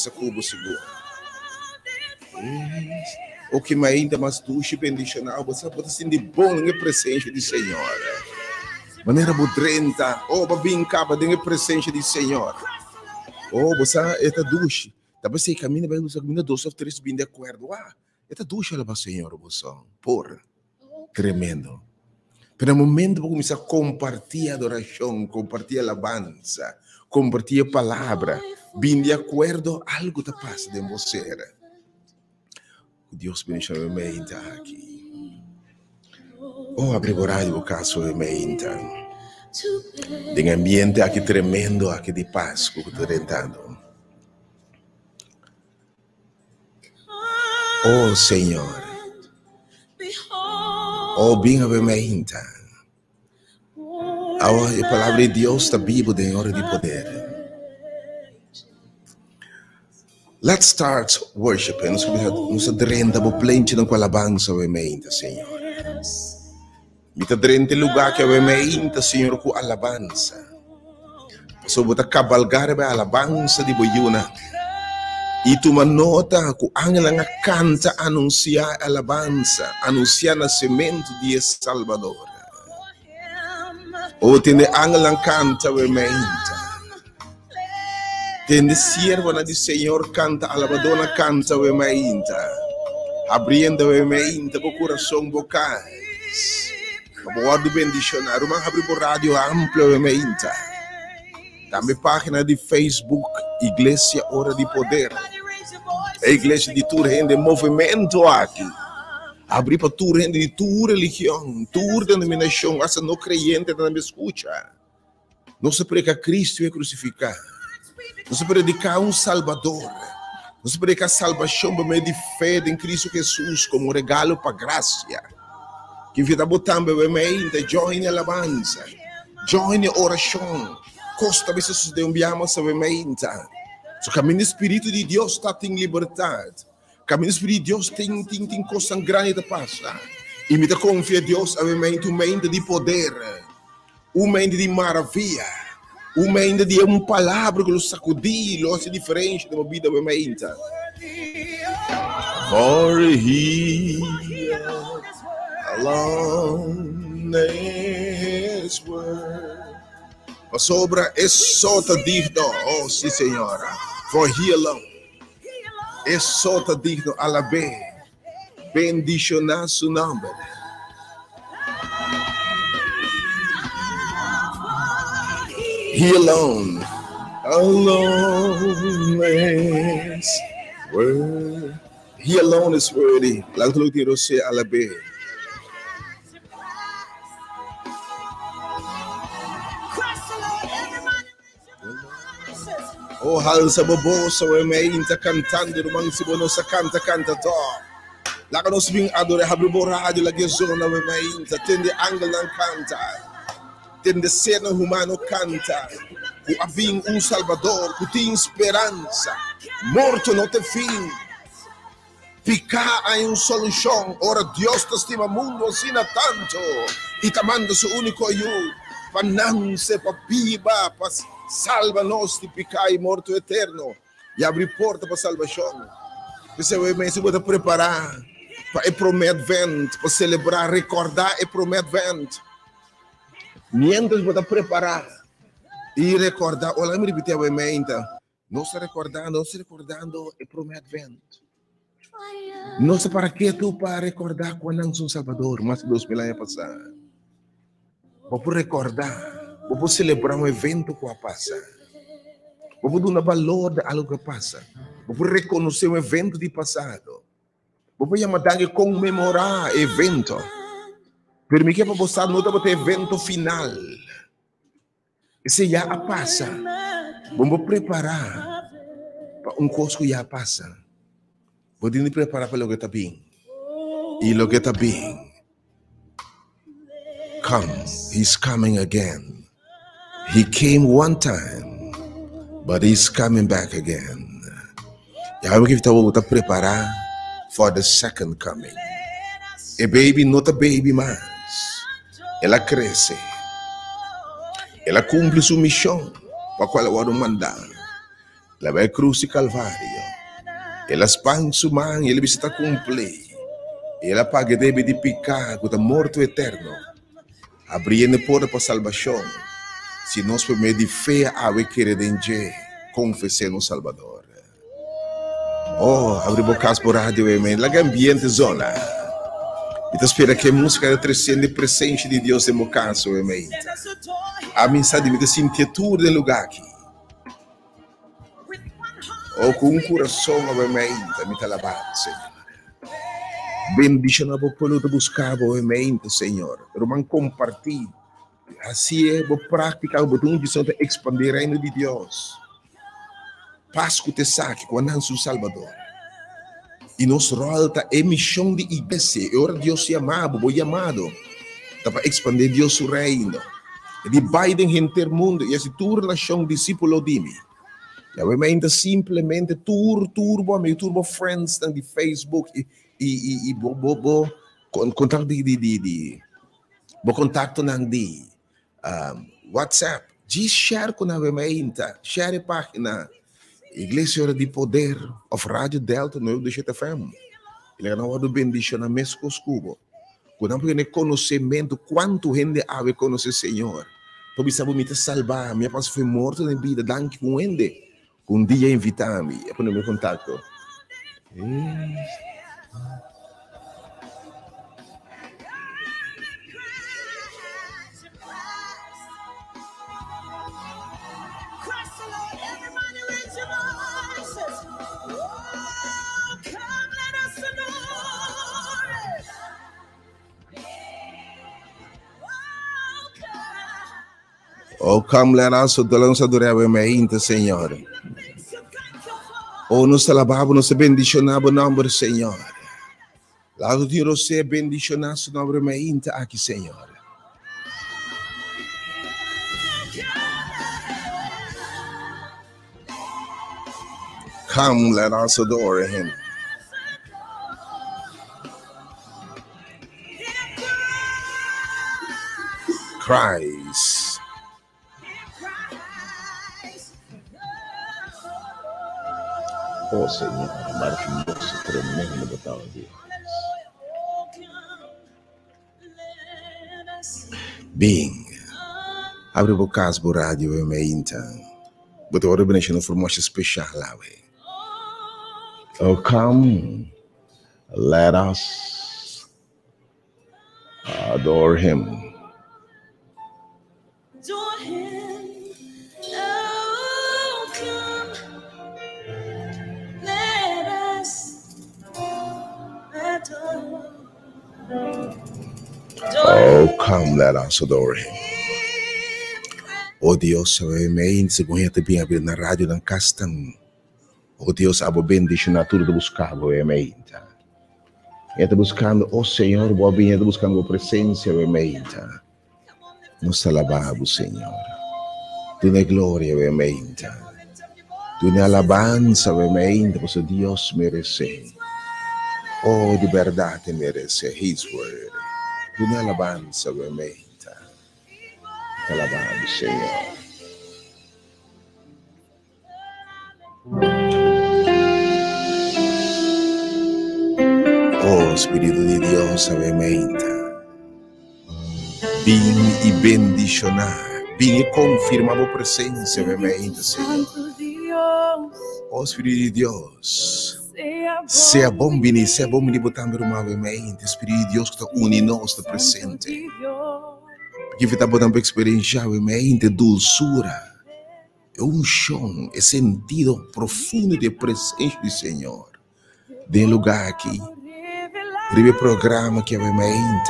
essa cubo seguro. O que mais ainda mais duche bendicional, você pode sentir bom na presença do Senhor. Maneira budrenta, babinca, na presença do Senhor. Você está duche. Talvez você caminha, vai usar caminha 2 ou 3 bem de acordo. Esta duche ela para o Senhor, você. Por tremendo. Pero no momento que começar a compartilhar adoração, compartilhar alabança, compartilhar a palavra, bem de acordo, algo te passa de você. Deus bendiga a mente aqui. Abre o rádio o caso de mente. Tem ambiente aqui tremendo, aqui de paz, que estou tentando. Senhor. Bem a mente. A palavra de Deus está viva em hora de poder. Let's start worshiping. Nós adrenda plente com a alabança a mente, Senhor. Mita adrenda lugar que a mente, Senhor, com alabança. Sobre a cabalgar a alabança de boiuna. E tu manota que o anjo canta anunciar alabança, anunciar nascimento de Salvador. Tende anjo canta a mente. Tende siervo do Senhor canta, alabadona canta a mente. Abrindo a mente com o coração bocais. Para bendicionar, uma abre por rádio amplo a mente. Também página de Facebook, Igreja Hora de Poder. A igreja de tua rende movimento aqui. Abrir para tua rende de tua religião, tua denominação, essa não crente não me escuta. Não se prega Cristo é crucificado. Não se predica um Salvador. Não se predica salvação por meio de fé em Cristo Jesus como regalo para graça. Que vida botando a mente, join alabança, join oração. Costa vezes de enviamos a mente. So caminho Espírito de Deus está em liberdade. Caminho Espírito de Deus tem coisa grande de passar. E me confia em Deus a mente, uma mente de poder, uma mente de maravilha, uma mente de uma palavra que lo sacudir, lo hace diferente da vida da mente. For he alone is worth. Sobra é só te digno, sim, Senhora. For he alone. É só te digno, alabé. Bendicionar su nome. He alone. Alone is worthy. He alone is worthy. Laat het ook die alabé. Halsa bobosa we meinta cantando rumang si bono sa canta to. La nos bing adore hablo rádio la gezona we meinta tende angelan canta. Tende cena humano canta. Ku aving Salvador, ku tem esperança. Morto não tem fim. Pica hay solução. Ora Deus te estima mundo assim tanto. E te manda seu único ayuda. Pananse pa viva, pa salva-nos de pecado e morto eterno. E abrir porta para salvação. Você vai preparar para o primeiro evento, para celebrar, recordar o primeiro evento. Mientras você preparar e recordar, olha, me repetir a mente. Não se recordando o primeiro evento. Não sei para que tu para recordar quando é um Salvador, mas 2000 anos passados. Vou recordar, vou celebrar um evento que vai passar. Vou dar valor de algo que passa. Vou reconhecer um evento de passado. Vou chamar de comemorar evento. Permitir para você não ter evento final. Esse já passa. Vamos preparar para coisa que já passa. Vamos preparar para o que está bem. E o que está bem. Come, he's coming again. He came one time, but he's coming back again. Já vamos que está preparar for the second coming. A baby, not a baby mais. Ela cresce. Ela cumpre sua missão para qual ela vai mandar. Ela vai cruz e calvário. Ela spang sumang, ele bisa cumprir. Ela paga deve de picar com o morto eterno. Abrindo porta para salvação. Se nós por meio de fé a querer dengue, confessar no Salvador. Oh, abre bocas por rádio, amém. Lá ambiente zona. E espera que a música trazendo a presença de Deus em meu caso, amém. A mensagem me sentir tudo no lugar aqui. Oh, com um coração, amém. Me está lavado, Senhor. Bendice na boa pelo de buscar, amém, Senhor. Romão compartilhe. Assim é, vou praticar, vou expandir o reino de Deus. Páscoa te saque, quando é o Salvador. E nos rolta a missão de igreja. Ora Deus se amado, vou chamado. Para expandir Deus o reino. De Biden enter mundo. E assim, tu relação discípulo de mim. Eu ainda simplesmente turbo friends de Facebook e contato bo contato nang di WhatsApp. Diz share com a mementa, share a página Igreja de Poder of Rádio Delta no deixa FM. Ele não vai bendição na mesco escubo. Quando não conhecimento quanto gente ave conhecer Senhor. Tu bisa me salvar, minha paz foi morto na vida, danke com ele. Um dia invitar-me, é para o meu contato. Oh, come let us adorar a Senhor. Oh, nos alabamos, nos bendicionamos o nome do Senhor. Lá do Tiro se bendicionar o nome do aqui, Senhor. Come, let us adore Him. Christ. Oh, Senhor, maravilhoso, tremendo botão de Bem, abre o caso do rádio e me então. Botou a organização de formação especial lá, oh, come, let us adore Him. Oh, come, let us adore Him. Oh, Deus, me segundo bem abrir na rádio na castan. Oh, Deus, abo bendição na tudo buscar, me está buscando, oh Senhor, boa bem, está buscando a presença, me nos alabamos, Senhor. Tu na glória, me tu na alabança, me porque Deus merece. Oh, de verdade merece His word. Tu na alabança, me alabamos, Senhor. Oh, Espírito de Deus, amém. Vim e bendicionar, vim e confirmar a presença, amém, Senhor. Oh, Espírito de Deus, seja bom vir botar meu nome, amém. Espírito de Deus que está unindo nós, está presente. Porque está botando experiência, amém, de dulçura. É chão, é sentido profundo de presença do Senhor. De lugar aqui. Primeiro programa que eu me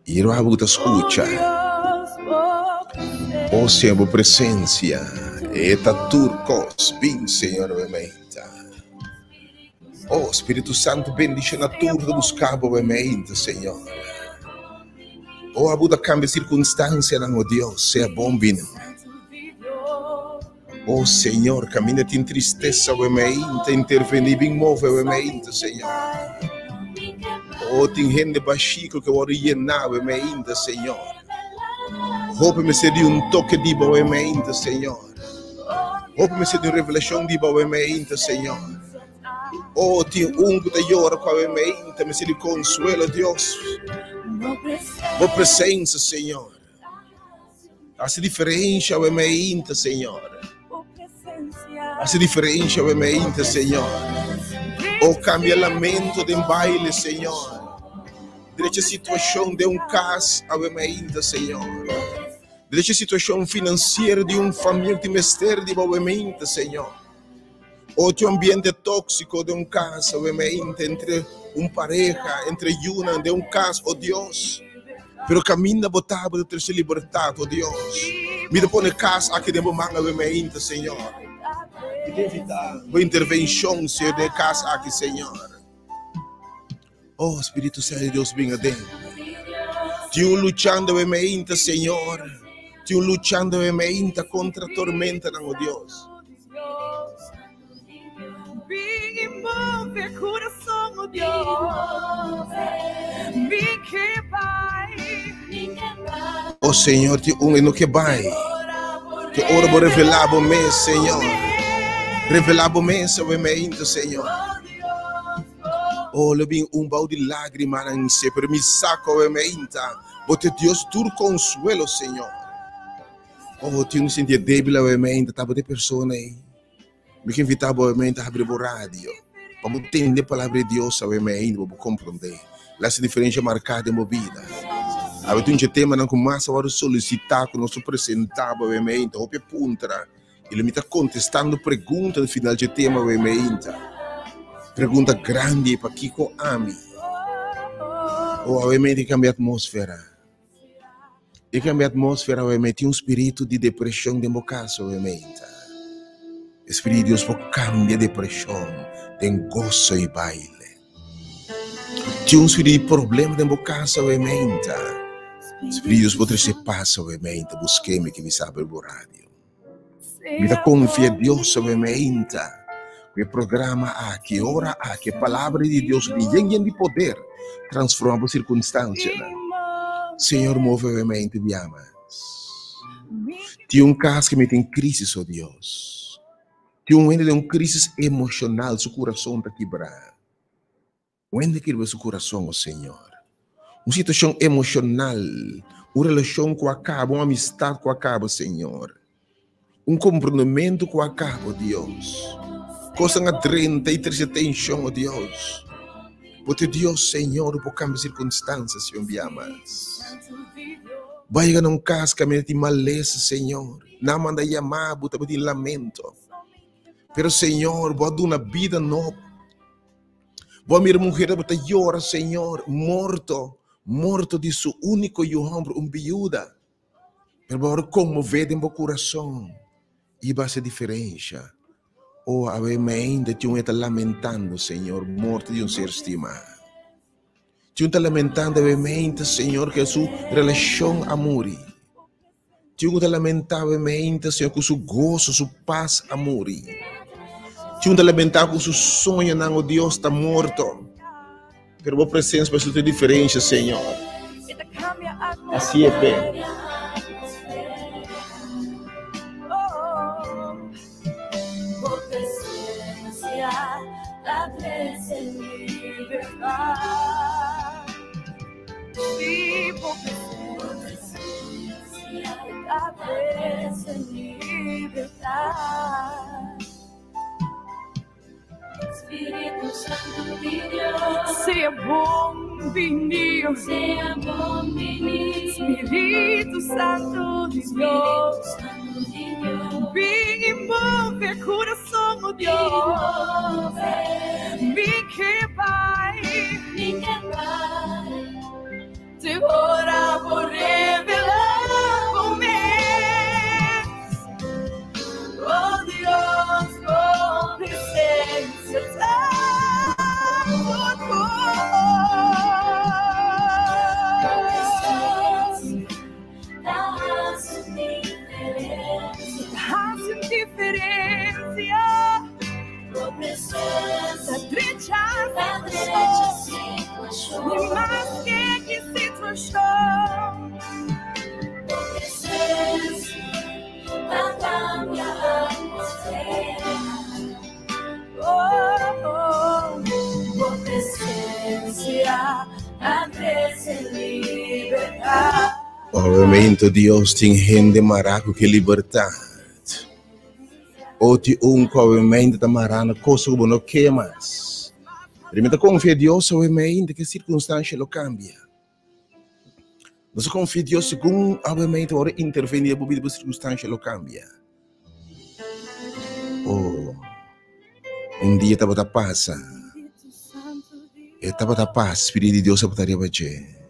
e eu amo escuta. Oh, Senhor, presença. Eta turcos, bem, Senhor, me oh, Espírito Santo, bendice na turca buscar me Senhor. Oh, a Buda cambia circunstância, não, Deus, seja bom vindo. Oh, Senhor, caminha te entristeça, me intervenir bem move, me Senhor. Oh, tem gente baixinho que eu orientar, me Senhor. Roupa-me ser de toque de boa, me Senhor. Roupa-me ser de revelação de boa, me Senhor. Oh, te ungo da llora com a mente, me se lhe consuelo, Deus. Boa presença, Senhor. Faz diferença a mente, Senhor. Faz diferença a mente, Senhor. Oh, cambia lamento de baile, Senhor. Dirige a situação de caso a mente, Senhor. Dirige a situação financeira de família, de mestre de boa mente, Senhor. Ou de ambiente tóxico de caso, obviamente, entre pareja, entre uma, de caso, oh Deus. Pero caminha botável de ser libertado, oh Deus. Me põe casa aqui de manga, obviamente, Senhor. E de evitar a intervenção, Senhor, de casa aqui, Senhor. Oh, Espírito Santo de Deus, venha dentro. Tio lutando, obviamente, Senhor. Tio lutando, obviamente, contra a tormenta, oh Deus. Envolve coração, oh Deus, me que vai. Oh Senhor, te no que vai. Te ora por revelar o mês, Senhor. Revelar o mês, obviamente, Senhor. Oh, le vim balde de lágrimas em si, pero me saco, obviamente. Bote Deus tu consuelo, Senhor. Oh, te sentir débil, obviamente, estava de pessoa aí. Me invitar obviamente a abrir o rádio. Para entender a palavra de Deus, obviamente, para compreender. Essa diferença marcada em minha vida. A gente tema não começa a solicitar que nós apresentamos, obviamente, ou pergunta. Ele me está contestando perguntas no final de tema, obviamente. Pergunta grande para Kiko Ami. Ou, obviamente, cambia a atmosfera. E cambia a atmosfera, obviamente, espírito de depressão de meu caso, obviamente. Espírito de Deus cambia a depressão, tem gozo e baile. Tinha espírito de problema de meu caso, obviamente. Espírito de Deus pode ser paz, obviamente. Busquei-me que me sabe o rádio. Me dá confia em Deus, obviamente. Que programa aqui, hora aqui, palavra de Deus, de poder, transforma a circunstância. Senhor, move, obviamente, me amas. Tinha caso que me tem crise, oh Deus. Tinha uma crise emocional, seu coração está quebrado. Onde quebra seu coração, oh Senhor? Uma situação emocional, uma relação com a cabo, uma amistade com a cabo, Senhor. Um comprometimento com a cabo, Deus. Coisa na 33 atenção, oh Deus. Porque Deus, Senhor, por cambiar circunstâncias, Senhor, me amas. Vai chegar num caso que me tem maleza, Senhor. Não manda chamar, bota de lamento. Pero, Senhor, vou dar uma vida nova. Vou mirar mulher que llora, Senhor, morto de seu único homem, viúva. Pero vou comover em meu coração. E vai ser diferença. Oh, a mente tinha está lamentando, Senhor, morte de ser estimado. Tinha está lamentando a mente, Senhor, que sua relação amor. Tinha está lamentando a mente, Senhor, com seu gozo, sua paz amor. Tinha está lamentando com seu sonho, não, o Deus está morto. Pero a presença vai ser diferente, Senhor. Assim é bem. Espírito Santo de Deus, seja bom-vindo, seja bom-vindo. Espírito Santo de Deus, vem envolver coração, oh Deus, me que vai, te ora por revelar o mês, oh Deus, com presença da situação, e mais que situação, cambia a atmosfera. Oh, oh. Obviamente Deus tem gente maraco que liberdade. Ou te obviamente tá marana coisa que não quer mais. Primeiro confia em Deus, obviamente que a circunstância lo cambia. Nós confia em Deus segundo obviamente hora intervenir a circunstância lo cambia. Oh, dia estava a passa. Estava a paz, Espírito de Deus estaria para você.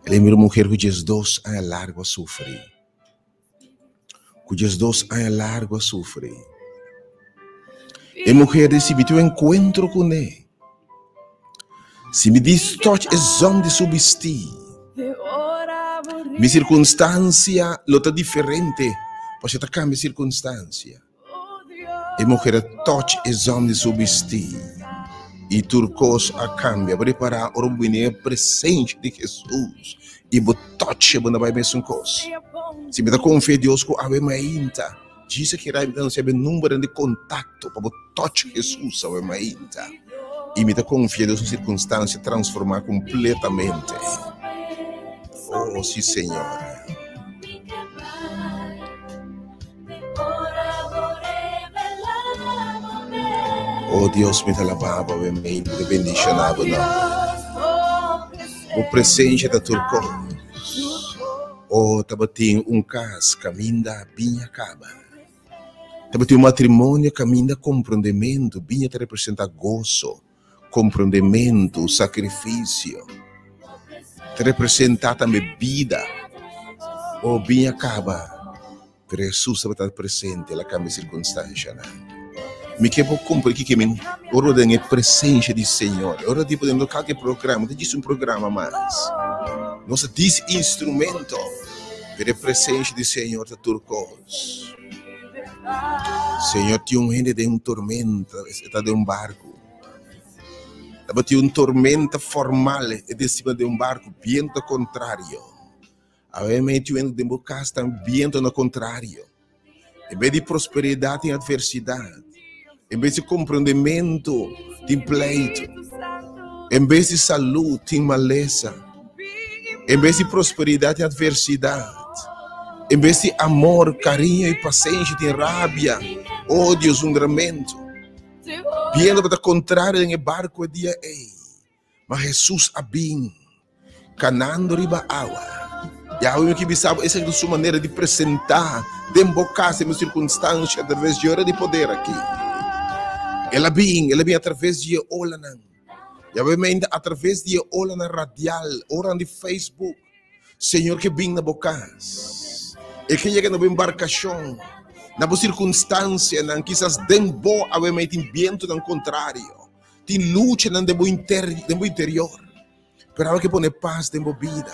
Lembra mulher que diz 2 anos largo a sofrer. Que diz 2 anos largo a sofrer. E mulher recebe teu encontro com ele. Se me diz touch é zona de subestir. Minha circunstância é diferente. Você está cambiando circunstância. E mulher touch é zona de subestir. E turcos a cambia, preparar o rubiné presente de Jesus. E botoche, banda vai mesmo coisa. Se me dá confia em Deus, que a ainda. Diz que irá me dar um número de contato para botoche Jesus, a ainda. E me dá confia em Deus, circunstância transformar completamente. Oh, sim, Senhor. Oh Deus, me dá a baba, me bendicionava o presente da turco. Oh, tabatinho caso, caminho da binha acaba. Tabatinho matrimônio, caminho da compreendimento, binha te representa gozo, compreendimento, sacrifício. Te representa também vida. Oh, binha acaba. Pero Jesus estava presente, ela cambia circunstância, né? Me quero cumprir que me ora da presença do Senhor. Ora de podemos qualquer programa, diz programa mais. Nossa diz instrumento para a presença do Senhor da turcos. Senhor tinha gente de tormenta, está de barco. Estava tinha tormenta formal de cima de barco, vento contrário. Obviamente o vento de casa está vento no contrário. Em vez de prosperidade tem adversidade. Em vez de compreendimento, tem pleito. Em vez de saúde, tem maleza. Em vez de prosperidade, tem adversidade. Em vez de amor, carinho e paciência, tem rábia, ódio, zungramento. Viendo para o contrário, em barco, é dia, ei. Mas Jesus abim, canando riba água. E a única que sabe, essa é a sua maneira de apresentar, de embocar-se em uma circunstância, através de hora de poder aqui. Ela vem através de Olanan. E obviamente através de Olanan radial, Olanan de Facebook. Senhor que vem na bocas. E que chega na embarcação, na boa circunstância, quizás tem boa, obviamente, em vento no contrário. Tem luta no interior. Pero que põe paz na vida.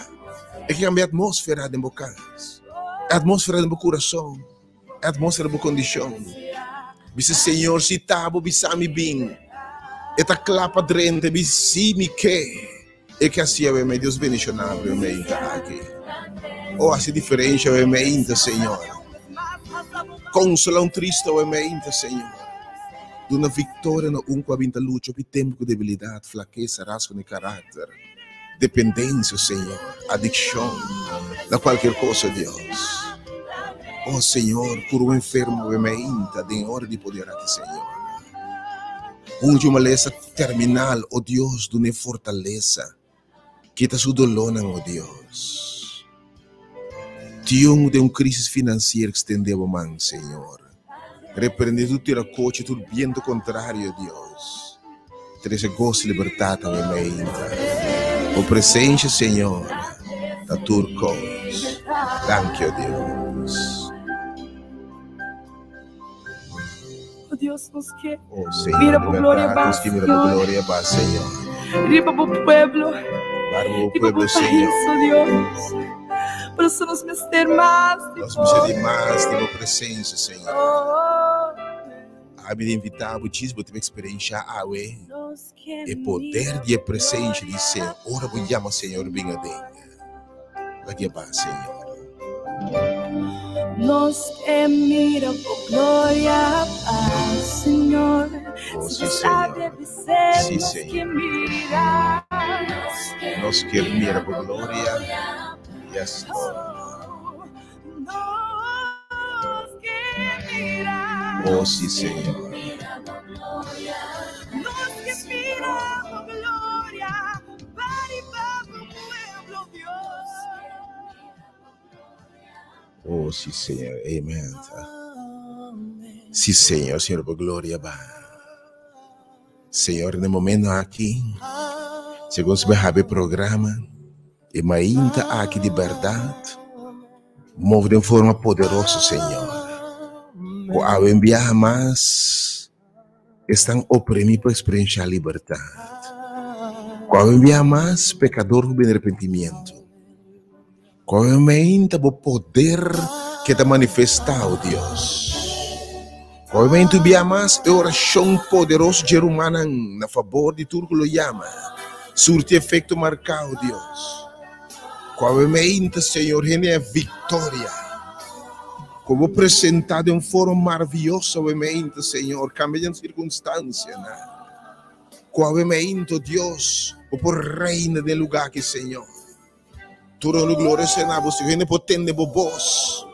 É que cambia a atmosfera de bocas. A atmosfera do coração. A atmosfera da condição. Bisa Senhor se tabo bisa mi bem. Eta clapa drente bisi mi que. E que assim é meu Deus bendicionável me aqui. Oh, assim diferente é meu Senhor. Consola triste é meu Senhor. De uma vitória no com a vinta luta, o tempo de debilidade, fraqueza, rasgo de caráter, dependência, Senhor, adicção, da qualquer coisa, Deus. Oh Senhor, cura o enfermo, emeinta, de hora de poder a ti, Senhor. Onde uma lesa terminal, oh Deus, de uma fortaleza, quita sua dolor, oh Deus. Tião de crise financeira que estendeu a mão, Senhor. Repreende tu tira coche, tu viento contrário, Deus. Treze gosto e liberdade, emeinta. O presente, Senhor, da turcos. Thank you, Deus. Dios nos quiere. Oh, Señor, mira por gloria va, Señor. Señor. Riba por pueblo. Riba por Señor. país, Dios. Para eso nos meter más. Nós precisamos mais de uma presença, Senhor. A vida invitável, diz que experiência a e poder de presença de Senhor. Ora, vou chamar Senhor, venha dentro. Vai de paz, Senhor. Nos que mira por gloria, paz, Señor. Oh, Si sí, sabe Señor. Sí, nos Señor. que mira. Nos que mira por glória, Yes, Lord. Oh, sí, Señor. Oh, sí, Señor. Amen. Sí, Señor. Señor, por gloria va. Señor, en el momento aquí, según se ve el programa, e ainda aqui de verdade, move de forma poderosa, Senhor. Ao enviar mais, estão oprimidos para experienciar a liberdade. Ao enviar mais, pecador do arrependimento. Ao enviar o poder que te manifesta, oh Deus. Ao enviar mais, a oração poderosa de humana na favor de tudo que lo llama. Surte efeito marcado, Deus. Obviamente, Senhor, é vitória. Como apresentado em forma maravilhosa, obviamente, Senhor, cambiando circunstâncias. Obviamente, Deus, por reina do lugar que, Senhor. Toda a glória será você, gente potente, voz.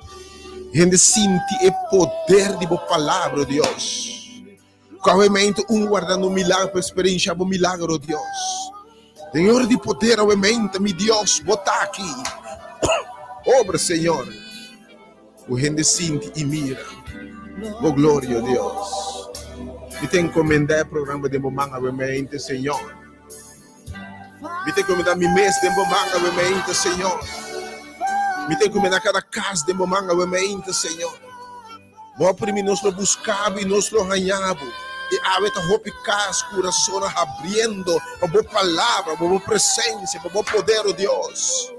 Gente sente o poder de palavra, Deus. Obviamente, guardando milagre para experienciar o milagre, Deus. Senhor de poder, obviamente, meu Deus, botar aqui. Obra, Senhor. O gente sente e mira. Oh, glória a Deus. Me tem que encomendar o programa de Bomanga, obviamente, Senhor. Me tem que encomendar meu mês de Bomanga, obviamente, Senhor. Me tem que encomendar cada casa de Bomanga, obviamente, Senhor. Vou primeiro nós lo buscamos e nós lo ganhamos. E ahorita hope casa, coração abrindo para boa palavra, para boa presença, para bom poder, oh Deus.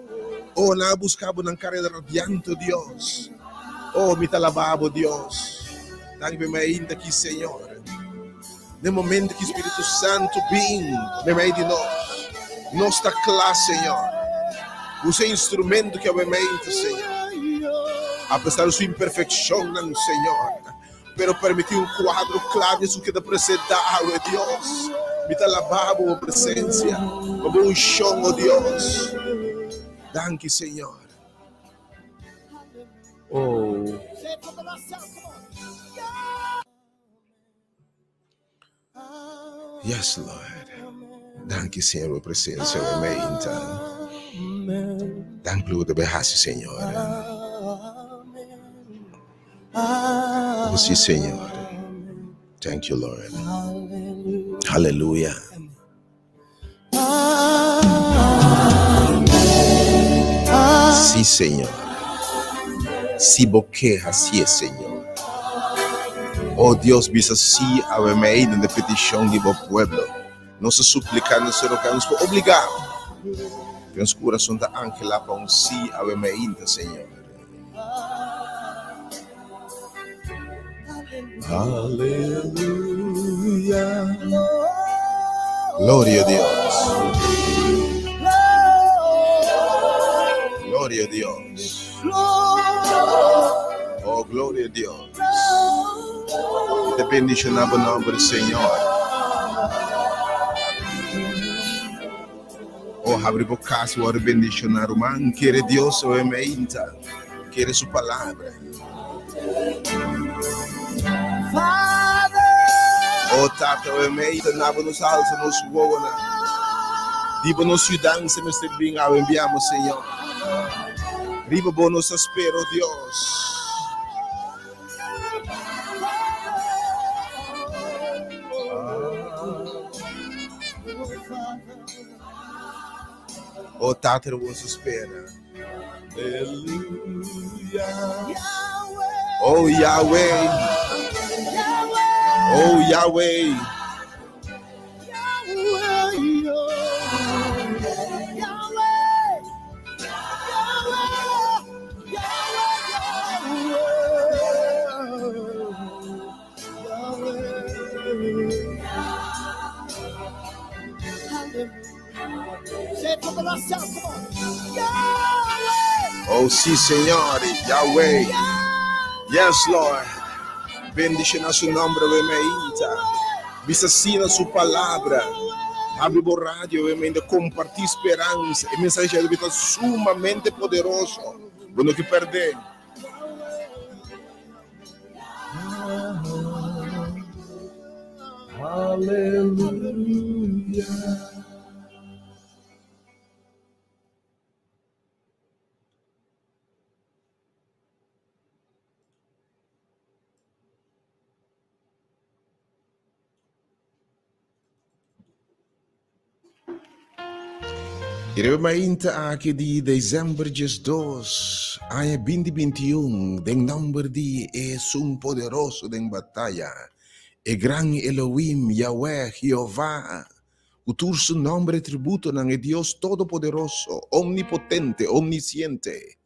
Oh, na buscamos na cara de radiante, Deus. Oh, me alabamos, Deus. Dá-me ainda aqui, Senhor. No momento que o Espírito Santo vem no meio de nós, nossa classe, Senhor. Use instrumento que é o momento, Senhor. Apesar de sua imperfeição, Senhor. Pero permitir quadro claro isso que te apresentar, oh Deus. Me alabamos a presença, como um chão, oh Deus. Danke, Senhor. Oh. Yes, Lord. Danke, Senhor, a presença, oh Danke, Lord, berrasse, Senhor. Oh, sim, Senhor. Thank you, Lord. Hallelujah. Sim, Senhor. Se boqueja, assim é, Senhor. Oh, Deus, visa assim a meio de petição do povo. Nossa súplica, nossa rogamos por obrigar. Que nosso coração está anclado para um sim a meio, Senhor. Aleluia. Glória a Deus. Glória a Deus. Oh, glória a Deus. Te bendicionava o nome do Senhor. Oh, abre a boca e ora bendicionar o man. Quer Deus o emeita. Quer sua palavra. Oh, Tata, o emeita, nava nos alça, nos voa. Diba nos dança, nos bem ao enviamos, Senhor. Riba bom nos espera, Deus. Oh, Tata, nos espera. Aleluia. Oh, Yahweh. Oh, Yahweh. Oh, sim, Senhor, Yahweh. Yes, Lord. Bendice nosso nome, Bemeita. Visa sim a sua palavra. Habibo Radio, obviamente, compartir esperança. E mensagem de vida sumamente poderoso. Bueno que perder. Aleluia. Iremainta aqui de dezembro 2, ano 2021, den número de é poderoso den batalha. E gran Elohim, Yahweh, Jeová, o turso nome tributo não é Deus todo-poderoso, omnipotente, omnisciente.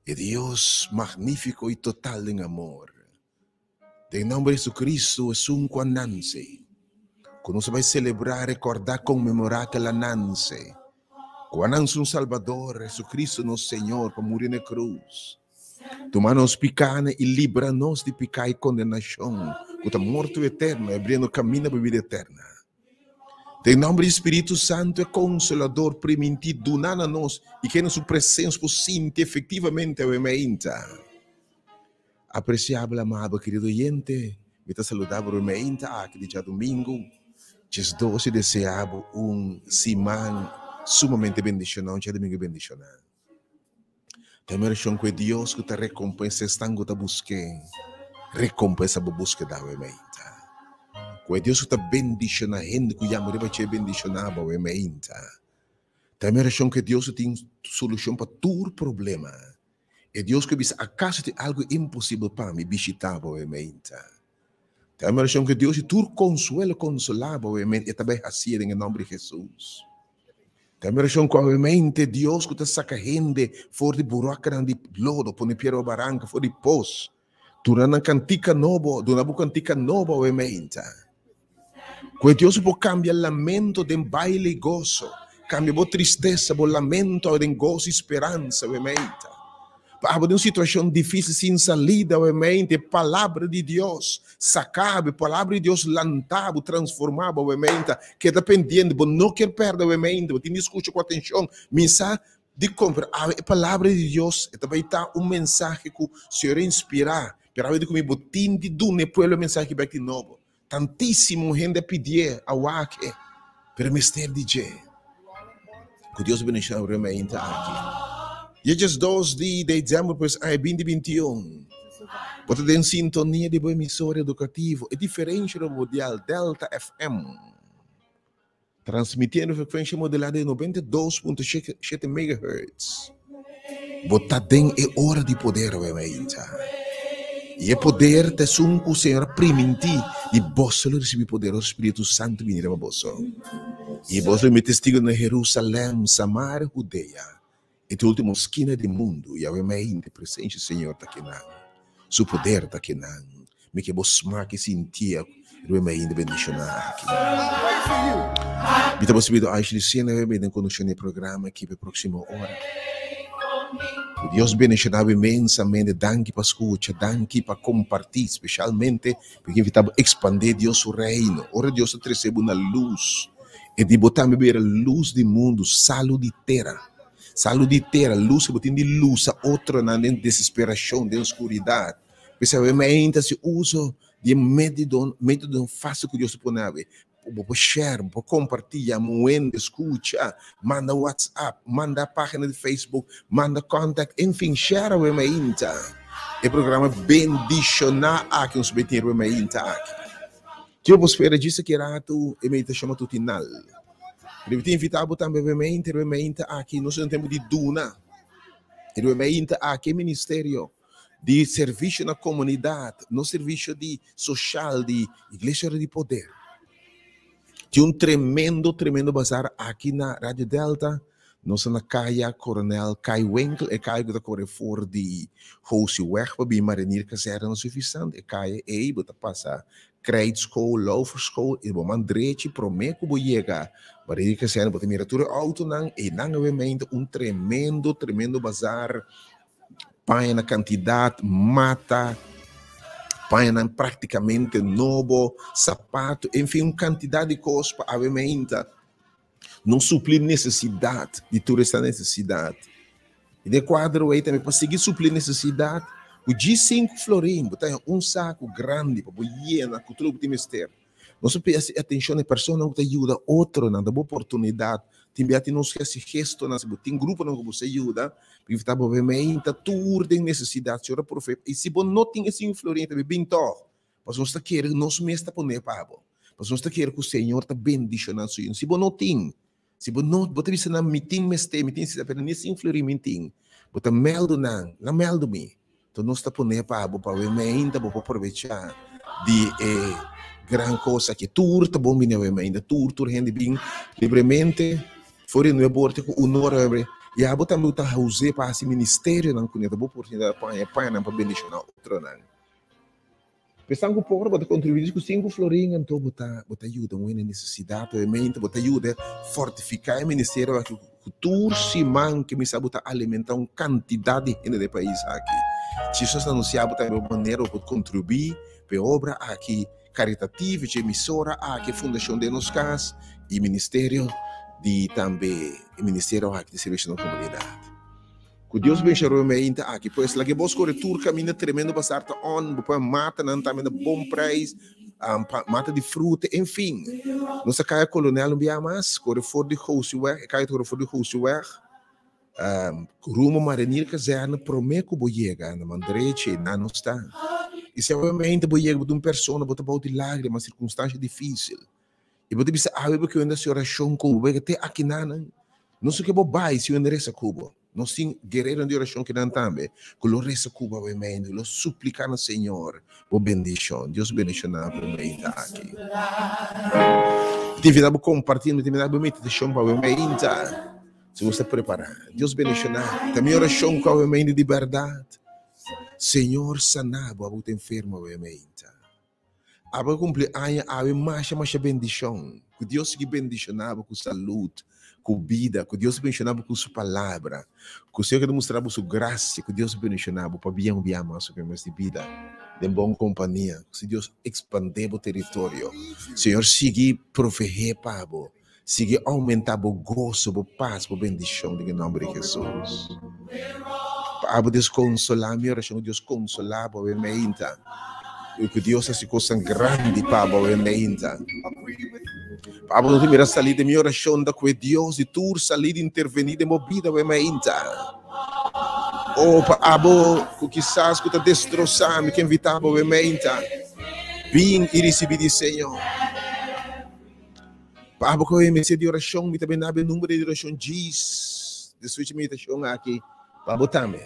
É Deus magnífico e total em amor. Den nome de Jesus é quando nasce. Quando você vai celebrar, recordar, comemorar que ela nasce. Quando nasce Salvador, Jesus nosso Senhor, para morrer na cruz. Toma-nos picana e livra-nos de pecado e condenação. O morto eterno, abrindo caminho para a vida eterna. Tem nome do Espírito Santo é consolador, permitido, donar a nós e que nossa presença possível efetivamente é uma apreciável, amado, querido oyente, me está saludando aqui de domingo. Jesus deseava semana sumamente bendicional, domingo bendicional. Também oração com Deus que te recompensa, estando que te busque, recompensa para buscar da uementa. Com Deus que te bendiciona, gente que já morreu para te bendicionar para uementa. Também oração que Deus tem solução para todo problema. E Deus que diz, acaso tem algo impossível para me visitar para uementa. Também oração que Deus tem todo consuelo, consolar para uementa. E também assim em nome de Jesus. Também oração com a mente Deus que te saca gente fora de buraco de lodo, põe piero barranca fora de pós. Durante a cantica nova, durante a cantica nova a mente. Que Deus pode cambiar lamento de baile e gozo, cambia a tristeza, o lamento de gozo e esperança a mente. Para uma situação difícil sem salida a mente, palavra de Deus sacava, palavra de Deus lantava, transformava a mente, que dependendo, não quer perder a mente, tem escuta com atenção, mensagem de compra, a palavra de Deus, também está mensagem que o Senhor inspirar, para ver como o tem de dune pueblo mensagem que vai de novo. Tantíssimo gente pedir a Wake, para mistério de Jé. Que Deus bendiga a mente aqui. Dias 2 de dezembro, pois, 2021. Você tem sintonia de boa emissora educativa. É diferente do modelo Delta FM. Transmitindo frequência modulada de 92.7 MHz. Você tem hora de poder, obviamente. E é poder de que o Senhor permitir de você receber poder do Espírito Santo vir para você. E você me testigo na Jerusalém, Samaria, Judeia. E a última esquina do mundo, e a mente presente, Senhor, está aqui não. Seu poder está aqui não. Me que você marque sentir, o mente bendicionar aqui. Me está possibilitando a cena, eu me conduzindo o programa aqui para a próxima hora. Deus bendicionar imensamente, danke para escuta, danke para compartilhar, especialmente porque invitamos a expandir Deus o reino. Ora Deus recebe uma luz, e de botar beber a luz do mundo, saúde terra. Saúde terra, luz que botem de luz, a outra na desesperação, de escuridade. Principalmente se usa de método fácil que Deus põe a ver. Para share, para compartilhar, moendo, escuta, manda WhatsApp, manda a página de Facebook, manda contact, enfim, share a mente. O programa bendicionar aqui, nos betir a mente aqui. Que eu vou esperar disso que era tu, e me chama tu final. Eu te invitava também a mente aqui, nós não temos de duna. A mente aqui, ministério de serviço na comunidade, no serviço de social, de igreja de poder. Tinha tremendo bazar aqui na Rádio Delta. Nós na Caia Coronel Kai Winkel, e Caia que corre fora de Houseweg, para bem marinir que será não suficiente. E Caia bota passar Grade School, Lower School, e bom mandrete prometo que chegar. Marinir que será para miratura auto não e não obviamente tremendo bazar. Pai na quantidade, mata, Panham praticamente novo, sapato, enfim, uma quantidade de coisas para a vementa. Não suprir necessidade de toda essa necessidade. E de quadro aí também, para seguir suprir necessidade, o G5 florim, botar um saco grande para llenar com tudo que mistério. Nós precisamos atenção a pessoa que ajuda outro, na boa oportunidade. Tem não esquece gesto, tem grupo que você ajuda, porque está obviamente tudo tem necessidade, senhora profeta. E se você não tem esse florim, também bem to, mas nós queremos nós mesmos poner para você. Mas nós queremos que o Senhor está bendicionando sua. Se você não tem, se você não, você bisa na meeting se apenas nesse influir você meldo me. Então nós está poner para você ainda para aproveitar de gran coisa que tudo tá bom bem ainda tudo rende bem livremente fora no aborto com honor e a botar muito a usar para esse ministério não conhece a boa oportunidade para não para bendicionar outro não. Pensando um pouco, você contribuir com 5 florinhos, então você ajuda uma necessidade, obviamente, você ajuda a fortificar o ministério, que o tour se manque, me sabe, alimentar uma quantidade de país aqui. Se isso anunciar, você tem maneira de contribuir para a obra aqui, caritativa, de emissora, aqui, Fundação de Nos Cas, e Ministério de também, o Ministério aqui de Serviço na Comunidade. Que Deus bençoe me ainda aqui, pois lá que vos corretor caminha tremendo passar tá on, depois mata não também de bom preço, mata de fruta, enfim. Nossa caia colonial não via mais, corre fora de Housewer, caia corre fora de Housewer, rumo marinir caserna prometo boiega na mandreche na não está. E se obviamente boiega de uma pessoa bota bota de lágrima, circunstância difícil. E bota bisa porque ainda se oração com o até aqui não sei que bobai se o endereço cubo. Nós temos guerreiros de oração que não também. Que o resto Cuba, obviamente, nós suplicamos ao Senhor por bendição. Deus bendicionar por mim aqui. Atividade compartilhando, atividade meditação para o meio. Se você preparar, Deus bendicionar. Também oração com o meio de verdade. Senhor, sanaba o enfermo, obviamente. Aba cumpleaños, aba mais bendição. Que Deus te bendicionava com saúde, com vida, que Deus bendicionava com sua palavra, que o Senhor demonstrava sua graça, que Deus bendicionava para bem mais sobre nossa vida, de boa companhia, que Deus expandir o território, Senhor siga proferir para você, siga aumentar o gozo, a paz, a bendição, em nome de Jesus. Para Deus consolar, minha oração, Deus consolar, para o meio. E que Deus se coisa grande para o meio. Pabo não tem sair de minha oração da que Deus e tu sair de intervenir de movida o meio. Oh, Pabo, que quizás que te destroçar, me que invitava o meio. Vim e recebi de Senhor. Pabo, que eu me sei de oração, me também nabe número de oração diz, de sua meditação aqui. Pabo também.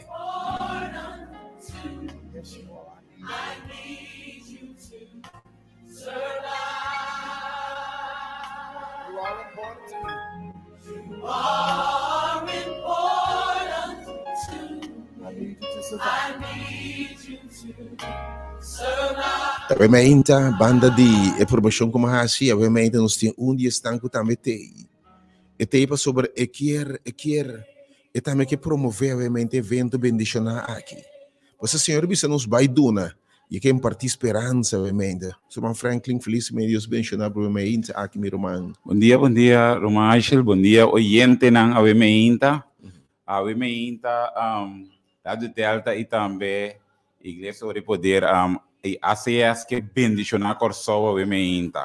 Obviamente, banda de aprovação como assim, obviamente nós temos dia estanco também tem. E tem para sobre e também que promover obviamente evento bendicionar aqui. Você senhor bisa nos vai duna e que impartir esperança obviamente. Sou Franklin feliz me Deus bendicionar obviamente aqui meu irmão. Bom dia, Román Angel, bom dia oyente ng obviamente. Obviamente Rádio Delta e também Igreja sobre Poder e ACS que bendicionar corso obviamente.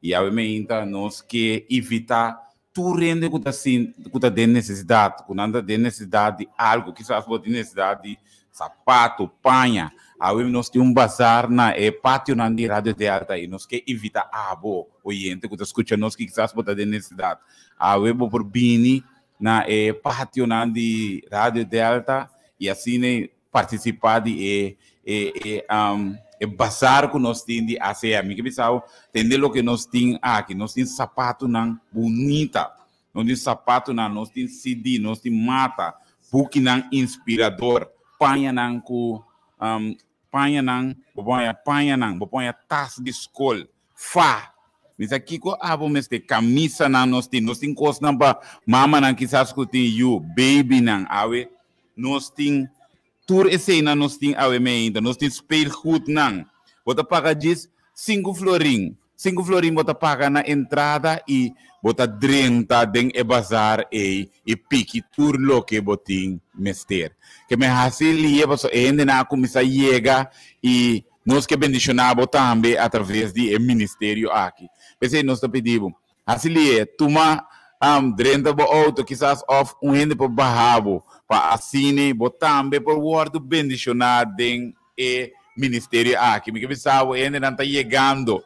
E obviamente nós que evitar tu rende que tá de necessidade, que não tem necessidade de algo, que só pode necessidade de sapato, panha. Aí nós temos bazar na pátio na Rádio Delta e nós que evitar oyente que tá escutando nós que quizás pode ter necessidade. Aí por bini na pátio na Rádio Delta e assim né, participar de bazar que nós temos de ACM, que pessoal entender o que nós temos aqui, nós temos sapato não bonita, nós temos sapato não, nós temos CD, nós temos mata, book não inspirador, panha não com panha não, boponha taça de escola, fa, mas aqui com abo mes de camisa não nós temos coisa não para mama não quizás que tem you, baby não, awe nós temos tour esse ainda nós temos ainda nós temos speelgoed não bota paga diz 5 florim. 5 florim bota paga na entrada e bota 30 den e bazar e pique turlo que botin mester. Que me hasilia paso ende na comissa chega e nós que bendicionamos também através do ministério aqui. Pensei nós te pedimos, hasilia, toma 30 bo auto quizás of ende por barrabo para assine botambe por word bendicionar den e ministério aqui. Me que pensava ainda não está chegando.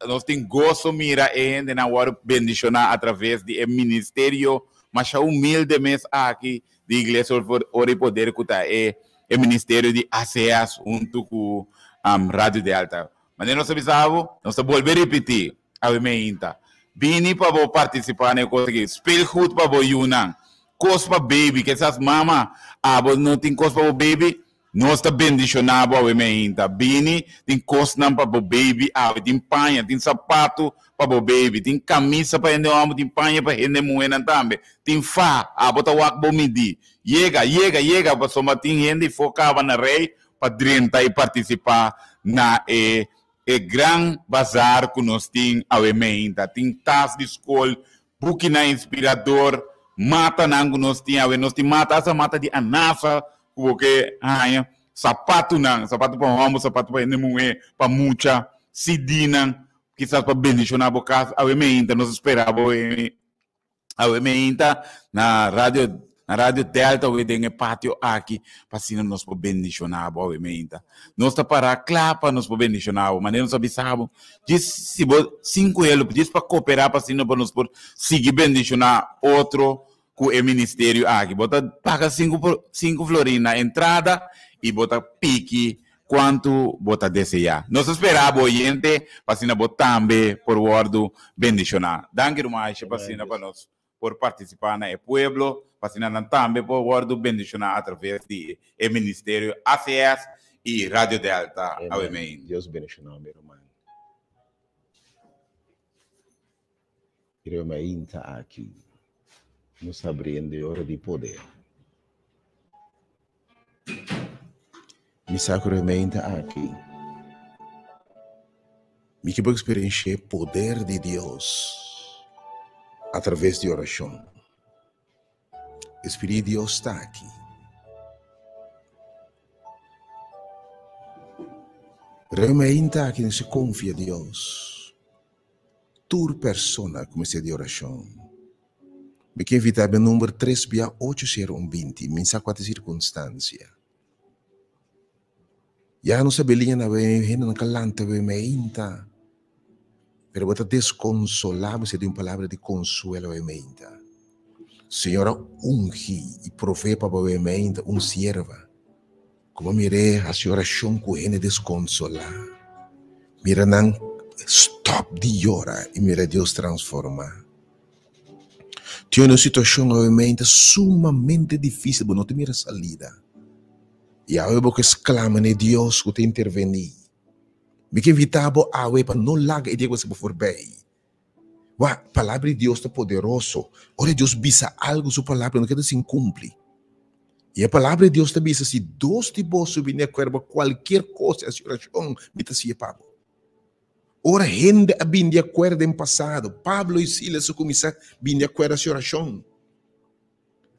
Nós temos gosto mira ainda não word bendicionar através do ministério, mas humildemente aqui de igreja ora poder cutar é ministério de ACEAS junto com Rádio Delta. Mas nós pensava, nós volver a repetir a meinta. Bini para participar na coisa que speel goed para o Yunnan. Cospa baby, que essas mama, não tem cospa para o baby. Nós está bendicionado a meinta. Bini tem costa para o baby, tem panha, tem sapato para o baby, tem camisa para ele homem, tem panha para ele mulher também. Tem fa, bota wak bo midi. Chega, para soma tem gente focava na rei para drentar e participar na gran bazar que nós tem a meinta. Tem tas de escola, book na inspirador, mata nango nós tem mata essa mata de anasa, porque sapato para homem, sapato para mulher, para mucha, sidina, quizás para bendicionar o caso, a meinta nós esperava a meinta na rádio Delta, we tem pátio aqui, para se nós por bendicionar a meinta. Nós está para clapa nós por bendicionar, mas nós sabemos, diz se 5 euros, diz para cooperar para se nós por seguir bendicionar outro com o ministério aqui. Bota paga 5 florim na entrada e bota pique quanto bota desejar. Nós esperamos oyente para se botar também por word bendicionar. Danke mais para nós por participar na pueblo, para se também por word bendicionar através do ministério ACS e Rádio Delta. Amém. Deus bendicionar meu irmão. Irmão está aqui. Nos abrindo hora de poder. Me sacramenta aqui. Me que experienciar o poder de Deus através de oração. O Espírito de Deus está aqui. Realmente aqui não se confia em Deus. Tu persona comece de oração. Me que evitar o número 3/80120, mensa 4 circunstância. Já não saberia na vez na calanta ve me inta. Pero bota desconsolado se de uma palavra de consuelo ve me inta. Senhora ungi e provê para ve me inta sierva. Como mire a senhora chonco ene desconsolar. Mira não stop de llorar e mira Deus transformar. Tinha uma situação obviamente sumamente difícil, mas não te mira salida. E a eu que exclama em Deus que te intervenir. Me que evitava a eu para não largar e digo se por bem. A palavra de Deus está poderoso. Ora Deus bisa algo sua palavra não quer se cumpre. E a palavra de Deus está bisa se dois de vós subirem a acordo qualquer coisa a oração me está se pabo. Ora, gente a bem de acordo em passado. Pablo e Silas começaram a bem de acordo a oração.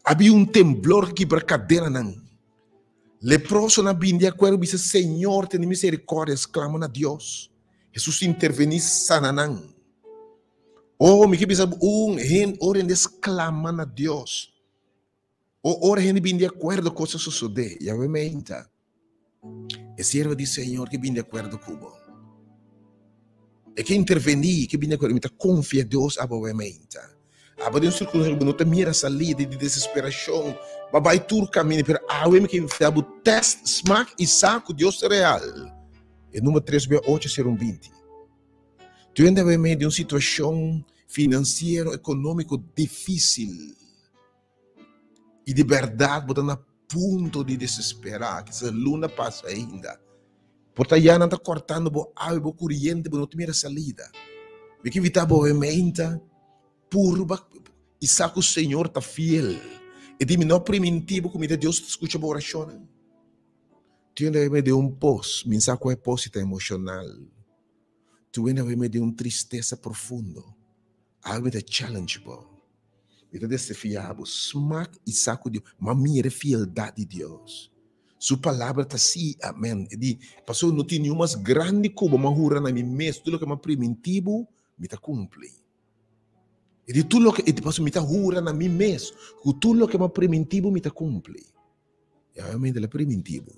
Havia temblor que para cadeira não. Leproso na bem de acordo disse, Senhor, tem misericórdia, exclamam a Deus. Jesus interveniu sananang. Oh, me que bisa gente ora exclamam a Deus. Ora, gente bem de acordo com o que sucede. E a menta. É servo de Senhor que bem de acordo com o e que intervenir, que vinha com ele, confia em Deus, obviamente. Abra um círculo, não tem mira salida de desesperação, vai tudo caminho, para a wem que faz o teste, smack e saco Deus real. E número 3/80120. Tu ainda vai meio de uma situação financeira, econômica difícil. E de verdade, botando a ponto de desesperar, que essa luna passa ainda. Portanto, já não está cortando a água corrente, não tem salida. Me que evitar a mente, purba, e sabe que o Senhor está fiel. E diminuir primitivo, como Deus escuta a oração. Tu ainda de pós, minha qual é pósita emocional. Tu ainda de tristeza profundo. Algo de challengeable. Então, desafiável, smack e saco de uma minha fieldade de Deus. Sua palavra está assim, amém. E passou não tinha umas grande cuba, uma hura na minha mesa, tudo que é primitivo, me está cumpre. E tudo que passou me está hura na minha mesa, tudo que é primitivo, me está cumpre. E realmente é primitivo.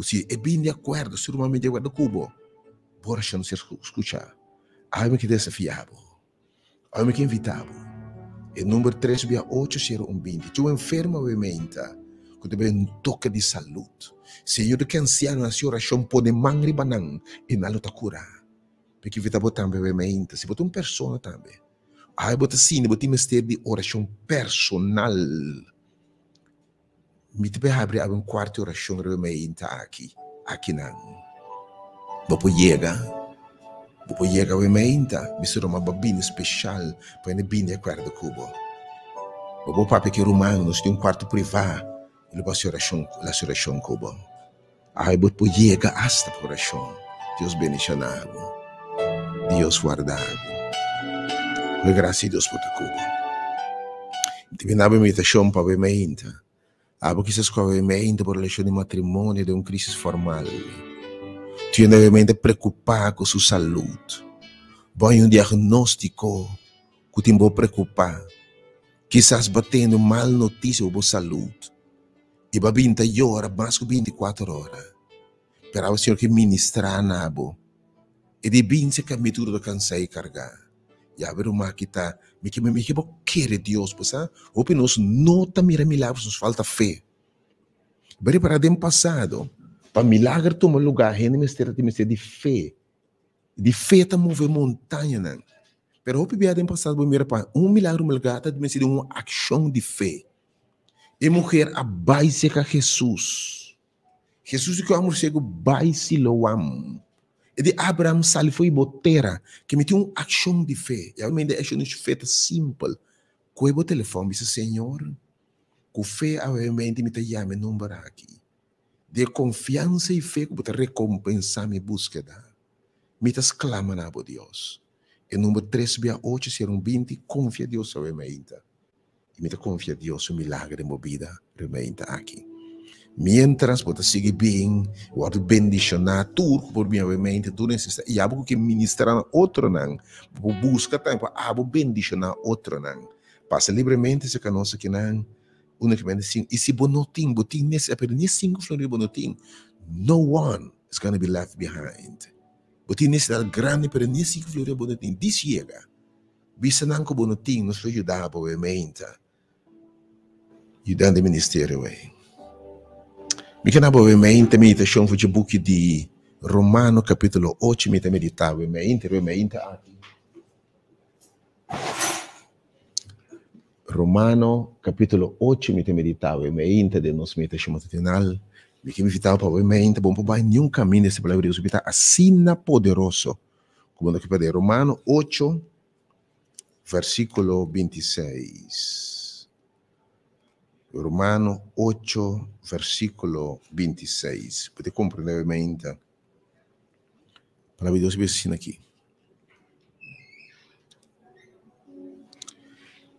Se é bem de acordo, se uma de acordo cubo, bora não se escuchar. Algo que desafiável, algo que invitável. E número 3, via 80120. Tu enferma obviamente, que tu tem toque de saúde. Se eu que anciano na sua oração pode mangri banang e na luta cura. Porque vita botar obviamente, se botar pessoa também. Aí botar sim, botar mistério de oração personal. Me te abre um quarto oração obviamente aqui não. Bopo chega obviamente, mistura uma babina especial para ele bem de acordo com o cubo. O papo que romano nós tem quarto privado, ele vai a oração cubo. Aí bopo chega hasta a oração. Deus bendicionado, Deus guardado. Le grazie a Deus por o cubo. Terminava a meditação para obviamente. Abo que se escolhe obviamente por relação de matrimônio de crise formal. Tu obviamente preocupado com sua saúde. Vai diagnóstico que te preocupar. Quizás batendo mal notícia sobre saúde. E vai 20 horas, mais que 24 horas. Para o Senhor que ministrar na abo. E de 20 que a medida cansa e carregar. E a ver uma que está, me que quer Deus, pois, ou que nós nota mira milagres, nos falta fé. Bem para o passado, para milagre tomar lugar, gente mistério de fé. De fé está mover montanha, né? Pero o que tem passado, mira para milagre lugar, está de uma ação de fé. E mulher abaixo com Jesus. Jesus que o amor chega baixo loam. E de Abraão sali foi botera, que me tinha uma ação de fé. E a minha ação de fé é simples. Coe o telefone, disse, Senhor, com fé, a minha me tem meu número aqui. De confiança e fé, que você recompensar minha búsqueda. Me está clamando a Deus. E número 3, 8, 20, confia em Deus, realmente. E me está confia em Deus, o milagre de movida, realmente aqui. Mientras você sigue bem, você bendicionar tudo por minha mente, tudo necessário. E algo que ministrar outro não, busca tempo, algo bendicionar outro não. Passa livremente se conosco que não, unicamente sim. E se bonotim, botim nesse, apenas nesse 5 flores bonotim, no one is going to be left behind. Botim nesse grande, apenas nesse 5 flores bonotim, chega. Bisa não com bonotim, nos ajudar obviamente. Ajudando o ministério, me canabo obviamente meditação foi o book de Romano capítulo 8, me meditava obviamente aqui. Romano capítulo 8, me meditava obviamente de nossa meditação matinal. Me que me invitava para obviamente bom para nenhum caminho dessa palavra de Deus, está assim poderoso. Como que pede Romano 8 versículo 26. Romano 8, versículo 26. Pode compreender obviamente. A palavra de Deus vai assim aqui.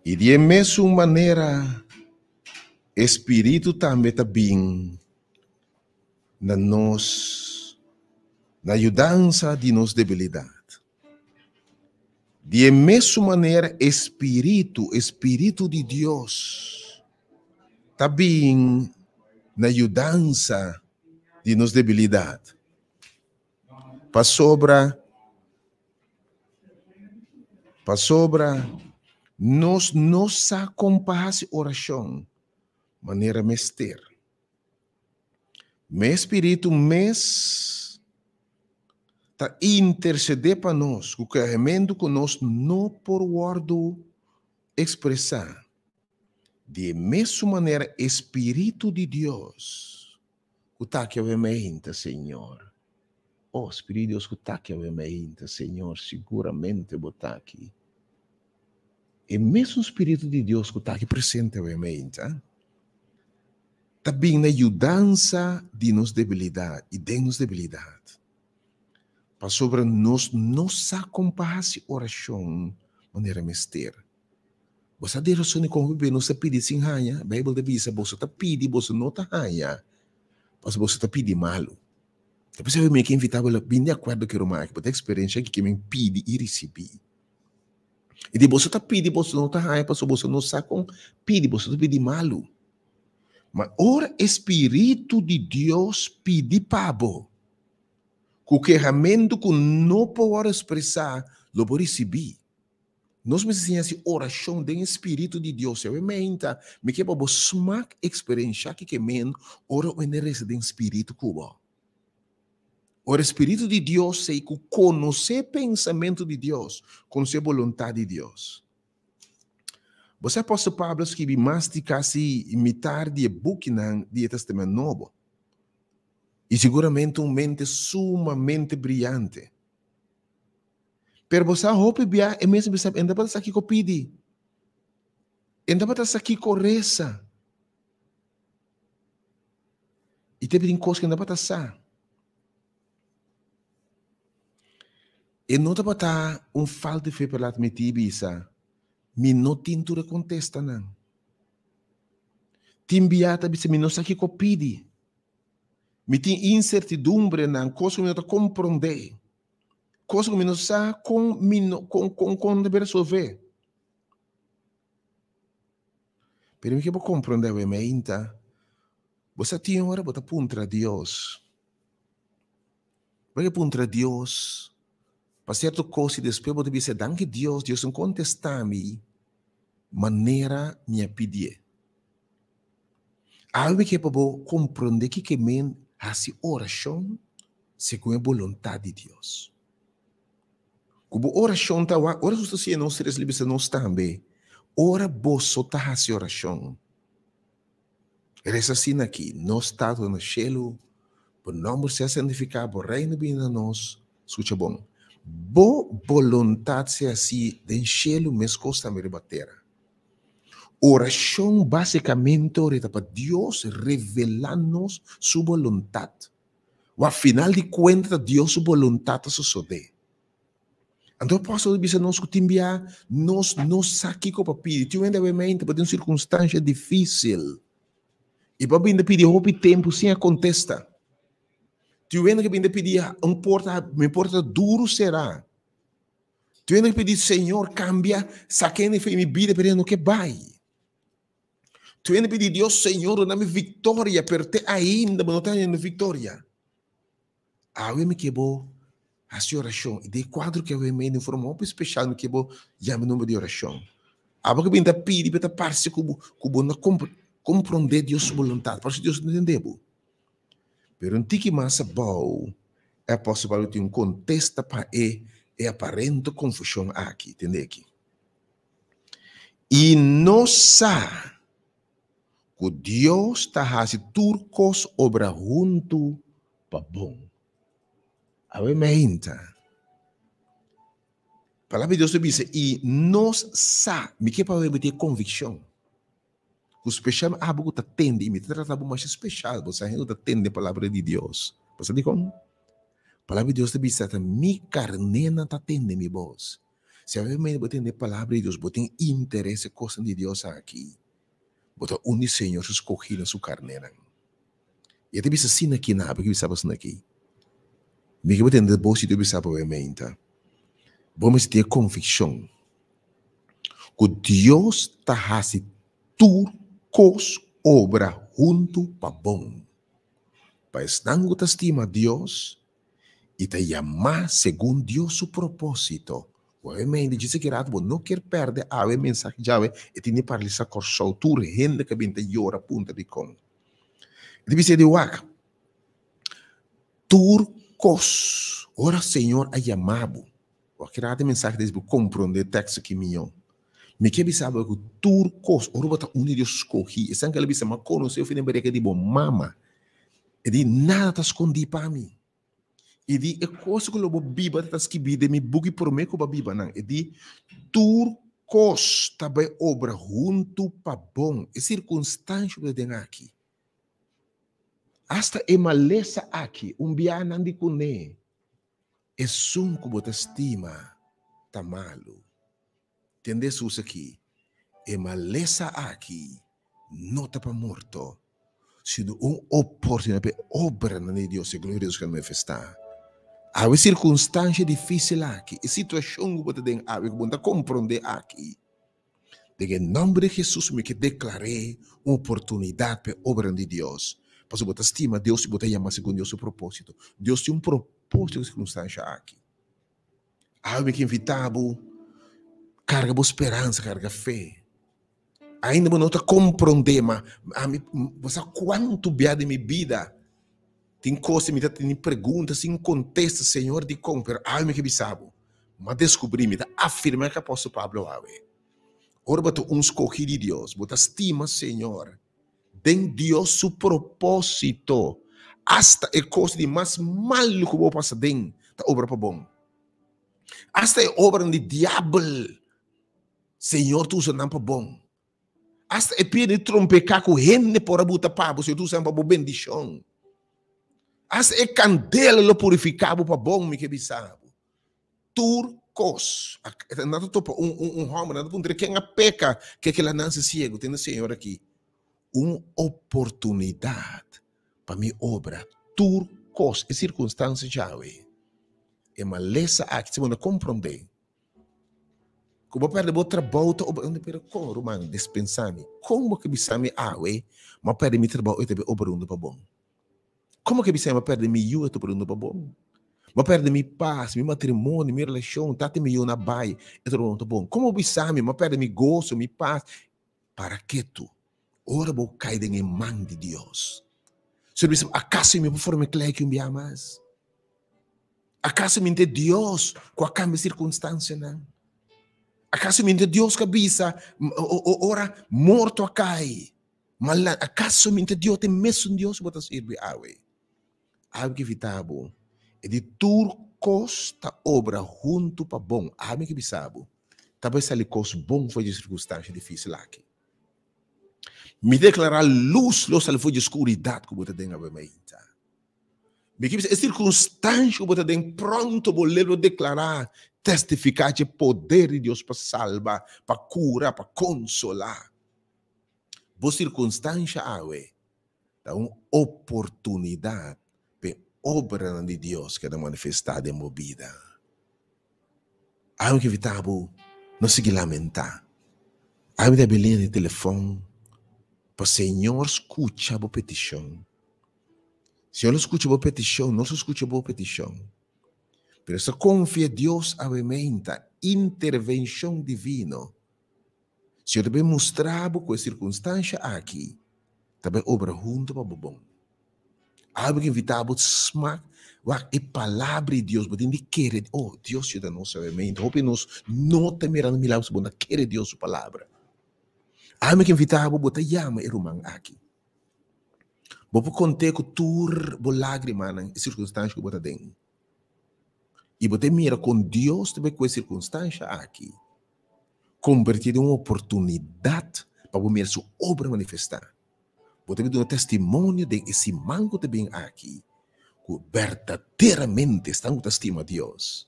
E de mesma maneira, Espírito também está bem na ajudança de nossa debilidade. De mesma maneira, Espírito de Deus, está bem na ajudança de nossa debilidade. Para sobra, nossa compás oração, maneira mester. Meu Espírito, está interceder para nós, o que é remendo que nós não por word expressar. De mesma maneira, Espírito de Deus, o está aqui obviamente, Senhor. Oh, Espírito de Deus, o está aqui obviamente, Senhor, seguramente vou estar aqui. E mesmo o Espírito de Deus que está aqui presente obviamente, Também na ajudança de nossa debilidade e de nossa debilidade. Para sobre nós, nossa compasse oração, maneira mister. Você de oração como bebê, não se pede sem raia. A Bíblia diz, você está pedindo, você não está raia. Mas você está pedindo malo. Depois eu me invitava, bem de acordo com o Romano, porque a experiência que me pede e recebi. E de você está pedindo, você não está raia, porque você não sabe como pedir, você está pedindo malo. Mas ora, Espírito de Deus pede pabo. Com que realmente não pode expressar, lo pode receber. Nós me ensinamos a oração do Espírito de Deus. Eu me quero para você experiência que men ora o energia do Espírito cubo. O Espírito de Deus sei que conhecer o pensamento de Deus, conhecer a vontade de Deus. Você apóstolo Pablo escreve mais de quase imitar de book do Testamento Novo. E seguramente uma mente sumamente brilhante. Pero você hope bia e mesmo sabe ainda para aqui com pedi. Ainda para aqui com reza. E te pedem coisas que ainda para sa. E não te para falta de fé para admitir bisa. Me não tintura contesta não. Timbiata bisa me não aqui com pedi. Me tem incertidumbre não, coisas que me não compreender. Coisa que não sabe como deve resolver. Pero que eu compreender o meio você tem uma hora para apontar a Deus. Para apontar a Deus. Para certa coisa depois você dizer, danke Deus, Deus não contesta-me maneira minha pedir. Algo que eu vou compreender que men hace oração segundo a vontade de Deus. Como oração tá lá, ora você não se desliza não também. Ora você tá fazendo oração. Reza assim aqui, nós estamos no céu, por nome ser santificado, por reino bem a nós, escuta bom. Bo vontade se assim, den céu mes costa me rebatera. Oração basicamente ora para Deus revelar-nos sua vontade. O afinal de contas, Deus sua vontade sucede. Então, o apóstolo diz, nós timbia, nós aqui com o pedir. Tu ainda mente para uma circunstância difícil. E para ainda pedir houve tempo sem a contesta. Tu ainda pedir, me importa duro será. Tu ainda pedir, Senhor, cambia, saquene foi minha vida, pero que vai. Tu ainda pedir, Deus, Senhor, dá-me vitória, pero te ainda não tenho vitória. Ah, eu me quebrou. A sua oração, e de quadro que eu me de forma muito especial no que eu chamo número de oração. A boca bem da pedi para partir como não compreender Deus sua vontade, para Deus não entender. Pero um tique massa bom é possível ter um contexto para aparente confusão aqui, entende aqui? E não sabe que Deus está fazendo turcos obra junto para bom. A mente. A palavra de Deus diz, e nós sabemos, que para ter convicção. O especial é algo que atende, e me trata de mais especial, você ainda atende a palavra de Deus. Você diz como? A palavra de Deus diz, minha carne não atende minha voz. Se a mente atende a palavra de Deus, você tem interesse em coisas de Deus aqui. Você une o Senhor, escolher na sua carne. E eu diz assim aqui, não, porque eu estava assim aqui. Me que você tem depois de pensar para a mente. Vamos ter convicção que Deus está fazendo turcos obra junto para bom. Para estar que estima Deus e te chamar segundo Deus seu propósito. O mente diz que não quer perder a mensagem já e tem para essa corção tur gente que vem te llora punta de com. Deve ser de wak. Turcos. Ora, Senhor, a chamado. O que a mensagem desse compreender texto que me que sabe que turcos, ora bota Deus escolhi. E sangue ele bisa mas conhece o fim de que dibo mama. E di nada tá escondido para mim. E di é coisa que lobo biba tá escrito me bugi por me que biba não. E di turcos também obra junto para bom. É circunstância que tem aqui. Hasta e maleza aqui, bianan di kune, e sunco bota estima, tá malo. Entende isso aqui? E maleza aqui, não tá para morto. Se oportunidade para obra na Deus, e glória a Deus que manifestar. Há uma circunstância difícil aqui, a situação que você tem que compreender aqui. De nome de Jesus, me que declarei uma oportunidade para obra de Deus. Para você estima Deus e você chama segundo Deus o propósito. Deus tem um propósito de circunstância aqui. Há uma que invitava, carga boa esperança, carga fé. Ainda não está compreendendo, mas você quanto bem de minha vida. Tem coisas que me tem perguntas, sem contexto, Senhor, de como, mas há uma que sabe. Mas descobri, me afirma que apóstolo Pablo ave. Ora, botou escolhido de Deus, botou estima, Senhor. Den Deus su propósito. Hasta a coisa de mais malo que vou passar dentro da obra para bom. Hasta a obra de diabo. Senhor, tu usa não para bom. Hasta a pia de trompecar com rende por a buta para você, tu usa para bom bendição. Hasta a candela lo purificava para bom, me que bisabo. Turcos. Não estou homem, não estou quem a peca que ela não se cego, tem o Senhor aqui. Uma oportunidade para minha obra. Turcos e circunstâncias já é uma lesa aqui, se você não compreender. Como perde o trabalho, onde perde o coro, mano, dispensar-me. Como que bisa me awe, mas perde meu trabalho e também obra para bom. Como que bisa me perde meu eu e obra para bom? Mas perde minha paz, meu matrimônio, minha relação, tá te meu na baia e tudo para bom. Como bisa me, mas perde meu gozo, minha paz. Para que tu? Ora vou cair em mão de Deus. Se eu acaso me forma claro que me amas? Acaso me entende Deus com a cambio de circunstância não? Acaso me entende Deus que bisa ora morto a cai? Mas acaso me entende Deus tem mesmo Deus bota servir awe? Algo que vitabo é de turcos ta obra junto para bom. Algo que bisabo. Talvez ali coisa bom foi de circunstância difícil aqui. Me declarar luz, luz ali foi de escuridade que você tem a ver. Me que é circunstância que você tem pronto para declarar, testificar de poder de Deus para salvar, para curar, para consolar. Boa circunstância dá uma oportunidade para obra de Deus que é manifestada em minha vida. Há que evitar não se lamentar. Há que abrir o telefone. Para o Senhor escutar a petição. Senhor escuta a petição, não escuta a petição. Pero se confia em Deus, aumenta intervenção divina. Senhor também mostrava com a circunstância aqui, também obra junto para o bom. Algo que invitava smack, a palavra de Deus, porque quer, oh, Deus te dá nosso aumento. Hope nós não temerão milagres, porque quer Deus sua palavra. Algo que invitava, bota yama e rumang aqui. Bopo conte com tur, bo lágrima na circunstância que bota dentro. E bote mira com Deus também com a circunstância aqui. Convertido em uma oportunidade para ver sua obra manifestar. Bote dar um testemunho de esse mango também aqui. Que verdadeiramente estão com estima a Deus.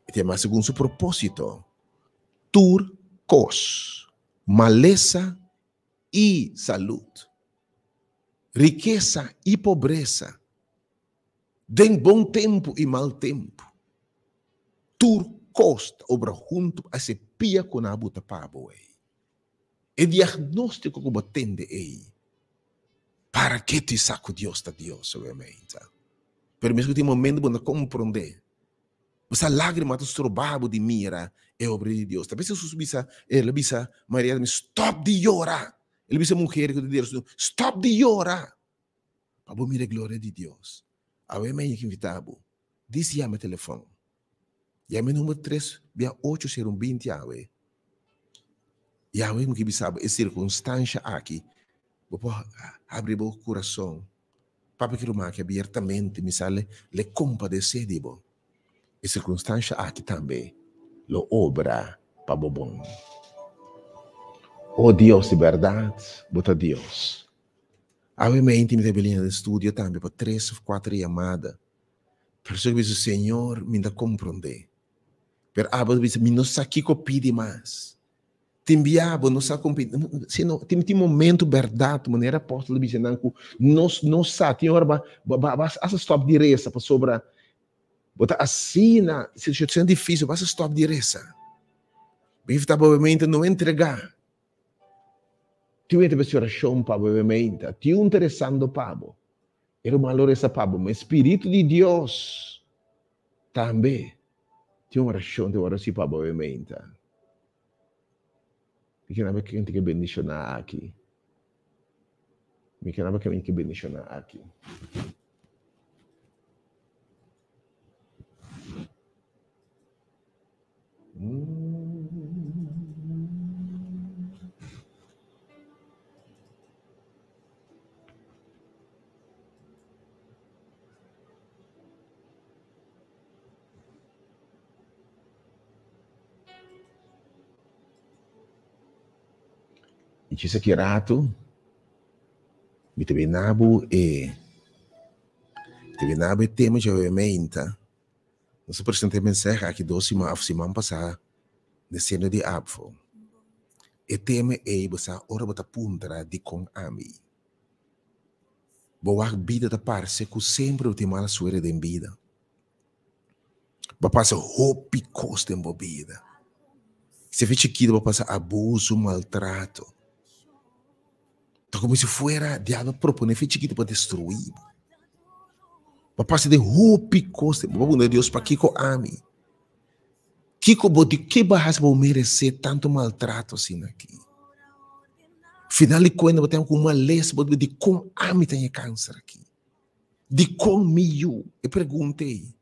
E tem mais segundo seu propósito. Turcos. Maleza e saúde, riqueza e pobreza, de bom tempo e mau tempo, turcos obra junto a se pia com a buta pabo. E diagnóstico como tende para que te saco Deus da Deus, obviamente. Pero mesmo que tem momento para compreender, essa lágrima do trobabo de mira é obra de Deus. Talvez Jesus ela bisa Maria, stop de chorar. Ele bisa mulher que diz, stop de chorar. Para mira a glória de Deus. A ver mãe que invitava. Diz chama telefone. Chama número 3, via 80120 awe. E a ver que bisa é circunstância aqui. Vou abrir o coração. Para que o que abertamente me sale le compadecer de bom. E circunstância aqui também, lo obra para o bom. Oh Deus de verdade, bota Deus. Obviamente, me trabalhei no estúdio também para 3 ou 4 chamadas. Pero eu disse, Senhor, me dá compreender. Pero abo disse, me não sabe que pede mais. Timbiabo, não sabe como pedir. Tem momento verdade, maneira apóstolo disse, não sabe, tem hora, basta stop de reza para sobrar. Botar assim na situação difícil, basta stop de reza. Bem, está obviamente não entregar. Tu entra para oração, Pablo, obviamente. Tu interessando, Pablo. Era uma loresa, Pablo. Mas o Espírito de Deus também tem uma oração de oração, Pablo, obviamente. Me quer que a gente bendicionar aqui. Me quer que a gente bendicionar aqui. E disse que rato, me teve nabo e tema de obviamente. Nós apresentamos mensagem aqui 2 semanas passadas, na cena de Abfo. E tema é você ora bota punta de com ami. Boa vida da parce que sempre o tema a suere de vida. Ba passa hope costa em bobida. Se vê chiquito, ba passa abuso, maltrato. Então, como se fuera diabo propone fe chiquito para destruir. Ba passa de hope costa, ba Deus para Kiko ami. Kiko bodi que barras vou merecer tanto maltrato assim aqui. Final de contas, tem uma lesma de com ami tem câncer aqui. De com miu, eu perguntei.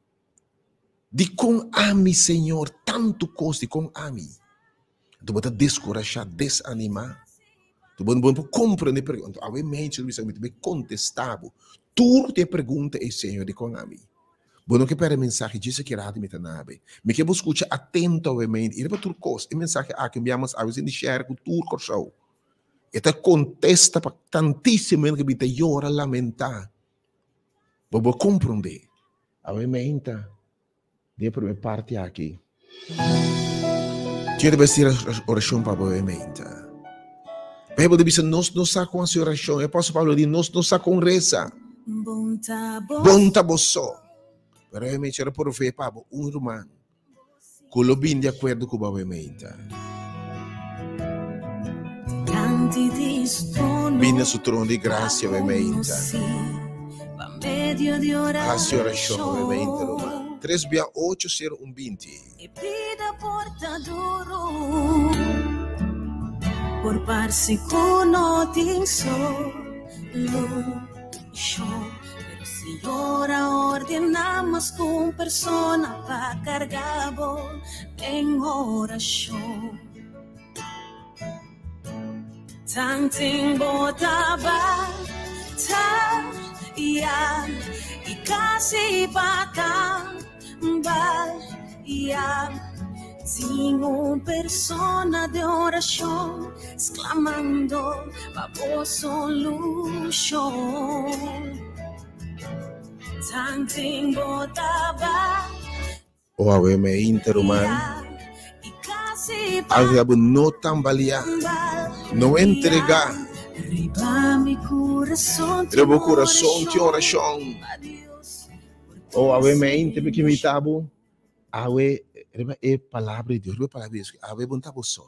De com ami, Senhor, tanto custa com ami. Tu bota descorajar, desanimar. Tu bota compreender pergunta. Obviamente, você me contestava. Tudo te pergunta é Senhor de com ami. Bueno, que para mensagem disse que era de metanabe. Me que escuta atento, obviamente. E depois turcos. E mensagem que enviamos a vezes de share com turco show. E te contesta para tantíssimo que te llora, lamentar. Vou compreender. Obviamente, de a primeira parte aqui. Tinha de vestir a oração para obviamente. A Bíblia diz, nós não sa com a sua oração. O apóstolo Paulo diz, nós não sa com reza. Bom taboso. Pero obviamente era por ver, Pablo, irmão. Que lo bem de acordo com obviamente. Vinha su trono di grazia, ovviamente. A sua oração, ovviamente, Romano. 3:8-0:20. E pida portador por parsi cuno tin solution. Pero si ora ordenamos con persona pa cargabo en oración. Tanting botaba ta ya y casi bacán bal ya sin una persona de oración exclamando bajo solución. Tanting botaba Obviamente, Romano. Algo não tambalear, não entregar. Reba o coração de oração. Obviamente, porque me tabo, reba é palavra de Deus, reba palavra de Deus. Ave bom tabo só.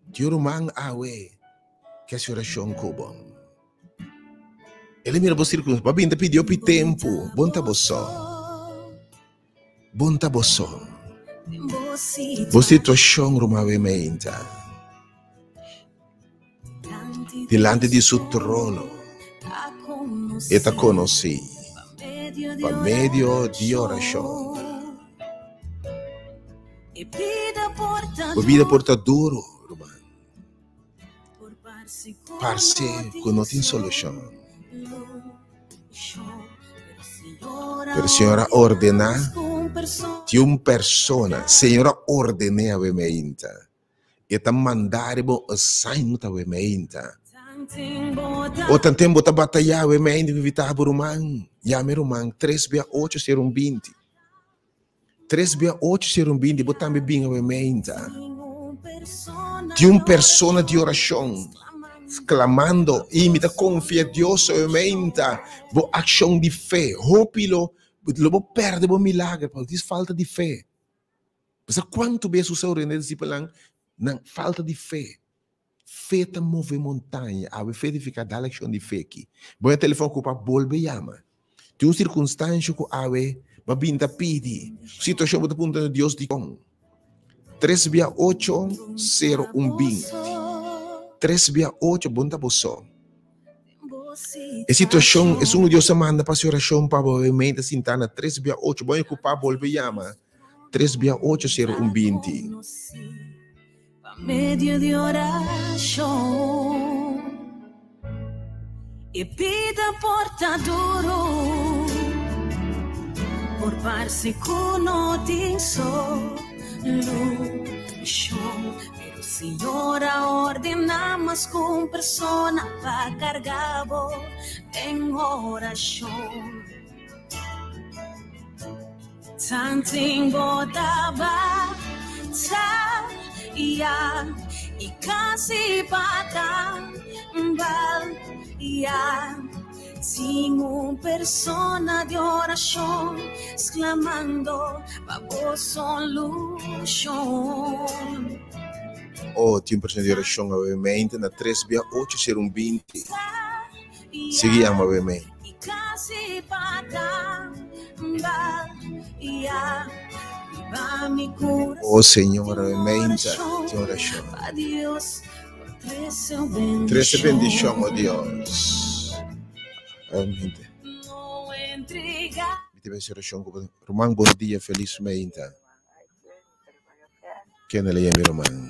Deus man ave que a oração cobam. Ele mira para o círculo, para bem pediu para tempo, bom tabo só. Bom tabo só. Você situação obviamente diante de seu trono e te conheci por meio de oração. Vida portador, Romano. Parce que não tem solução. Pero Senhora ordena de uma persona, Senhora ordena obviamente. E te mandare bo assignment obviamente. O tantem bota batalha, o me ainda evitar por rumang. Yame rumang 3/8 ser 20. 3/8 ser 20, botar me bem o me ainda. De persona de oração, clamando, e me confia Deus o me ainda. Bo ação de fé, hopilo, lo perde o milagre, porque diz falta de fé. Mas quanto vezes o seu rende discipulang, na falta de fé. Fé te move montanha, a fé de ficar da ação de fé aqui. Bom, o telefone que o papo bolbe chama. Tem uma circunstância que a vai binta pedi. Situação que aponta Deus de com. 3/8 0 20. 3/8 bunta boso. A situação é Deus manda para a oração para o mente sintana 3/8. Bom, que o papo bolbe chama. 3/8 0 20. Medio de oración y pida portaduro por parse con ti solución. Pero Señora ordena más con persona va cargado en oración. Tanting botaba ya y casi patan ya sin una persona de oración exclamando bajo solución. Oh, 100% de oração, obviamente, na 3/8 ser 20. Seguimos, obviamente. Y casi patan ya. Oh Senhor, aumenta de oração. 13 bendição, oh Deus. Aumenta. Me tive essa oração. Romão, bom dia, felizmente. Quem é ele, meu irmão?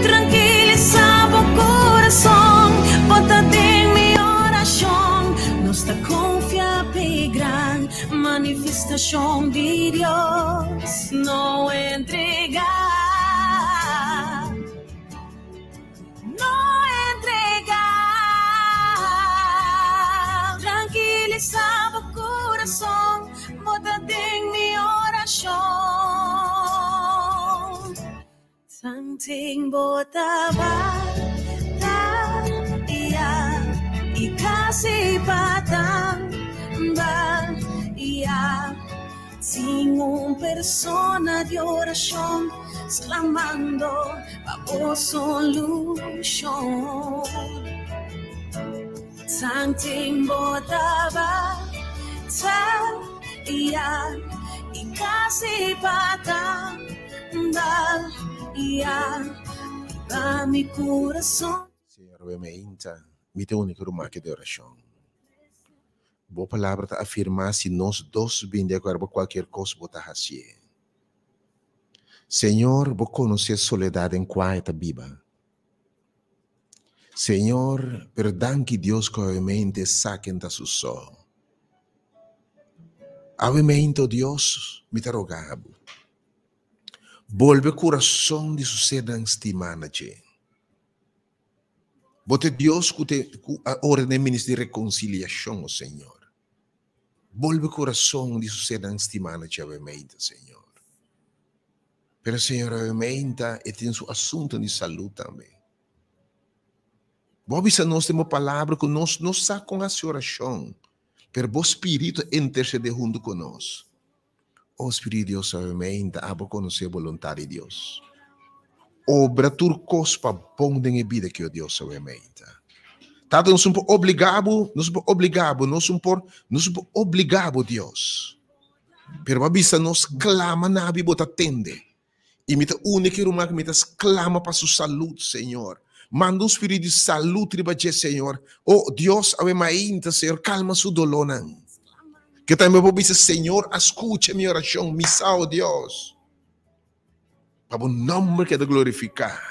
Tranquilizava o coração, bota em minha oração. Nossa confiança é grande, manifestação de Deus. Não entregar, não entregar. Tranquilizava o coração, bota em minha oração. Santing botaba y casi patamba sin una persona de oración exclamando bajo solución. Santing botaba y casi patamba a mi coração. Senhor, eu me inta, me tem único rumaque de oração. Boa palavra está afirmar se nós dois bem de acordo com qualquer coisa botar assim. Senhor, vou conhecer a soledade em quieta biba. Senhor, perdão que Deus coemente saquen da su sol. Avemento Deus, me te rogabo. Volve o coração de suceda estimada, che. Bote Deus que a ordem ministro de reconciliação, Senhor. Volve o coração de suceda estimada, che, obviamente, Senhor. Pero, Senhor, obviamente, tem seu assunto de saúde também. Bobi, se nós temos palavra que nós sacamos a oração, pero o Espírito intercede junto conosco. O Espírito de Deus, obviamente, abo conhecer a vontade de Deus. Obra turcos para bom de vida que o Deus, obviamente. Tanto não somos obrigados, não somos obrigados, Deus. Pero a vista nos clama na Bíblia, atende. E me única irmã que me clama para sua saúde, Senhor. Manda o Espírito de saúde, Senhor. Oh, Deus, obviamente, Senhor, calma sua dolor. Que também vou dizer, Senhor, escute minha oração, me salve, Deus. Para o nome que é de glorificar.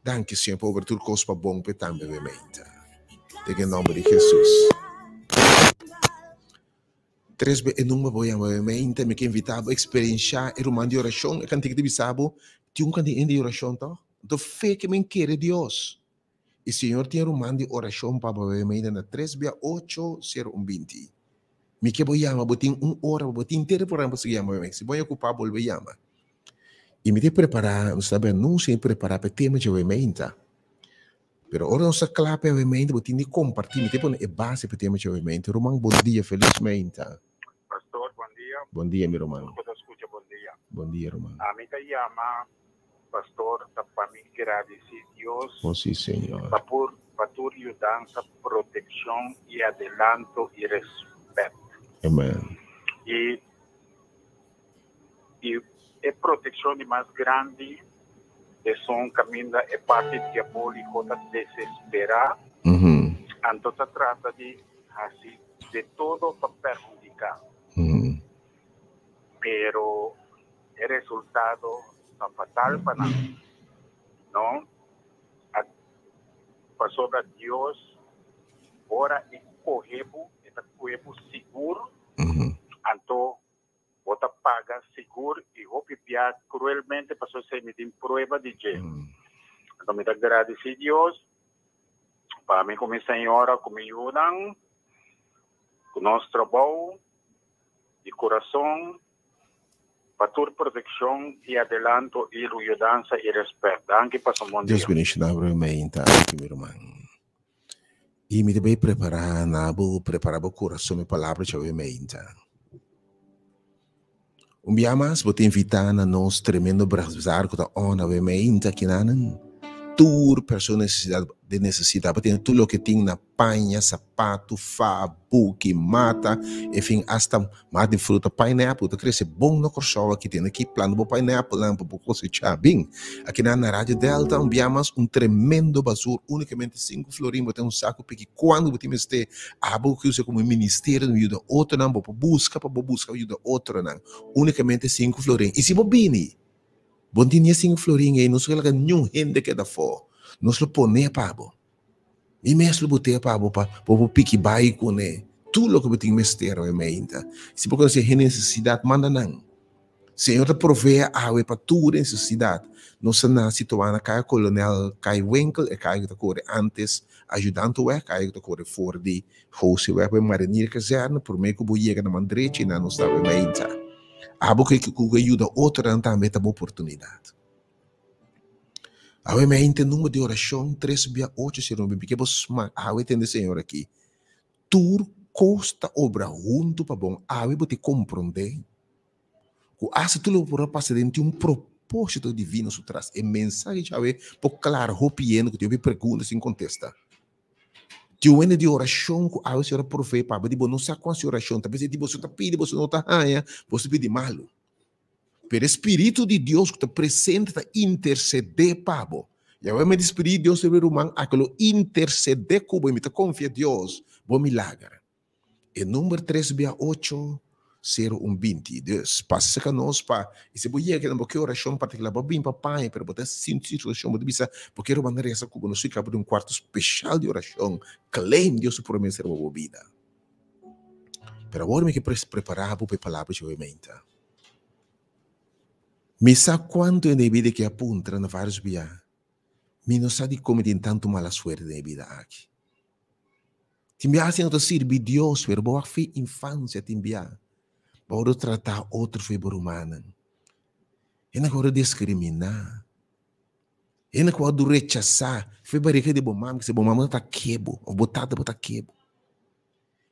Danke, Senhor, por abertura coisa para bom, para também, obviamente. Em nome de Jesus. 3 vezes, não me vou obviamente, me que invitava a experienciar o irmão de oração, e cantigo de bisabo, tinha um cantigo de oração, então, fé que me quer Deus. E Senhor tinha um mande oração para o meio na 3680120. Me que boiama, botin hora, botin inteiro por ano seguir ama, se boia ocupar bol boiama. E me de preparar, não sabe, não se preparar para tema de evento. Pero ora não se clape evento, botin de compartilhar, me de pôr base para tema de evento. Romão, bom dia, felizmente. Pastor, bom dia. Bom dia, meu irmão. Escuta, bom dia. Bom dia, Romão. A mim te chama, pastor, para mim agradecer a Deus. Oh, sim, Senhor. Para tua ajudança, proteção e adelanto e respeito. Amém. E a proteção mais grande é um caminho é parte diabólica da desesperar. Então se trata de assim de todo para perjudicar. Pero o resultado é fatal para nós. Não? Sobre a Deus, ora e corremos, está corremos seguro. Então, bota paga seguro e copiar cruelmente para você me dar prova de jeito. Então, me agradecer a Deus para mim como senhora, como ajudam com o nosso trabalho de coração, para tua proteção e adelanto e ajudança e respeito. Anche para o mundo. Deus bendiga na bromenta, meu irmão. E me deve preparar o coração e palavra de bromenta. Dia mais, vou te invitar na nosso tremendo bazar que está na bromenta aqui na tour pessoa de necessidade para ter tudo o que tem na panha, sapato, buque, mata, enfim, hasta mais de fruta, pineapple, tá cresce bom no corsola que tem aqui, plano do pineapple, lá para cosechar bem. Aqui na Rádio Delta, biamas tremendo basur, unicamente 5 florim, tem saco, porque quando você este abo que usa como ministério, não ajuda outro não, para busca ajuda outro não, unicamente 5 florim. E se bobini, bom dia 5 florim aí, não sei lá nenhum gente que dá fora. Nós lo põe para abo. E mesmo botei para abo para pique bai com ele. Tudo o que tem mistério é ainda. Se por causa de necessidade manda não. Senhor te provee água para tua necessidade. Nós na situação cai colonel cai winkel e cai que corre antes ajudando o cai que corre fora de house o para marinir caserna por meio que boiega na mandrete na nós estava ainda. Abo que ajuda outra também tem oportunidade. Awe me ente número de oração 368 porque você awe tem Senhor aqui. Tur costa obra junto para bom awe bote compreender. O ace tudo por passar dentro propósito divino por trás. E mensagem awe por claro hopiendo que eu pergunta sem contesta. Tio de oração que awe senhora profeta para de bom não sabe qual oração, talvez de você tá pede, você não tá ganha, você pede malo. Pero Espírito de Deus que está presente está interceder para você. E agora me Espírito de Deus sobre o humano, aquilo interceder com você, me confia em Deus, bom milagre. E número 3680120, Deus, passa conosco para, e se você quer uma oração particular, para bem para pai, para você sentir situação, porque eu mandar essa cuba, nós ficamos um quarto especial de oração, claim Deus por mim ser uma vida. Pero agora me que preparar para a palavra de hoje. Me sabe quanto é na vida que apunta na vários dias. Me não sabe como tem tanto mala suerte na vida aqui. Timbia assim não servir Deus, pero boa fé infância timbia. Para tratar outro fibra humana. E não pode discriminar. E não pode rechazar. Foi barriga de bom mamãe, que se bom mamãe está quebo, ou botada está quebo.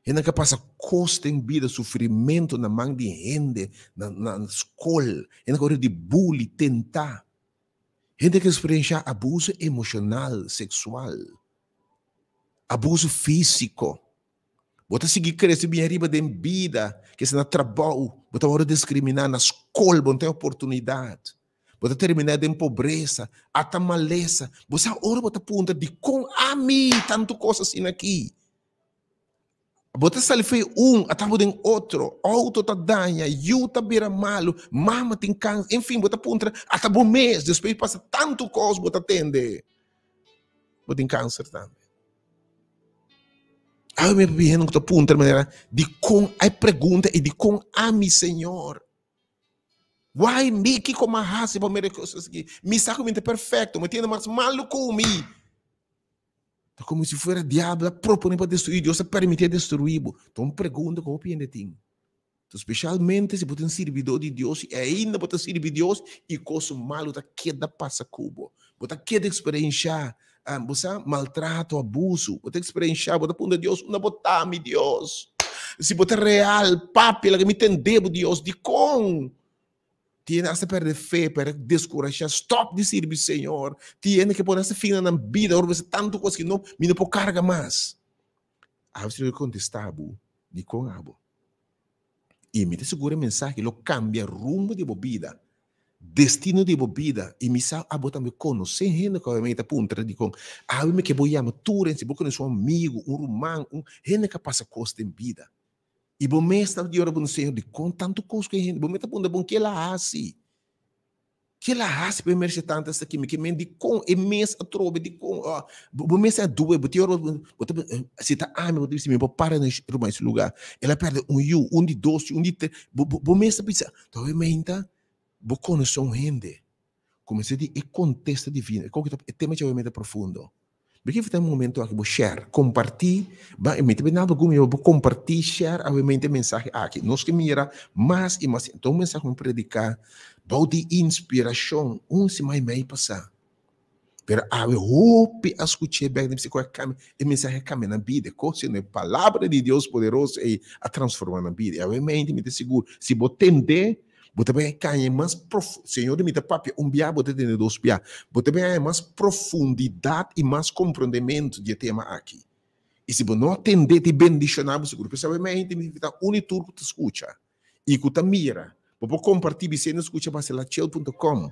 E não passa custo em vida, sofrimento na mão de gente, na escola. E não de bullying, tentar. Gente que experiencia abuso emocional, sexual. Abuso físico. Bota seguir crescendo bem arriba da vida, que se na trabalho, bota hora discriminar na escola, não tem oportunidade. Bota terminar em pobreza, até maleza. Você hora bota punta de com a mim, tanto coisa assim aqui. Bota sali foi atavo den outro, auto tá danha, you tá beira malo, mama tem câncer, enfim, bota punta, atavo mês, depois passa tanto coisa, bota atende. Bota tem câncer também. Aí me vendo que tá punta, maneira, de com, aí pergunta e de com a mi Senhor. Why me que como a raça para me coisas aqui? Me saco mente perfeito, me tiene mais malo comigo. Tá como se fosse diabo propõe para destruir, Deus permitir destruir. Então pergunta como opinião de ti. Então, especialmente se você é um servidor de Deus e ainda você servir de Deus e coisa malo tá queda passa cubo. Você queda experienciar você maltrato, abuso, você experienciar, você põe Deus, não botar me Deus. Se você real, papi, que me entender Deus de com tiene que perder fé, para descorajar, stop de servir Senhor, tiene que poner fim na vida, ou você tanto coisa que não pode carga mais. Aí você contestar, de com abo. E me segura a mensagem que lo cambia rumo de vida, destino de vida, e me sabe abo também conhecer gente que me apunta de com, me que vou chamar tudo, se você é um amigo, um romano, gente que passa coisa em vida. E bom mês está de hora para o Senhor de com tanto coisa que a gente, bom mês está bom que ela hace. Que ela hace para merece tanto essa aqui, que me de com e mês a trove de com, bom mês é duas, de hora se está ame, você me para nesse lugar. Ela perde um de dois, um de três, bom mês está pensando, então eu me ainda, bom conhecer gente, comecei a dizer, contexto divino, é tema que eu me profundo. Porque tem um momento aqui, vou share, compartilhar, vou compartilhar, share, obviamente, mensagem aqui. Nós que mira mais e mais. Então, mensagem vou predicar, vou de inspiração, se mais passar. Pero, eu hope a escutar bem, a mensagem caminha na vida, coisa, a palavra de Deus poderosa e a transformar na vida. Obviamente, me seguro, se vou entender, você vai cair mais profundo. Senhor, me dá papi, biá, você tem dois biá. Você vai cair mais profundidade e mais compreendimento de tema aqui. E se você não atender, te bendicionar, você seguro. Pessoalmente, me dá unitur que te escuta. E que te mira. Você pode compartilhar, se não escuta, para lachel.com.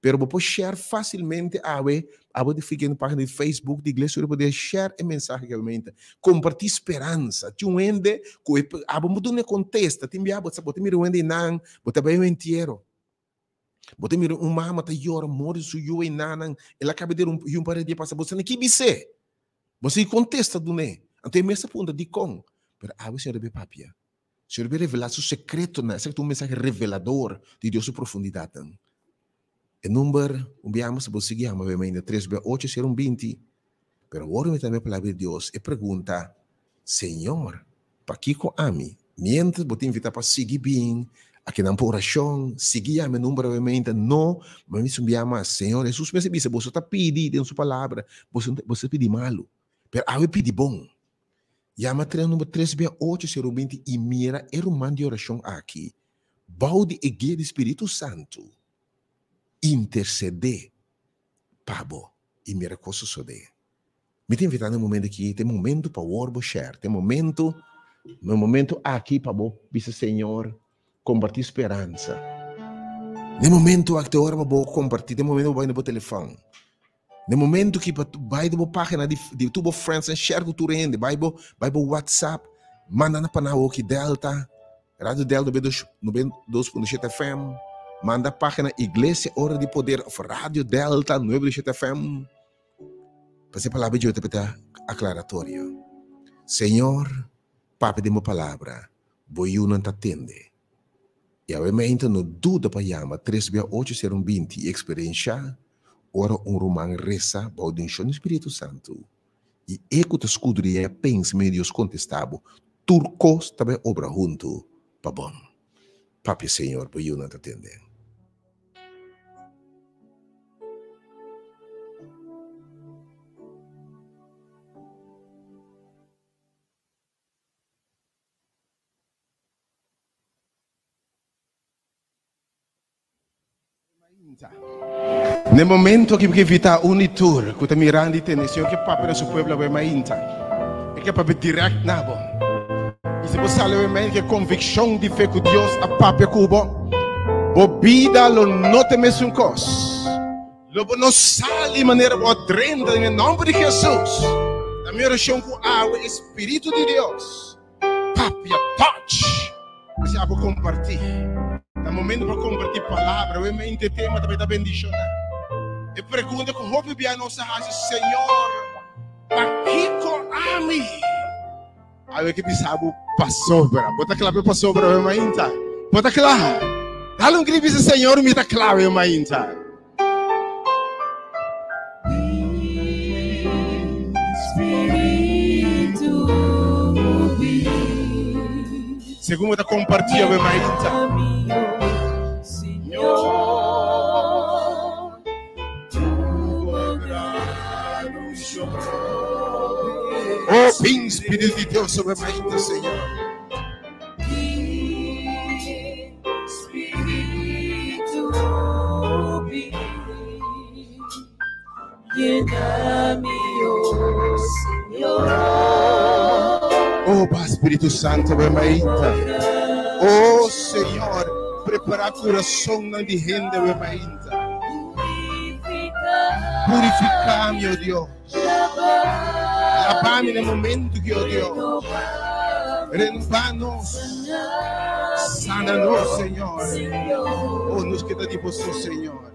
Pero você pode share facilmente a você fica na página de Facebook de igreja, você pode share a mensagem que aumenta. Compartilhar esperança. Tinha um ende, você não contesta, tem você mira um ende não, você vai inteiro. Você mira mama tá llora, morre suyo e não, ela acaba de um par de dias passa, você não quer dizer. Você contesta do né. Então, essa ponta de com. Pero você deve papia. Você deve revelar seu secreto, né? Essa é um mensagem revelador de Deus sua profundidade. O número, enviamos a você guiar, obviamente, 368-020. Pero agora também a palavra de Deus e pergunta, Senhor, para que com ami? Mientras você invita para seguir bem, aqui na oração, seguir a meu número, obviamente, não, mas me enviamos, Senhor, Jesus me disse, você está pedindo em sua palavra, você pede malo, pero eu pedi bom. Chama o número 368-020 e mira, um man de oração aqui. Balde e guia do Espírito Santo. Interceder, pabo, e mira coisa sode. Me tem invitado no momento aqui, tem momento para o share, tem momento aqui para o Senhor compartilhar esperança. No momento aqui, hora para compartilhar, tem momento para ir no telefone. No momento que vai na página de tubo friends and share com tudo ainda, vai para WhatsApp, manda na panau aqui Delta, Rádio Delta 92.7 FM. Manda a página Igreja Hora de Poder of Rádio Delta 97 FM. Para a palavra de Deus está aclaratório. Senhor, papi de uma palavra, boi não te atende. E obviamente não dúvida para chamar 368-020 e experienciar ora romano reza, baudinho no Espírito Santo. E eco te escudaria, pensa meio Deus contestável, turcos também obra junto, para bom. Papi Senhor, boi não te atende. No momento que evita unitur, que está mirando e tem Senhor que papo no seu povo vai mais inta, é que papo direto na bom. E se você sabe bem que convicção de fé com Deus a papo cubo, bobida lo não tem mais um cos, lo não sai de maneira odrenda em nome de Jesus. A minha oração com o Espírito de Deus, papo touch, você vai compartilhar. No momento para compartilhar palavra, eu me tema também da bendição. E pergunta com roupa bem a nossa raça, Senhor, aqui com ami. Aí que pensava passou, bota claro passou para eu mainta. Bota claro. Dá um grito diz Senhor, me dá claro eu mainta. Segundo da compartilha we mainta. Senhor, Oh, vem Espírito de Deus sobre a mainta, Senhor. Espírito, llena-me, oh Senhor. Oh, Pai Espírito Santo, we mainta. Oh, Senhor, prepara coração na de renda, we mainta. Purificar, meu Deus. Lavar-me no momento que, oh Deus, renovar-nos, sana-nos, Senhor. Oh, nos queda de você, Senhor.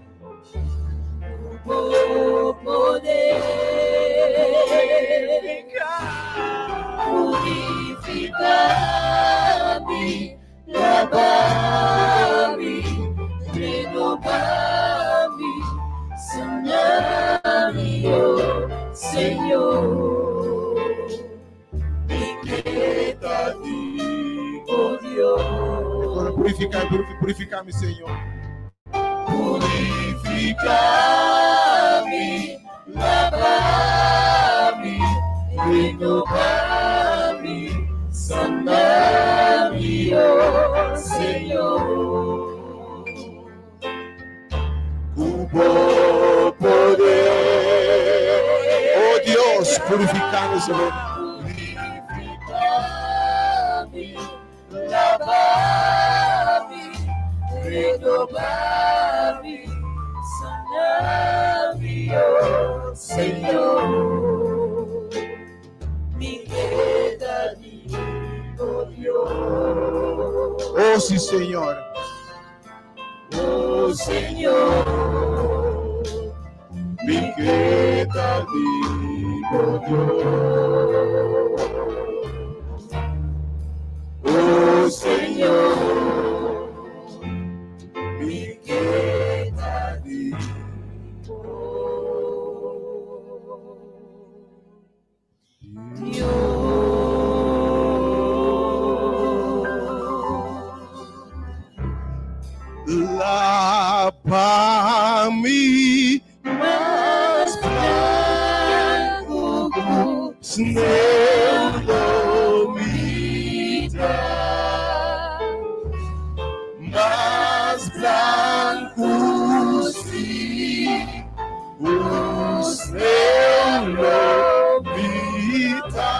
Poder purificar-me, lavar-me, renovar-me, sanar-me, oh Senhor. Me queda de Deus. Agora purificar-me, Senhor. Purificar-me, lavar-me, renovar-me, sanar-me, oh Senhor. Com bom poder, oh Deus, purificar-nos, Senhor. Purificar-me, lavar-me, renovar-me, sanar-me, oh Senhor. Me queda de Deus. Oh, sim, Senhor. Oh Senhor, me queda de Deus. Oh Senhor, me queda de Lava-me mais branco Sneulomita, mais branco sim, o Sneulomita.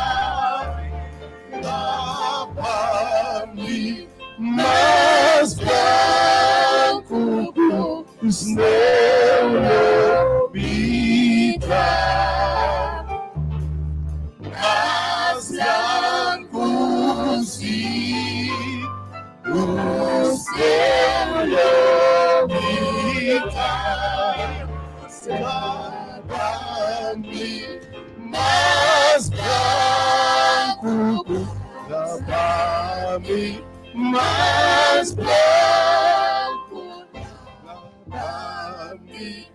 Lava-me mais branco Sneulomita, mais branco sim, o Sneulomita. Lava-me mais branco, lava-me mais branco, lava-me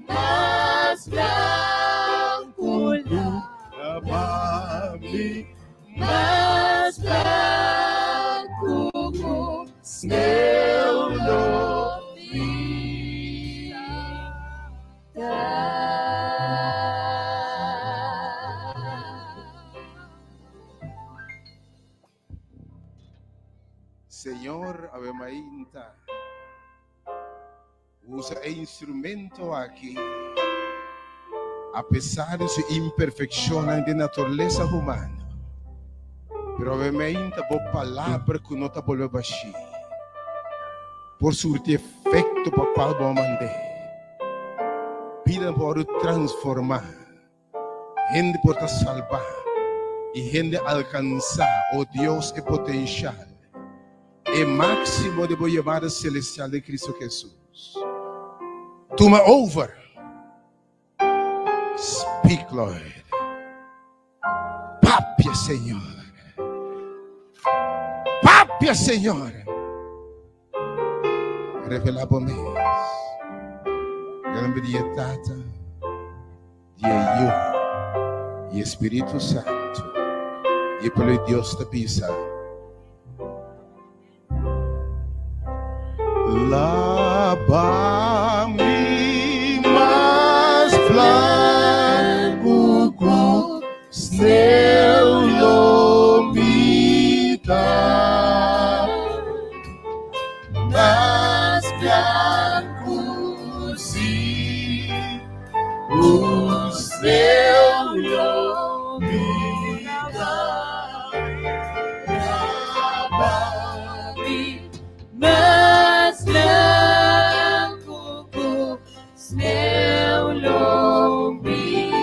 mais branco, lava-me mais branco, Senhor, Ave Maria, usa el instrumento aqui, apesar de sua imperfeição de natureza humana, pero Ave Maria, boa palavra que não está volvendo baixi, por surtir efeito para qual vou mandar, pida por transformar, gente por te salvar e gente alcançar o Deus é potencial. E máximo de boa chamada celestial de Cristo Jesus. Toma over. Speak, Lord. Papia, Senhor. Papia, Senhor. Revela por mim. Grande dia, Tata. Dia eu. E Espírito Santo. E pelo Deus da pisa. Labami mas blanco como sneu lomita, mas blanco sim o sneu lomita. Labami mas blanco como sneu lombriga,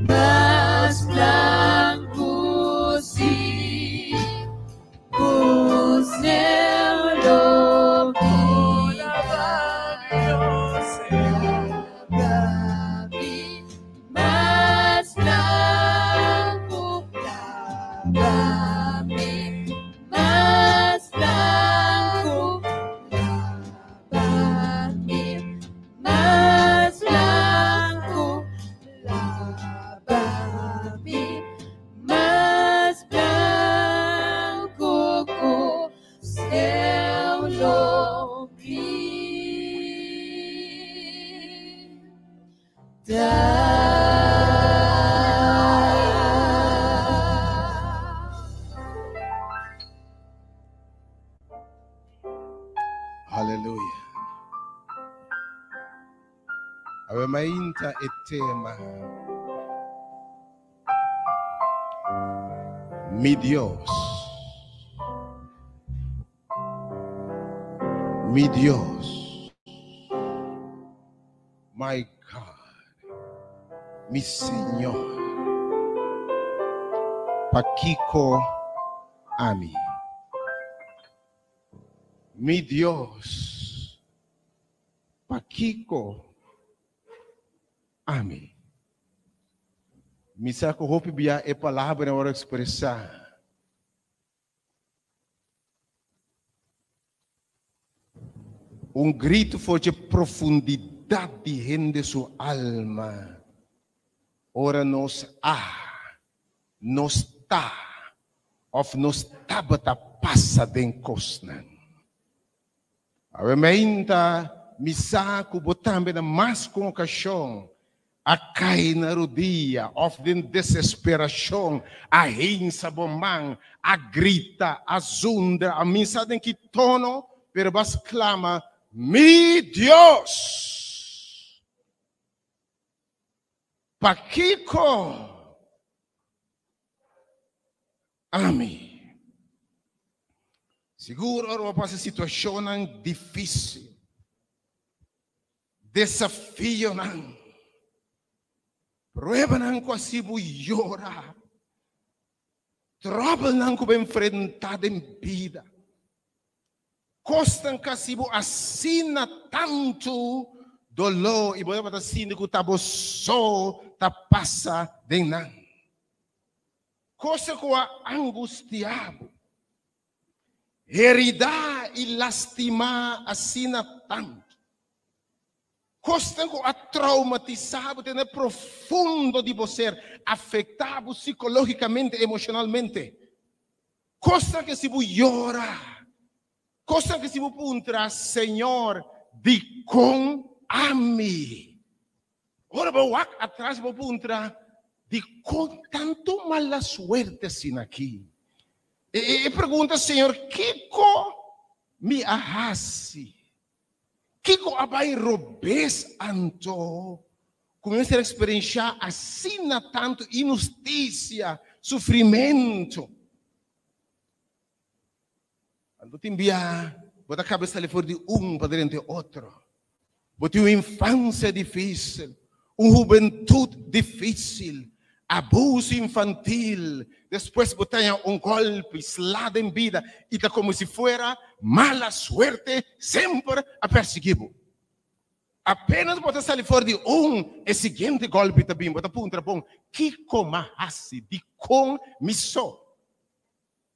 mas blanco sim, o sneu lombriga. Lava-me, mas blanco, lava-me, mas blanco, lava-me, mas blanco, lava-me, mas blanco como seu Hallelujah. Ave mainta e tema. Mi Dios. Mi Dios. My God. Mi Señor. Paquico Ami. Mi Dios, Paquico, Ami. Mi saco roupa bia é palavra na hora de expressar. Grito forte profundidade de sua alma. Ora nos tá, of nos tabata passa den cosnan. A meinta misaco botambe na mais com ocasião a cai na rodia of den desesperação a hinsa bomang a grita a zunda a misa den que tono pero bas clama mi Dios Paquico Ami. Siguro ora passa situação difícil, desafio não, prueba não quase llorar, trouble não que enfrentar em vida, costan quase assina tanto dolor e boa para assim que tabo só ta passa de não, coisa que angustiado. Heridar e lastimar assina tanto. Costa a traumatizado, ter profundo de você, afetado psicologicamente, emocionalmente. Costa que se vous llora. Costa que se vous puntra, Senhor, de com a mim. Ora, vou atrás, vou puntra, de com tanto mala suerte sin aqui. E pergunta, Senhor, Kiko me arrase? Kiko abai robes anto? Começa a experienciar assim tanto injustiça, sofrimento. Quando te envia, bota a cabeça ali fora de para dentro de outro. Bota uma infância difícil, uma juventude difícil, abuso infantil, depois botar golpe, eslada em vida, e está como se fuera mala suerte, sempre a perseguir. Apenas botar sair fora de e seguinte golpe também, botar punta bom, que comahasi de com miso.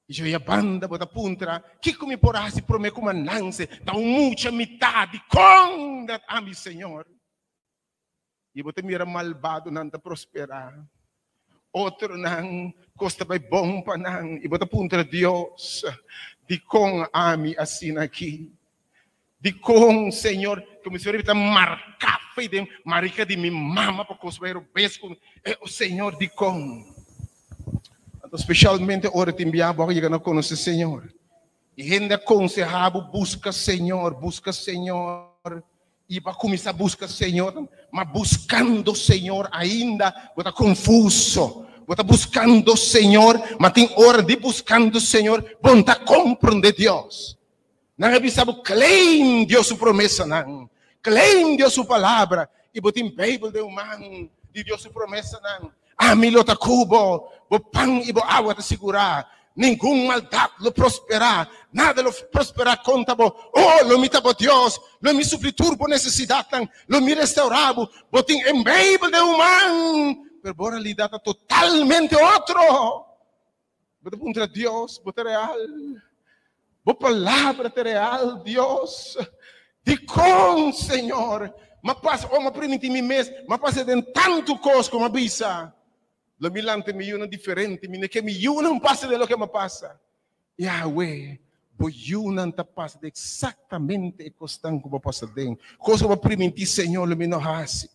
E eu ia banda, botar punta, que me porasi pro me comandância, dá muita metade com that ami Senhor. E botar mira malvado não te prosperar. Outro nang costa by bom pa nang iba ta punta Dios de com ami assim aqui. De com, Senhor, como o Senhor está marcar, de marica de minha mama para construir o beijo, o Senhor de com. Então, especialmente, ora te enviar para chegar a conhecer, Senhor. E gente aconselhava, busca, Senhor, e para começar a buscar, Senhor, mas buscando, Senhor, ainda, está confuso. Está buscando, Senhor, mas tem hora de buscando, Senhor, bom, está compreender Deus. Não é preciso claim Deus sua promessa, não. Claim Deus sua palavra. E botem Bíblia de humano, de Deus sua promessa, não. Amilo tá cubo, bo pão e bo água te segurar. Nenhum maldade lo prosperar. Nada lo prosperar conta bo. Oh, lo mita bo Deus. Lo mi suprir por necessidade, lo mi restaurar. Botem em Bíblia de humano. Pero a realidade é totalmente outro. Botem contra Deus, botem real. Boa palavra é real, Deus. De com, Senhor. Mas passa, mas permite me mesmo, mas passa de tanto coisa como a bisa. Lo milante me una diferente, me que me una passa de lo que me passa. Yahweh, bo una ta passa de exatamente costan como passa den. Coisa que permite, Senhor, lo me no hasi.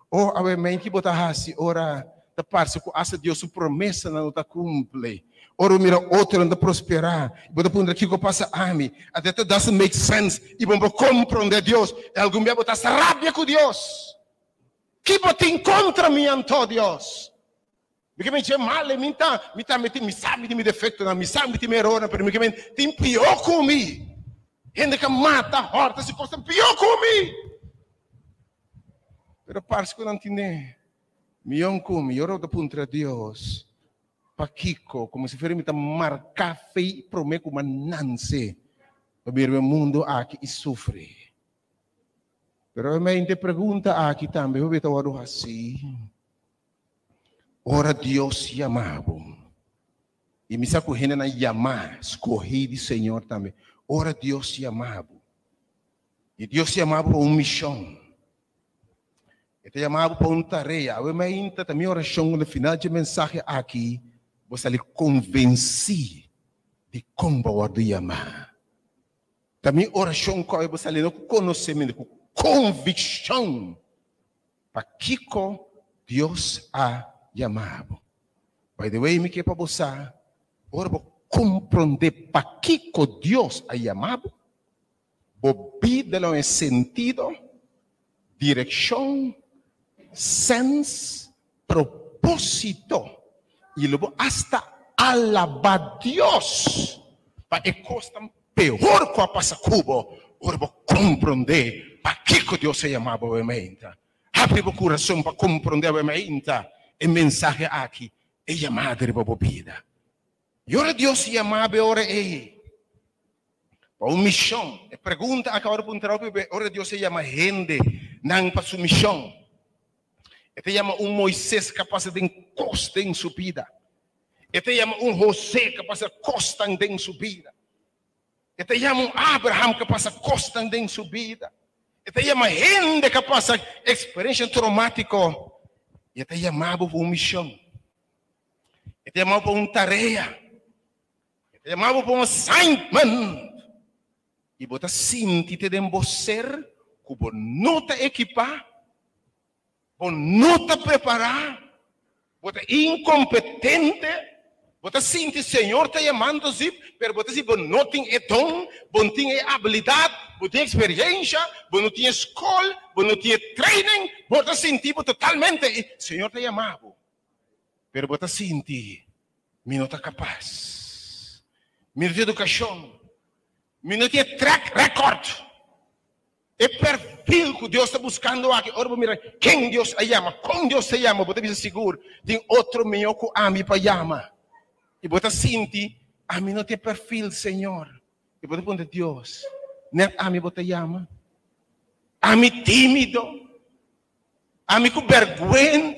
Oh, ave men que bota hasi, ora ta passa com asa Deus sua promessa não ta cumple. Ora mira outro anda prosperar. Bota pondre aqui que passa a mim. Até that doesn't make sense. E vamos compreender Deus. E algum dia botar rabia com Deus. Que bota contra mim anto Deus. Porque me diz mal, me sabe de me defeito, me sabe de me erro, pero me tem pior comigo. Gente que mata, horta, se costa pior comigo. Pero parece que não entende. Mion comigo, eu oro contra Deus. Paquico, como se fosse marcar fei promete como nance. O meu mundo aqui e sofre. Pero a minha pergunta aqui também, eu vejo assim. Ora Deus chamava. E me saco renda na chamar, escorri de Senhor também. Ora Deus chamava. E Deus chamava para uma missão. Ele chamava para uma tarefa. Eu me também oração no final de mensagem aqui. Você lhe convenci de como o chamar. Também oração que você lhe conhecimento, com convicção. Para que Deus a chamado. By the way, me que para você, ora para compreender para que Deus a chamado, vida em sentido, direção, senso, propósito. E luego hasta alabar Deus para que costa pior que a passa cubo, ora para compreender para que Deus se chamava obviamente. Abre o coração para compreender obviamente a mensagem aqui é chamada de boa vida. E ora Deus se chamava ora para uma missão. A pergunta acaba de perguntar ora Deus se chama gente não para sua missão. Ele chama Moisés capaz de encostar em sua vida. Ele chama José capaz de encostar em sua vida. Ele chama Abraham capaz de encostar em sua vida. Ele chama gente capaz de experiência traumática. Ele chamava para uma missão. Ele chamava para uma tarefa. Ele chamava para um assignment. E você sente de você como não está equipado. Você não está preparado, você é incompetente, você sente o Senhor está chamando-se, mas você não tem dom, não tem habilidade, não tem experiência, não tem escola, não tem training, você sente totalmente, o Senhor está chamando, mas você sente, não está capaz, não tem educação, não tem track record. É perfil que Deus está buscando aqui. Ora, mira, quem Deus chama, como Deus se chama, você está seguro. Tem outro melhor que a mim para chamar. E você sente, a mim não tem perfil, Senhor. E você pergunta, Deus, não a mim você chama? A mim tímido? A mim com vergonha?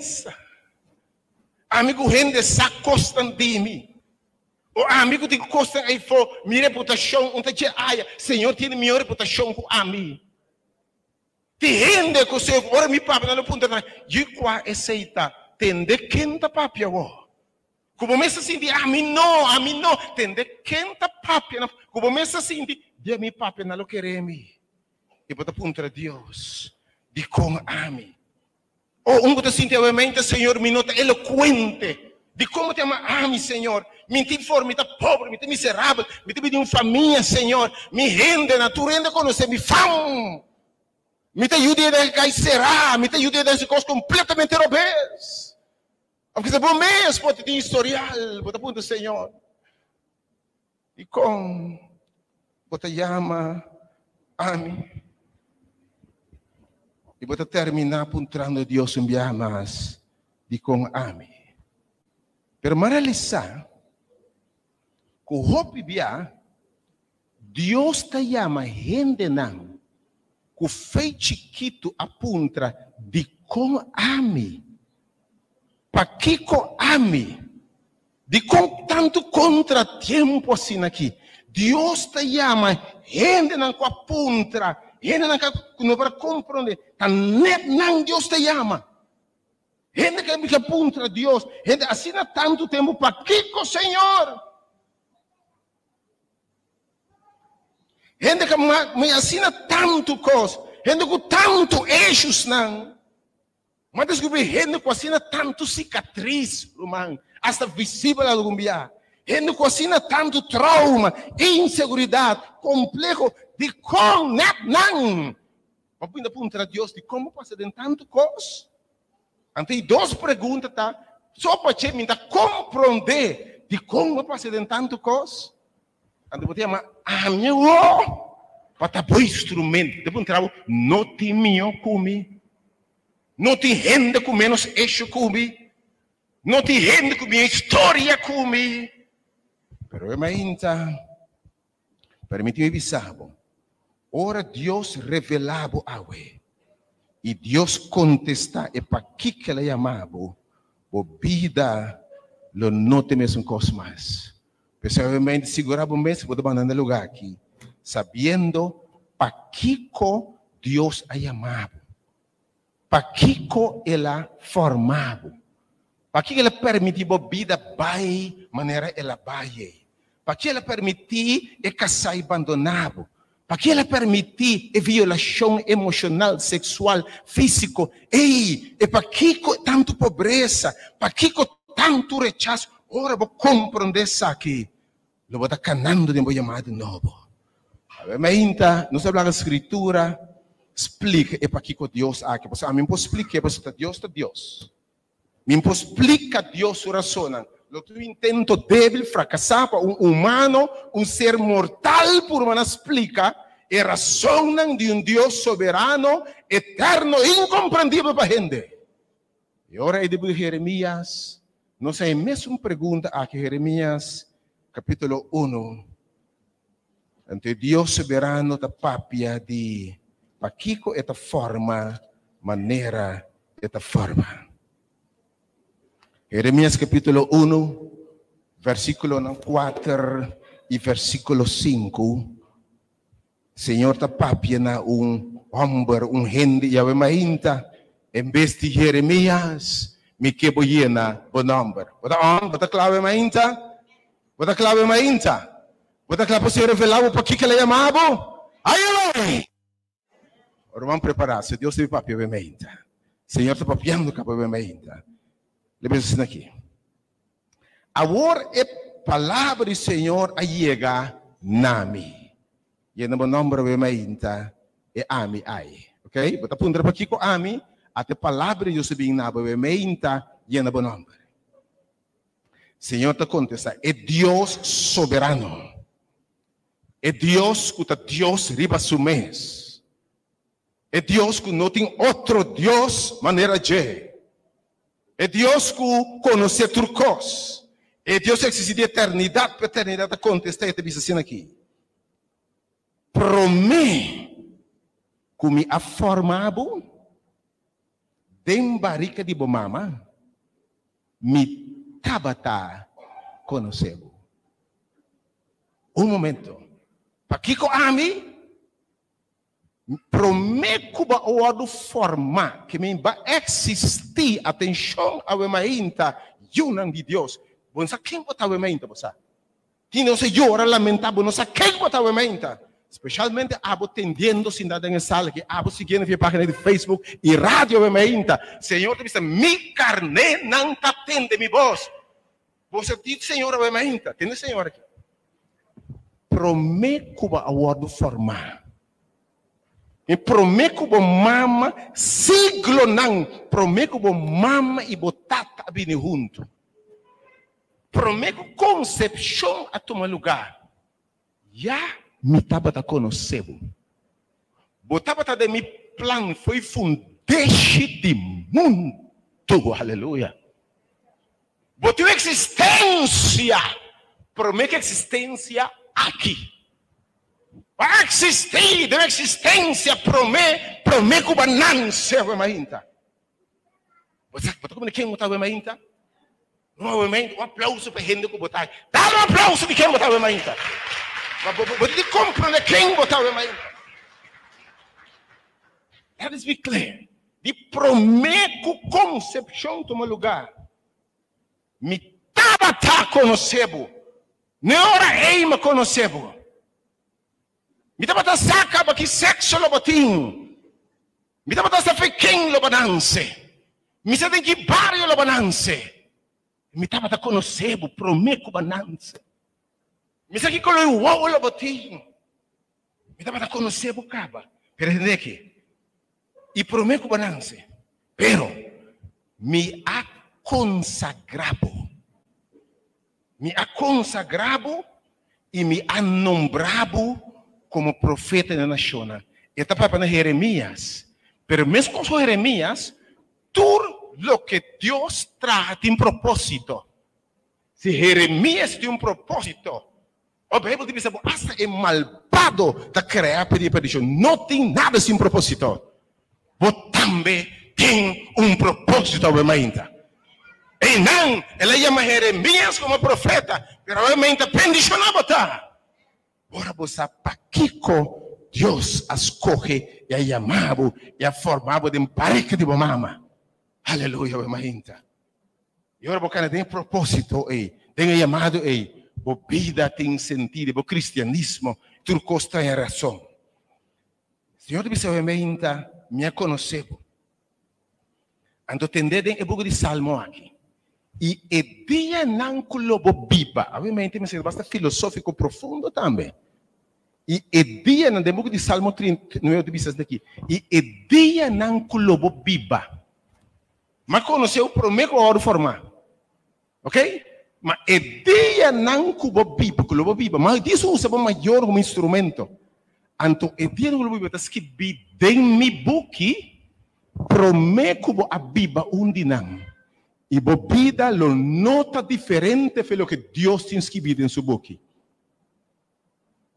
A mim com gente sacostan de mim? O amigo de costa aí for, minha reputação, onde tinha aia, Senhor tem minha reputação com a mim. Te rende com o Senhor, ora me papo, não ponta, de qual aceita, tende quem tá papia, Começa assim de a mim não, tende quenta papia, começa assim de mi papia não queremos. E bota contra Deus, de como ame. Ou bota assim de mente, Senhor, me nota eloquente, de como te ama, ame, Senhor. Me te forma, me te pobre, me te miserável, me te pedindo família, Senhor. Me rende, na tu rende conhecer, me fam. Me te ajude a encarcerar, me te ajude a dar coisas completamente obes. Porque se bom mês pode ter historial, bota ponto, Senhor. E com bota chama, ame. E bota terminar apontando Deus enviar mais de com ame. Pero maralisa, com hope bia, Deus te chama gente não, com fei chiquito apunta de com ame. Para que com ame, de com tanto contratempo assim aqui, Deus te chama gente não com apunta, gente não para compreender, não Deus te chama. Gente que me apunta a Deus, gente assina tanto tempo para que com Senhor. Gente que me assina tanto coisa, gente com tanto eixos não. Mas descobri gente que assina tanto cicatriz, irmão, hasta visível algum dia. Gente que assina tanto trauma, inseguridade, complexo, de como não. Mas ainda apunta a Deus de como passa de tanto coisa. Então, duas perguntas, tá? Só para te compreender de como passa de tanto coisa. Então, você chama a minha para estar bom instrumento. Depois, não tem meu comigo. Não tem gente com menos eixo comigo. Não tem gente com minha história comigo. Pero eu ainda permitiu avisar. Ora Deus revelava a we. E Deus contesta e para que ela chamava. O vida lo não tem mesmo coisa mais. Pessoalmente segurava um mês para mandar no lugar aqui, sabendo para que Deus a chamava. Para que ela formava? Para que ela permitiu a vida vai maneira ela vai? Para que ela permitiu e casar abandonado? Para que ela permitiu a violação emocional, sexual, físico? E para que tanto pobreza? Para que tanto rechaço? Ora vou compreender isso aqui. Lo vou estar canando de uma chamada novo. Mas ainda, nós falamos a escritura. Explica para que Deus aqui. A mim posso explicar para Deus é Deus. Me posso explicar Deus sua razão. O teu intento débil, fracassar para humano, ser mortal, por uma explica, é razão de Deus soberano, eterno, incompreendível para a gente. E agora é de Jeremias. Não sei, mesmo pergunta aqui, Jeremias, capítulo 1. Ante Deus soberano da papia de para que esta forma, maneira, esta forma. Jeremias capítulo 1, versículo 4 e versículo 5. Senhor está papia na homem, gente, e a mainta, em vez de Jeremias, me quebo llena o nome. Bota clave mainta? Bota clave mainta? Bota clave para se revelar para que ela chamava? Ai! Ora, vamos preparar-se. Deus teve papel obviamente. Senhor está papiando com obviamente. Lembra assim aqui. Agora é palavra do Senhor a chega nami. E no nome obviamente é ami ai. Ok? Bota punta para aqui com ami. Até palavra de Deus bem na obviamente e no nome. Senhor está contesta. É Deus soberano. É Deus que está Deus riba sumês. É Deus que não tem outro Deus maneira de. É Deus que conhece turcos. É Deus que existe de eternidade para eternidade. Contestar e diz assim aqui. Promete que me ha formado de barriga de bomama, me tabata conheceu. Momento. Para que eu ame? Prometo que o forma que me vai existir atenção a uma inta de Deus. Você quem botar o mente, você? Que não se llora, lamenta, você quem botar o mente? Especialmente abo tendendo sin nada em sala, que abo seguindo via página de Facebook e rádio o mente. Senhor, diz, mi carne não te atende mi voz. Você diz, Senhor, o mente. Tem Senhor aqui. Prometo a word formar. E prometo bo mama siglo não. Prometo bo mama e bo tata abini junto. Prometo concepção a tomar lugar. Já me tava a conhecer. Botava de mi plan foi fundeixe de mundo. Aleluia. Botou existência. Prometo existência aqui. Vai existir, deve existência, prometo banância, imagina. Você como quem botar imagina? Um aplauso para gente que botar. Dá um aplauso de quem botar imagina. Você compreende quem botar imagina? Let us be clear. De prometo concepção toma lugar. Me tabata conhecebo. Não hora ei me conhecebo. Me dá para sacar aqui sexo lobotim. Me dá para sacar quem lobanance. Me dá para que barrio lobanance. Me dá para conhecer, prometo banance. Me dá que color uau lobotim. Me dá para conhecer caba. Pero entende que e prometo banance. Pero me ha consagrado. Me ha consagrado e me ha nombrado como profeta da nação. Esta para Jeremías. Pero mesmo com Jeremías, todo lo que Deus traz tem propósito. Se Jeremías tem propósito, a Bíblia diz que hasta é malvado da criar pedir perdição. Não tem nada sem propósito. Você também tem propósito, obviamente. E não, ela chama Jeremías como profeta, mas obviamente bendição não botar. Ora você paquico Deus escolhe e a chamado e a formado de pareja de mama. Aleluia, imagina. E ora você tem propósito tem chamado a vida tem sentido, o cristianismo, tu costa em razão. Senhor diz obviamente me conhece. Ando entendendo o book de Salmo aqui. E o dia não colobo biba. Obviamente, mas é bastante filosófico profundo também. E o dia no book de Salmo 39 diz daqui. E o dia não colobo biba. Mas conheceu o prometo a hora formar. Ok? Mas o dia não colobo biba. Mas isso usa o maior como instrumento. Então, o dia não colobo biba. Está escrito em mi book. Prometo a biba não. E a vida lo nota diferente de lo que Deus tem escrito em sua boca.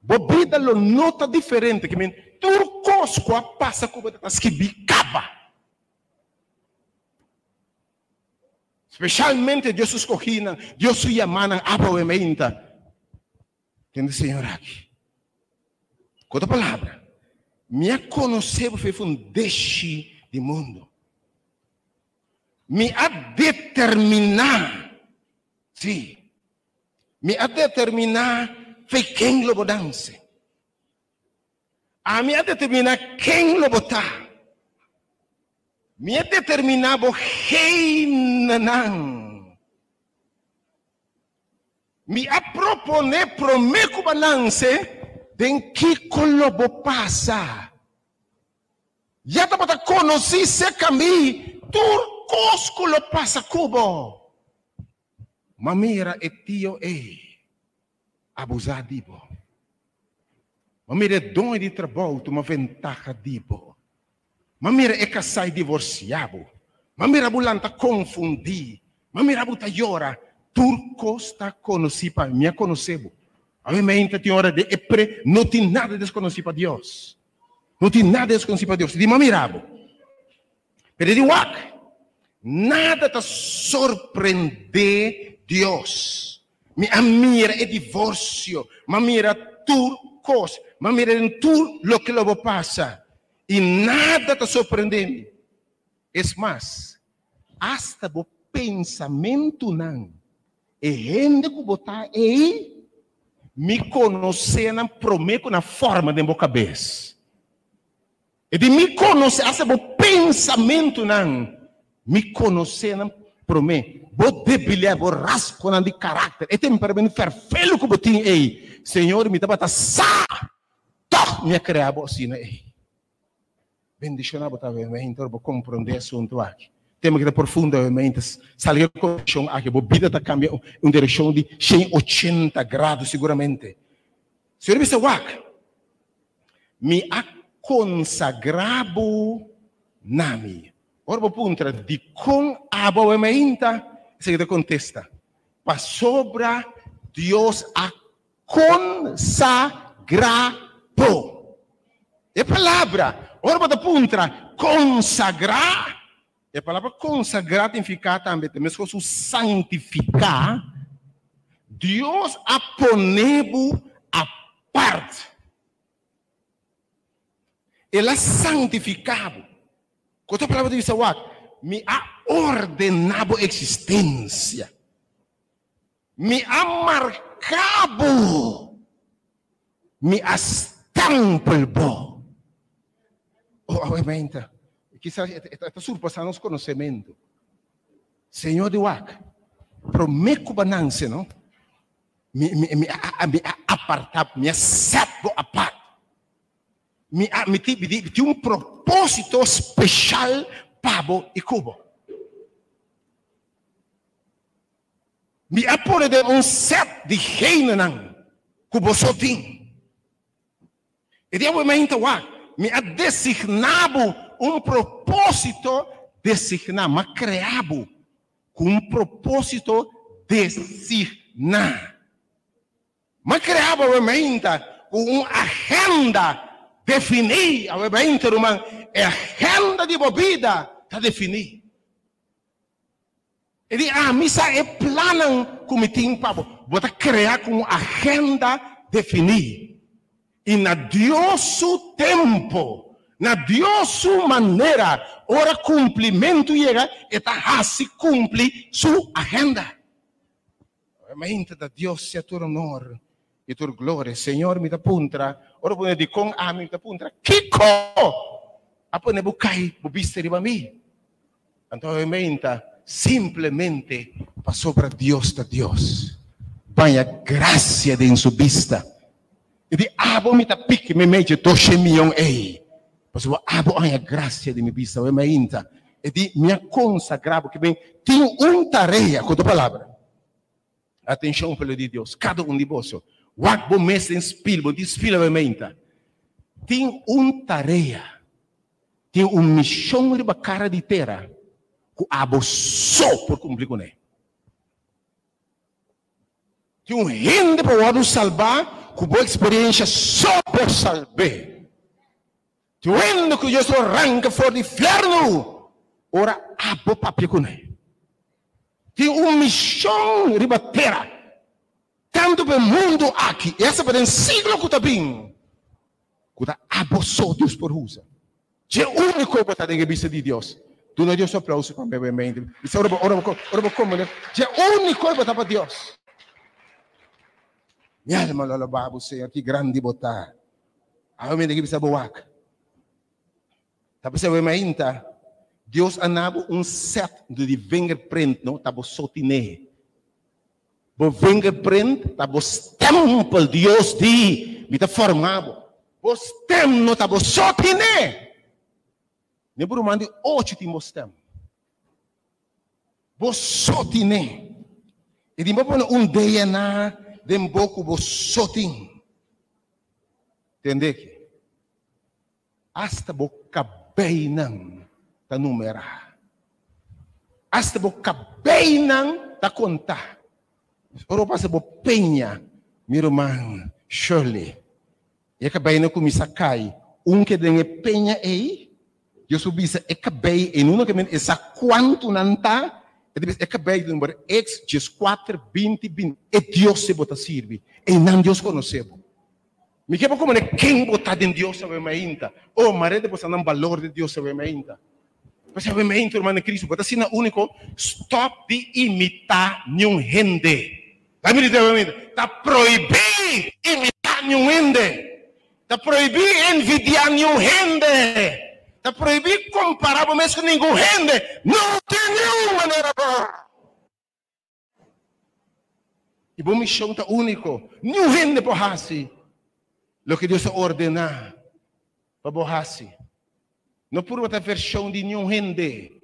A vida lo nota diferente que tudo coisa passa como está escrito acaba. Especialmente Deus escolheu, Deus se chama aproveita. Entende, Senhor aqui? Com outra palavra, me conheceu foi fundeixe do mundo. Me a determinar, sim, me a determinar foi quem lo bodance. A me a determinar quem lo botar. Me a determinar o reinanan. Me a proponer prometo balance de que colobo passa. Já está para conhecer esse caminho. Cosco lo passa cubo. Mamira e tio abusadivo. Mamira dom de trabalho, uma ventaja dibo. Mamira é casar divorciado. Mamira bulanta confundir. Mamira buta llora. Turco está conhecido para mim, conhecebo. A mim tem hora de epre, não tem nada desconhecido para Deus. Não tem nada desconhecido para Deus. De mamirabo. Pero de wak. Nada te surpreende Deus. Me mira é divórcio, me mira tudo coisa, me mira em tudo lo que lo passa. E nada te surpreende. É mais, hasta o pensamento não E gente que botar aí, me conhecer na prometo na forma de minha cabeça. E de me conhecer, esse é o pensamento não. Me conhecer na prometo. Vou debilhar, vou rasgar de caráter. E tem para mim perfeito que eu tenho aí. Senhor, me dá para sa. Toc, me criar assim aí. Bendicionar botar bem, então vou compreender assunto aqui. Tema que é profundamente, sabe que a condição aqui, a vida está cambiando em direção de 180 graus seguramente. Senhor, me sabe me a consagrado nami. Ora vou punta de com a boa meinta, se que contesta. Para sobra Deus a consagrado. É palavra. Ora vou punta consagrar. A palavra consagrar significa também, mesmo que santificar, Deus a ponebo a parte. Ele é santificado. Quando a palavra diz, me ha ordenado a existência. Me ha marcado. Me ha estampado. Obviamente. Quizás está surpassando os conhecimentos. Senhor de Wak, prometo banança, não? Me apartar, me acerto a parte. Me tem propósito especial para e Cuba. Me apore de set de reino, não? Cuba só tem. E de momento, me ha designado propósito designar, mas criado com propósito designar. Mas criado realmente com uma agenda definida, realmente uma agenda de vida está definida. Ele missa é plano como tem para botar criar com uma agenda definida. E na Deus o tempo. Na Deus sua maneira, ora cumprimento chega, e se cumpre sua agenda. Realmente da Deus se tua honor e tua glória, Senhor, me dá puntra, ora pone de com a me dá puntra, Kiko, a pone bucai, bubiste riba mi. Então realmente, simplesmente, passou para Deus da Deus. Banha graça de sua vista. E de abo me dá pique, me mete 12 milhões aí. Mas eu abo a graça de minha vista, eu me inta. E de minha consagrado que bem, tem tarefa com a palavra. Atenção pelo de Deus, cada de vós. Wak bom mês em espírito, de espírito eu me inta. Tem tarefa, tem missão de cara de terra, que abo só por cumprir com ele. Tem gente para o salvar, com boa experiência só por salvar. Quando que Jesus arranca fora do inferno, ora abo papel com ele. Tem missão riba terra, tanto para o mundo aqui, essa para o siglo que está bem, que está abo só Deus por usa. É o único que está dentro da vista de Deus. Tu não Deus aplauso para meu mente. Ora como é o único que está para Deus. Minha alma lá babo Senhor, que grande botar. A minha que precisa boaca. Tapos eu imagino, Deus anava set de fingerprint, não? Tapos sotine. O fingerprint, tapos stempel Deus de, me formado. O stem não tapos sotine. Nem por mande 8 timos stem. O sotine. E de pôr DNA, de boco o sotin. Entende? Hasta boca bem não tá numerar. Hasta boca bem não tá contar. Ora passa bo penha, meu irmão Shirley. E acabei não começar a cair. Que tem penha aí, eu subi essa acabei em uma que essa quanto não tá. E acabei de número X 4 20 20. E Deus se bota serve. E não Deus conhecemos. Me quer como é quem botar em Deus sabe ainda. Oh, mas depois não valor de Deus sabe ainda. Você vai me irmão em Cristo, bota assim na único, stop de imitar nenhum gente. Vai me dizer, tá proibido imitar nenhum gente. Tá proibido envidiar nenhum gente. Tá proibido comparar com nenhum gente. Não tem nenhuma maneira boa. E bom missão tá único. Nenhum gente borrasse. Lo que Deus ordenar para borrasse. Não por uma versão de nenhum gente.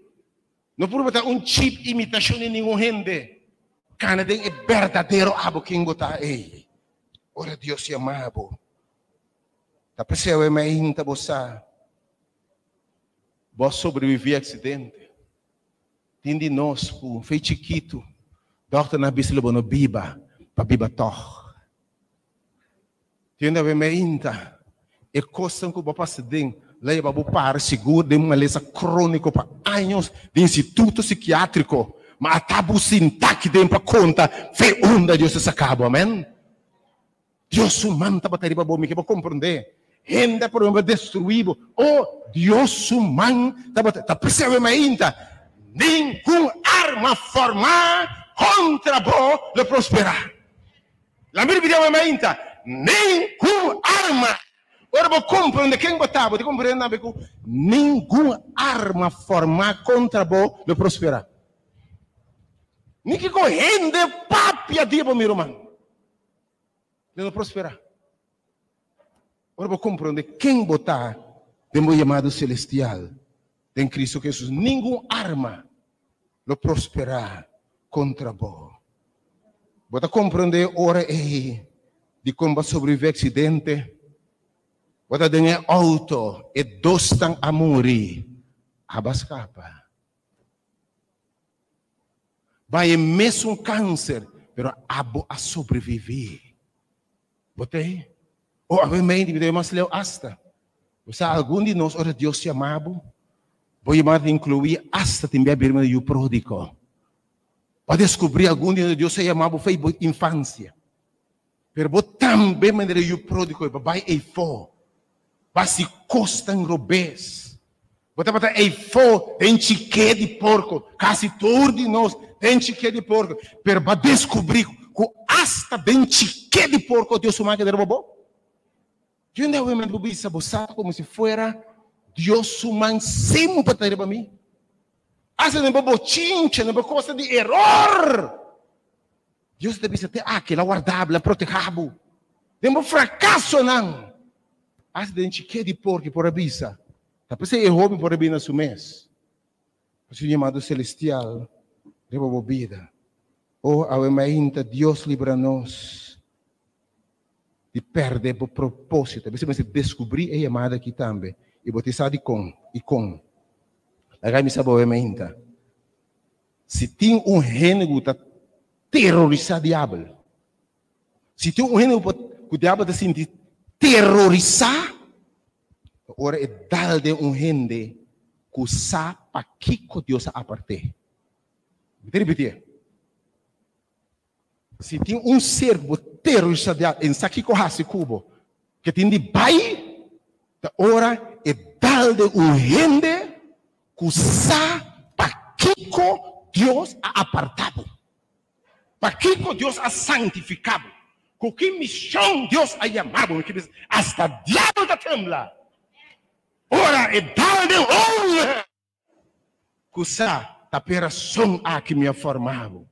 Não por uma cheap imitação de nenhum gente. Canadá é verdadeiro abo quem botar aí. Ora Deus se amabo. Tá pensando é mais ainda bossa. Vos sobreviver a acidente. Tende nós com fei chiquito. Doctor na bislo bono biba, pa biba toh. Tende é mais ainda. E costa com bopa acidente. Leva para par seguro de uma lesão crônica para anos de instituto psiquiátrico. Mas tabu sintaque de para conta. Fe onda Deus se acaba, amém? Deus humano tá batendo para bom me que para compreender. Gente por um destruído. Oh, Deus humano tá batendo. Tá percebendo ainda? Nenhum arma formada contra vós le prosperar. La Bíblia diz ainda. Nenhum arma. Ora, vou compreender quem botava, vou compreender que nenhuma arma formada contra vós le prosperar. Nem que correndo papia de meu irmão. Não prosperar. Ora, vou compreender quem botar de meu chamado celestial em Cristo Jesus. Nenhuma arma lo prosperar contra vós. Vou compreender ora aí de como sobreviver acidente. Wata dengan auto e dos tang amuri abas capa. Vai mesmo câncer, pero abo a sobreviver. Botei? O obviamente me deu mais leu hasta. Você algum de nós ora Deus se amabo, vou chamar incluir hasta também a birma do pródigo. Para descobrir algum de Deus se amabo foi infância. Pero vou também maneira do pródigo, vai e for. Basi costam robês. Bota aí fo, tem chique de porco. Quase todos de nós tem chique de porco. Pero para descobrir que hasta tem chique de porco Deus humano que der bobo. Eu não vou me bubisa boçar como se fuera Deus humano sempre para para mim. Hasta nem bobo chincha, nem bobo coisa de error. Deus deve ser aquela guardável, protegido. Tem um fracasso não. Acidente que de porco por abisa. Tá pensando em roubo por abina su mês. O chamado celestial rebo vida. Oh, ainda Deus livra-nos de perder o propósito. Você vai descobrir a chamada aqui também. E você sabe com. Agora me sabe ainda. Se tem gênero que terroriza o diabo. Se tem gênero que o diabo está sentindo terrorizar, ora é dar de gente que sabe para que Deus a partir. Vou repetir. Se tem ser que terroriza em saki corrase cubo, que tem de bai, ora é dar de gente que sabe para que Deus a apartado, para que Deus a santificado. Com que missão Deus a chamado, hasta diabo está tembla. Ora, é dar de honra. Cusa, ta operação aqui me formado.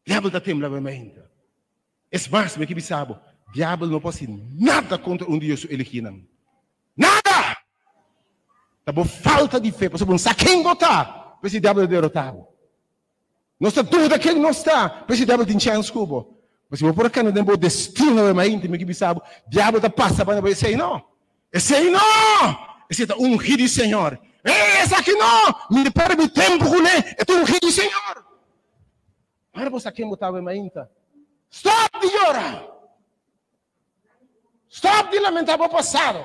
Diabo está tembla, realmente. É mais, me que sabe, diabo não pode nada contra um Deus elegido. Nada! Tá bom, falta de fé, para saber botar, para esse diabo é derrotado. Não está dúvida que ele não está. Para esse diabo tem chance cubo. Mas se por acaso não tem destino, mas íntimo que sabe, diabo está passa para esse aí não. Esse aí não. Esse é ungido do Senhor. Esse aqui não. Me perde tempo com ele. É ungido do Senhor. Para você aqui botar o ainda. Stop de chorar. Stop de lamentar o passado.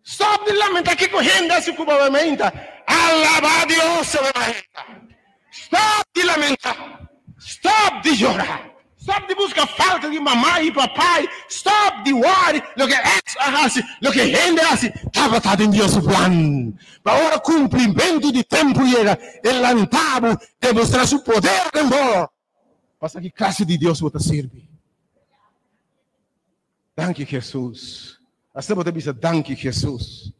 Stop de lamentar que correndo esse cubo ainda. Alaba a Deus, ainda. Stop de lamentar. Stop de chorar. Stop de buscar falta de mamãe e papai. Stop de worry. Lo que ex hace, lo que gente hace. Estava em Deus o plano. Para agora cumprimento de tempo chega. Ele lantavo demonstrar seu poder de amor. Passa que classe de Deus você serve. Danke Jesus. Assim você diz, danke Jesus.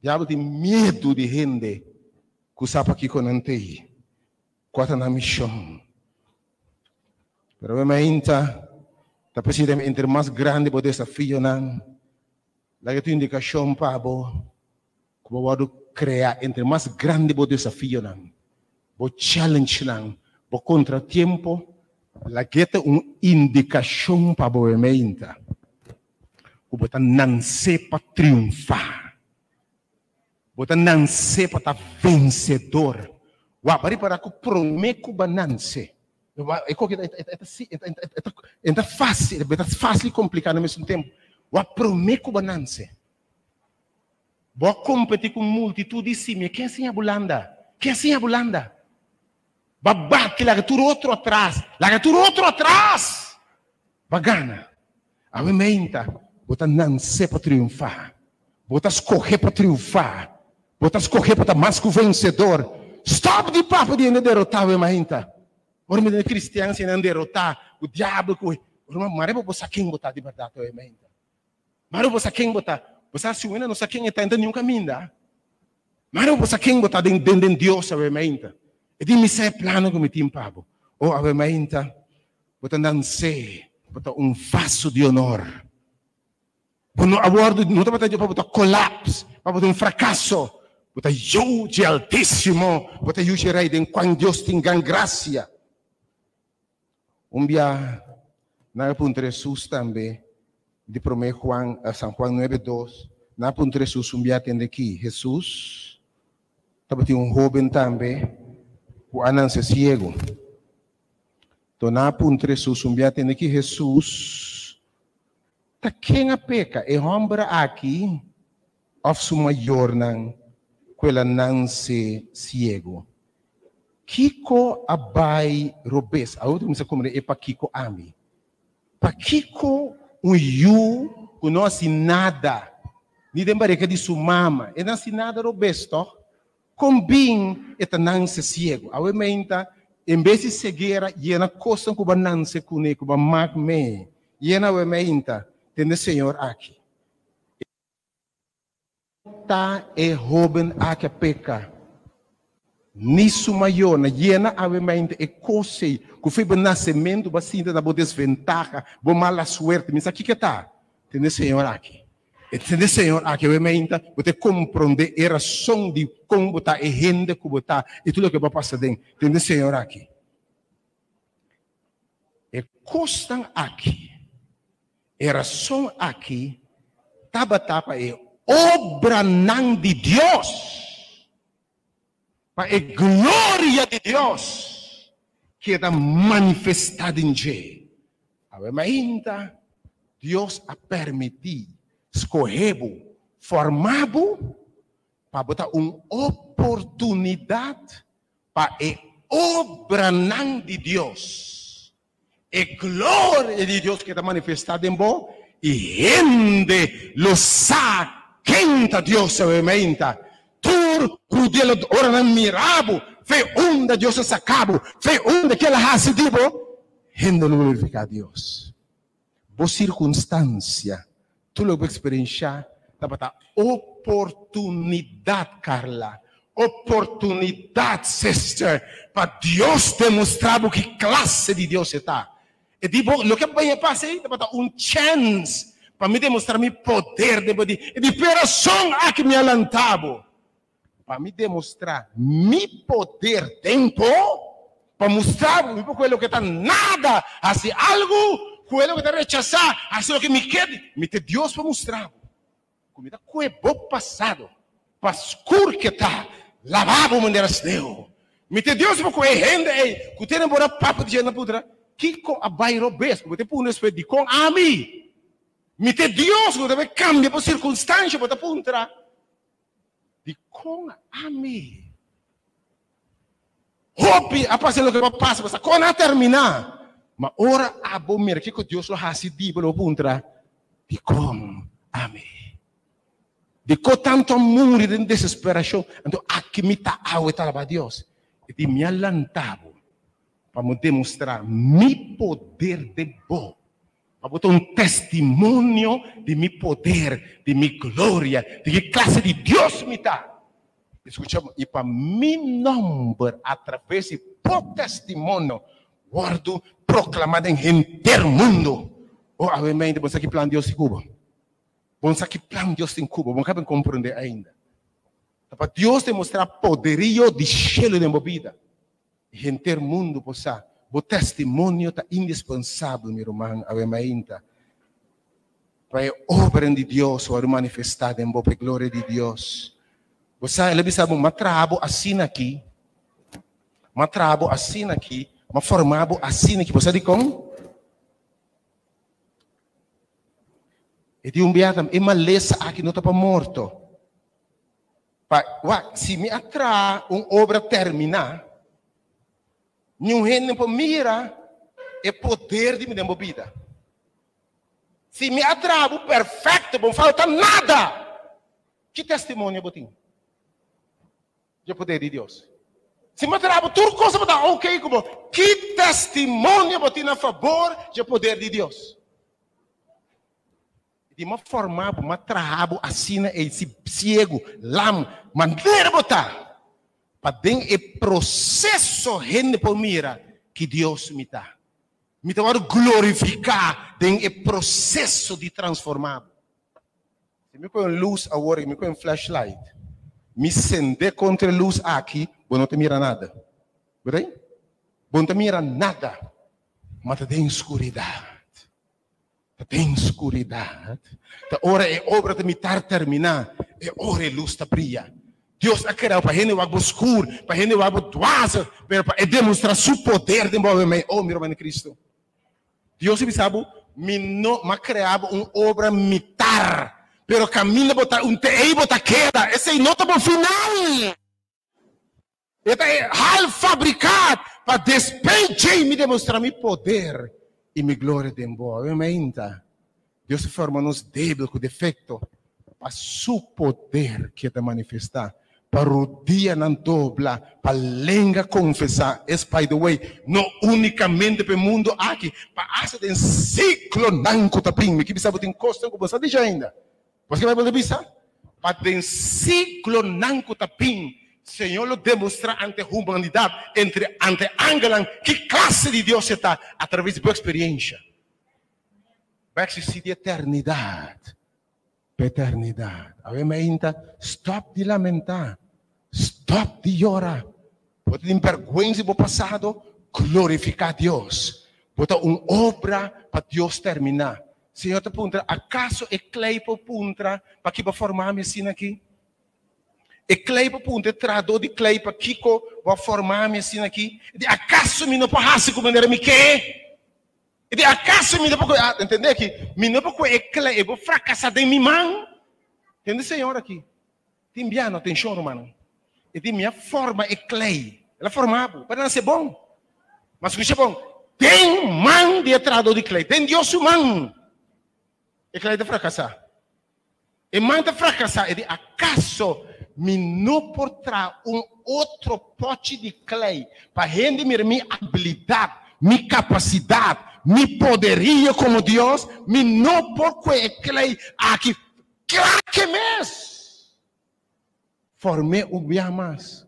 Diabo tem medo de gente que sabe aqui com antei. Quanto na missão. Pero ainda, tá precisando entre mais grande o desafio não. Lá que tu indicação para como pode criar entre mais grande o desafio não. O challenge não, o contratempo, lá que tem indicação para o ainda. O botar não se para triunfar. Botar não se para vencedor. Wa bari para que prometo bananse. É fácil e complicado ao mesmo tempo. O prometo bananse. Vou competir com multitude de cima. Quem assim é bulanda? Quem assim é bulanda? Babate, larga tudo outro atrás. Larga tudo outro atrás. Bagana. A mementa. Bota não ser para triunfar. Bota escorrer para triunfar. Bota escorrer para estar mais que o vencedor. Stop de papo de derrotar o mementa. Ora, me cristiano se não derrotar o diabo que mas eu vou saber quem botar de verdade o emenda. Mas eu vou saber quem botar. Você se não sabe quem está em nenhum caminho, mas eu vou saber quem botar dentro de Deus o emenda. E de me ser plano que me tem pabo. O a emenda botar não sei, botar vaso de honor. Não abordo, não está para botar colapso, para botar fracasso. Botar eu de altíssimo, botar eu de rei de quando Deus tem graça. Dia, na ponto Jesus também, de 1 Juan, São Juan 9:2, na ponto Jesus dia atende aqui, Jesus, estava tinha jovem também, o ananse ciego. Então na ponto Jesus dia atende aqui, Jesus, tá quem a peca, é homem aqui, of su maior não, quella ananse ciego. Kiko abai robes. A outra coisa como é para Kiko ami. Para Kiko yu que não assim nada. Ni dem bareka de sua mama. E não assim nada robes to. Combin eta nanse ciego. A ementa em vez de cegueira e na costa que ba nanse kune que ba mag me. E na ementa tem Senhor aqui. Ta e hoben aqui peca. Nisso maior, na hiena a mente e cose, que foi o nascimento, bastante na boa desventaja, boa mala suerte, mas aqui que está, tem Senhor aqui. E tem Senhor aqui, a mente, você compreende a razão de como está, e gente como está, e tudo o que vai passar dentro, tem Senhor aqui. E costam aqui, e razão aqui, tapa é obra não de Deus. Para a glória de Deus que está manifestada em G. Ainda Deus a permitir escolher, formar para botar uma oportunidade para a obra não de Deus. A glória de Deus que está manifestada em vós e rende lo sa quenta Deus ainda. Tur rudelo ora não mirabo, foi onde Deus se sacabo, foi onde que ela hace dibo, rende no glorificar Deus. Boa circunstância, tu lo experienciar, tá para oportunidade, Carla, oportunidade, sister, para Deus demonstrar o que classe de Deus está. E digo, o que vai passar aí, tá para chance para me demonstrar meu poder de operação aqui me alantavo. Para me demonstrar meu poder dentro, para mostrar aquilo que está nada, assim, algo, aquilo que está rechazar, assim, o que me quer, me tem Deus para mostrar. Como está com o bom passado, para escuro que está, lavado maneiras Deus. Me tem Deus para com gente, que tem embora papo de gente na putra, que com a bairro besta, que tem por um respeito de com a mim. Me tem Deus que deve cambiar por circunstância, para putra. De com a mim. Hope a passar o que vai passar, mas quando a terminar, Mas ora a bom mira que Deus lo hasi di pelo puntra de como amém. De co tanto amor e de desesperação, então aqui me tá aueta para Deus. E de me alantavo para me demonstrar meu poder de bom. Para botar testemunho de meu poder, de minha glória, de que classe de Deus me dá. Escutamos, e para meu nome, através de por testemunho, guardo proclamado em inteiro mundo. Oh, amém, vamos aqui plano Deus em Cuba. Vamos aqui plano Deus em Cuba, vamos acabar compreender ainda. Para Deus demonstrar poderio de cheio de vida. Em inteiro mundo, possa. O testemunho está indispensável, meu irmão, ainda. Para a obra de Deus ser manifestada em boa glória de Deus. Você ele sabe, mas trabalho assim aqui, mas formado assim aqui. Você diz como? E de biatam, e maleza aqui não está para morto. Se me atrai uma obra terminar, não rende para mira é poder de minha vida. Se me atrabo perfeito, não falta nada. Que testemunho eu tenho? De poder de Deus. Se me atrabo tudo coisa para dar ok, como que testemunho eu tenho a favor de poder de Deus? De uma forma, uma trabalho assim, esse cego, lam, maneira botar. Para dentro o processo rende por mira que Deus me dá. Me dá para glorificar dentro o processo de transformar. Se me põe luz agora, me põe flashlight, me acender contra a luz aqui, você não te mira nada. Verdade? Você não te mira nada. Mas tem escuridão. Tem escuridão. A hora é obra de me terminar, é hora a luz está brilha. Deus ha criado para a gente o escuro, para a gente o doaza, para demonstrar seu poder de movimento. Oh, meu irmão Cristo. Deus sabe, me ha criado uma obra militar, pero caminho botar tei botar queda. Esse é nota para o final. Este é hal fabricado para despejar e me demonstrar meu poder e minha glória de movimento. Deus forma-nos débil com defeito para seu poder que te manifestar. Para o dia não dobla, para lenga confessar. Esse, by the way, não unicamente para o mundo aqui, para essa tem ciclo não cutapim, que bisa tem costa com você deixa ainda. Você vai poder bisa? Para tem ciclo não cutapim, Senhor lo demonstra ante a humanidade, ante Angelan, que classe de Deus está através da experiência. Vai existir de eternidade. Eternidade. Ainda stop de lamentar. Stop de chorar. Pode ter vergonha do passado, glorificar Deus. Pode ter uma obra para Deus terminar. Senhor, te pergunta, acaso é clay para puntra para que vai formar a medicina aqui? É clay para puntra, trador de clay para Kiko vai formar a medicina aqui? Acaso me não pode como maneira me quer? E acaso me não pode entender que me não pode é clay, eu vou fracassar de minha mão. Entende, Senhor aqui? Tem piano, tem choro, mano. E de minha forma é clay. Ela é formável, para não ser bom. Mas o que é bom? Tem mão de trador de clay, tem Deus humano. E clay de fracassar. E mão de fracassar, e de acaso me não portar outro pote de clay para render minha habilidade, minha capacidade, meu poderio como Deus, me não porque clay aqui. Que mês? Formei um dia mais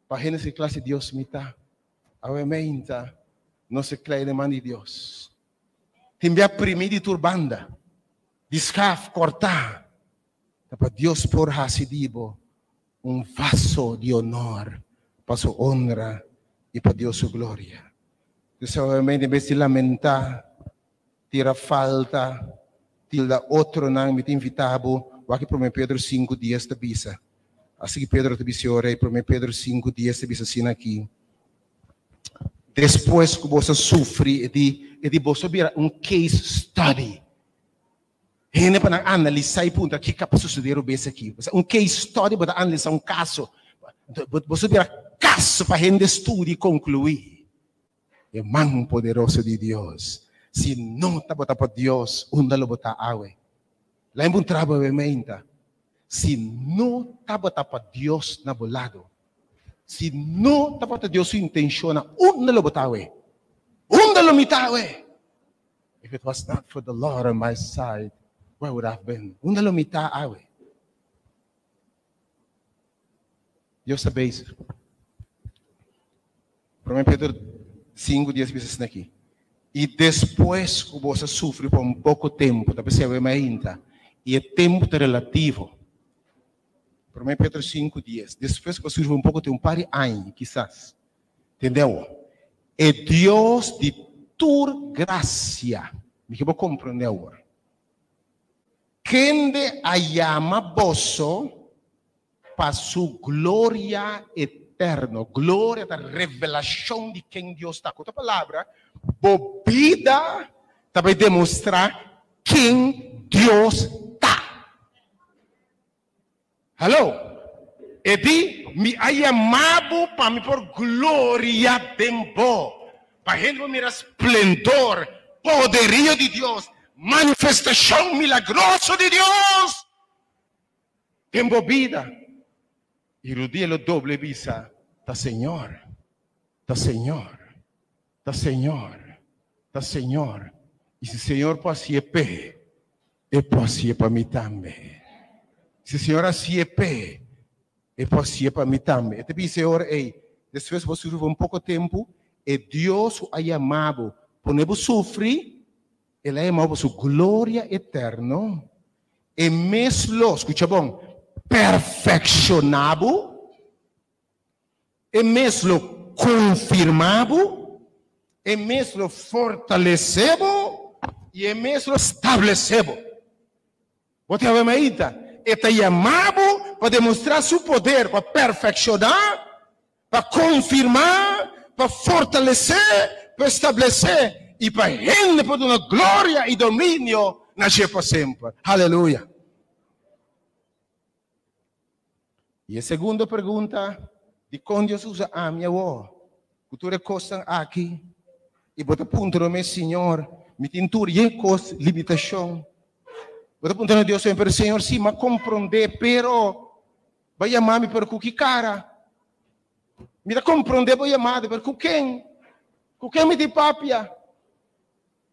para render essa classe de Deus me dá. Obviamente, não se clay de mão de Deus. Tem que primeiro de turbanda, de scarf, cortar. Para Deus por hasidibo vaso de honor para sua honra e para Deus sua glória. Deus obviamente em vez de lamentar, tira falta, tira outro não me invitavo, aqui para mim Pedro 5 dias de bisa. Assim que Pedro te disse ora, para mim Pedro 5 dias de bisa assim aqui. Depois que você sofre, de você vir case study. Hindi pa nang-analisa yung punta, kika pa susudir o base aqui. Case study, para analisar caso. Você vira caso para hindi study concluir. é mão poderosa de Deus. Se não está botando para Deus, onde lo botar awe? Lá em um trabalho é menta. Se não está botando para Deus na bolado, se não está botando Deus sua intenção, onde lo botar awe? Onde lo mita awe? If it was not for the Lord on my side, where would I have been? Onde lo mita awe? Deus sabe isso. 1 Pedro 5, 10 vezes aqui. E depois que você sofre por um pouco tempo, talvez você vai ainda, e é tempo relativo. 1 Pedro 5, 10. Depois que você sofre um pouco tempo, um par de anos, quizás. Entendeu? É Deus de tua graça. Me que vou compreender agora. Quem de a chama vosso para sua glória eterna. Glória da revelação de quem Deus está. Com outra palavra, bobida vai demonstrar quem Deus está. Alô? E di, me ha chamado para me por glória tempo. Para gente mirar esplendor, poderio de Deus, manifestação milagrosa de Deus. Tem bobida. E o dia lo doble visa, tá Senhor, tá Senhor, tá Senhor, tá Senhor. E se o Senhor pode ser pé, eu posso ser para mim também. Se o Senhor assim é pé, eu posso ser para mim também. Então, Senhor, depois você vive um pouco tempo, e Deus o chamado, quando você sofre, Ele chamado sua glória eterna, e mesmo, escuta bom, perfeccionado, e mesmo confirmado, e mesmo fortalecido, e é mesmo estabelecido. Você vai me dizer, está chamado para demonstrar seu poder, para perfeccionar, para confirmar, para fortalecer, para estabelecer, e para render por uma glória e domínio na vida para sempre. Aleluia. E a segunda pergunta, de quando Deus usa a minha voz, que tu recostas aqui, e bota ponto no meu Senhor, me tintura e costa limitação. Bota ponto no Deus, pero Senhor, sim, mas compreender, pero, vai chamar-me para que cara? Me dá compreender, vai chamar-me para quem? Com quem me de papia?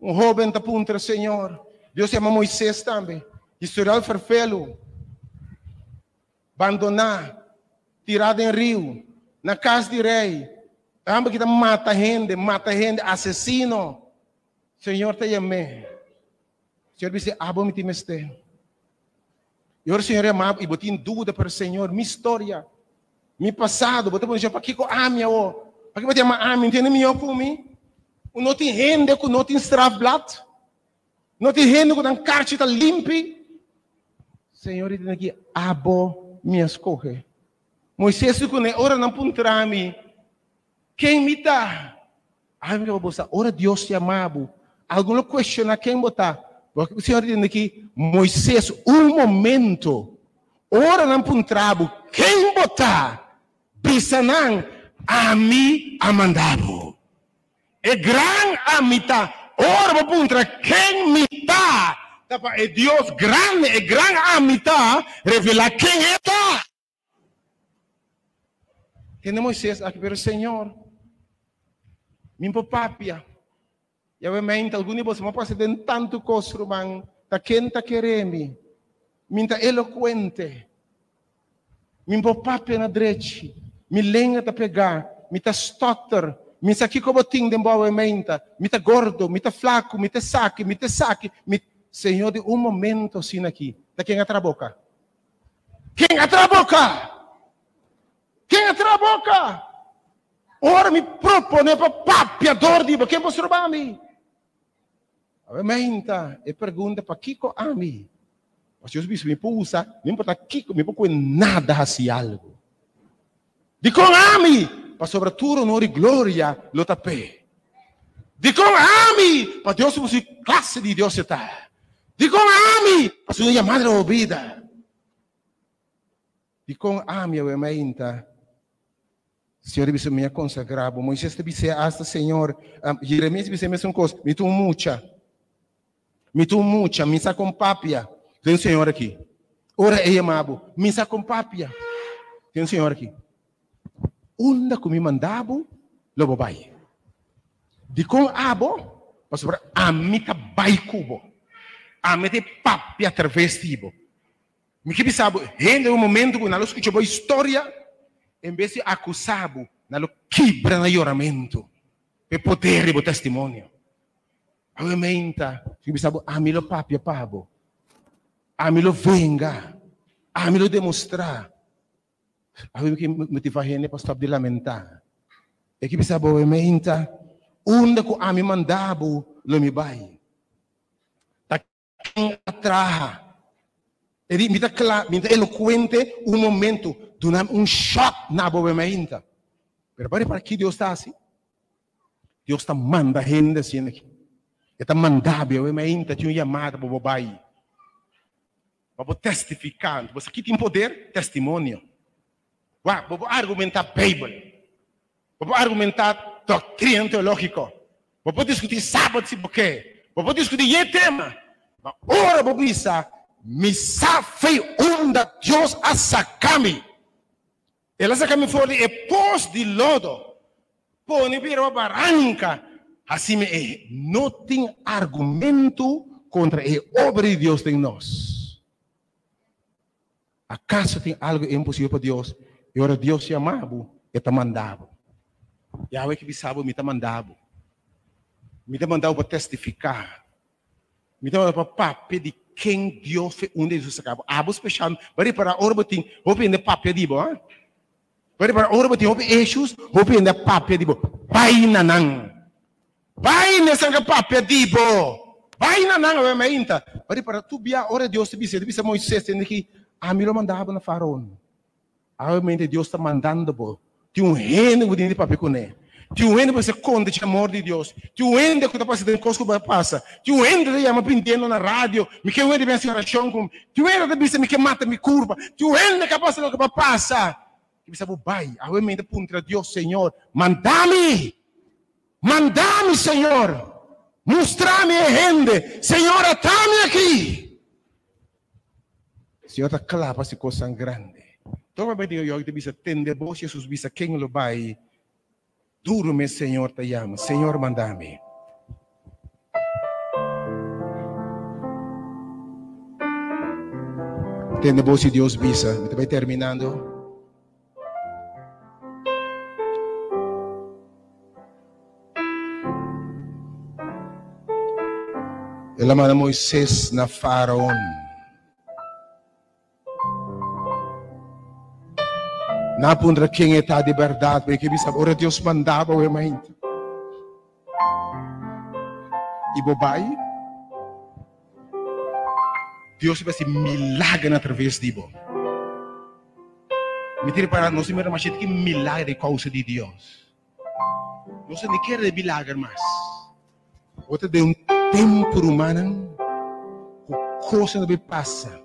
Jovem está ponto, Senhor. Deus chama Moisés também. Historial farfelo. Abandonar, tirado em rio, na casa de rei, amba que mata gente, assassino. Senhor, te chamei. Senhor disse, abo me timeste. E o Senhor amava, e botem dúvida para o Senhor, minha história, meu passado, botem para o Senhor, para que eu ame, para que eu te ame, ame, entende melhor por mim? Não tem gente que não tem strafblad, não tem gente que não carta limpa. Senhor, ele tem aqui, abo me escolhe. Moisés disse, ora não puntrami. Quem me dá? Ah, meu bolsa, ora Deus te amava. Alguém questiona quem botar. Porque o Senhor diz aqui, Moisés, um momento, ora não puntrabo, quem botar? Bisanang, a mim amandavo. É grande amita, ora vou puntra, quem me dá? É Deus grande, é grande amita, revelar quem é tá. Tem Moisés aqui, pero Senhor, minha papia, e eu mente, alguns de vocês não passam de tanto coisa, man, tá quem tá querendo, minha eloquente, minha papia na direita, minha lenha tá pegar, minha stutter, minha aqui como ting de boa mente, minha gordo, minha flaco, minha saque, Senhor, de um momento assim aqui, tá quem atra a boca? Quem atra a boca? Quem atra a boca? Ora me propone para papiador de quem você roubar a mim? Obviamente, e pergunta para Kiko a mim. Mas Jesus disse, me pousa, não importa Kiko, me pouco nada assim algo. De com a mim, para sobretudo honor e glória, lo tapé. De com a mim, para Deus você classe de Deus está. De com a mim, para sua chamada ouvida. De com a mim, obviamente, Senhor, disse me consagrado. Moisés disse hasta Senhor, Jeremias disse a mesma coisa. Me tu mucha, me sa com papia. Tem um Senhor aqui. Ora é amado, me sa com papia. Tem um Senhor aqui. Onda que me mandava, lobo vai. De com abo, pastor, a mica vai cubo. A mete papia através tibo. Me que sabe, rende um momento que nós escutamos a história, em vez de acusar, nós quebra no choramento, para poder o testemunho. Obviamente, me sabe, a mim lo papia pabo, a mim lo venga, a mim lo demonstrar. A mim que me faz rende para estar de lamentar. E que me sabe, obviamente, onde que a mim mandava, lo me vai. Tá quem atrás. Ele me dá claro, me dá eloquente momento, durante choque na movimento. Mas para que Deus está assim? Deus está mandando gente assim aqui. Ele está mandando, movimento, tinha chamado para o pai. Para testificar. Você aqui tem poder? Testemunho. Para argumentar a Bíblia. Para argumentar doutrina teológica. Para discutir sábado, se porque. Para discutir esse tema. Ora, para pensar. Misa foi onde Deus a sacame. Ela sacame fora e pôs de lodo. Põe para a barranca. Assim não tem argumento contra a obra de Deus em nós. Acaso tem algo impossível para Deus? E ora Deus chamava e te mandava. Yahweh que sabe me te mandava. Me te mandava para testificar. Me te mandava para pedir quem Deus fez onde Jesus acaba. Abos fechando. Para orbiting, hoping the papia dibo. Para orbiting, hoping issues, hoping the papia dibo. Pai nanang. Pai nesanga papia dibo. Pai nanang o mainta. Para tu bia ora Deus te bisa Moisés tem que a mim lo mandava na faraó. Obviamente Deus está mandando bo. Tem reino de papia com ele. Tinha um ende para ser conta de amor de Deus. Tinha um ende que está passando coisa que passa. Tinha um ende que está aprendendo na rádio. Me que um ende pensa oração com. Tinha um ende que pensa me que mata me curva. Tinha um ende que passa o que passa. Que pensa o pai. A mente contra Deus, Senhor. Mandame, Senhor. Mostra-me a rende. Senhor, atame aqui. Senhor, está claro para essa coisa grande. Então, vai dizer eu que bisa tende vos Jesus bisa quem lo vai. Duro-me, Senhor, te amo. Senhor, manda-me. Tende voz de Deus bisa. Me vai terminando. Ela manda Moisés na faraó. Na pundra quem está de verdade, porque bisa ora Deus mandava o mente. E bobai, Deus vai se milagre através de bo. Me tira para nós mesmo machete que milagre é causa de Deus. Nós não quer milagre mais. Outra de tempo humano, coisa não passa.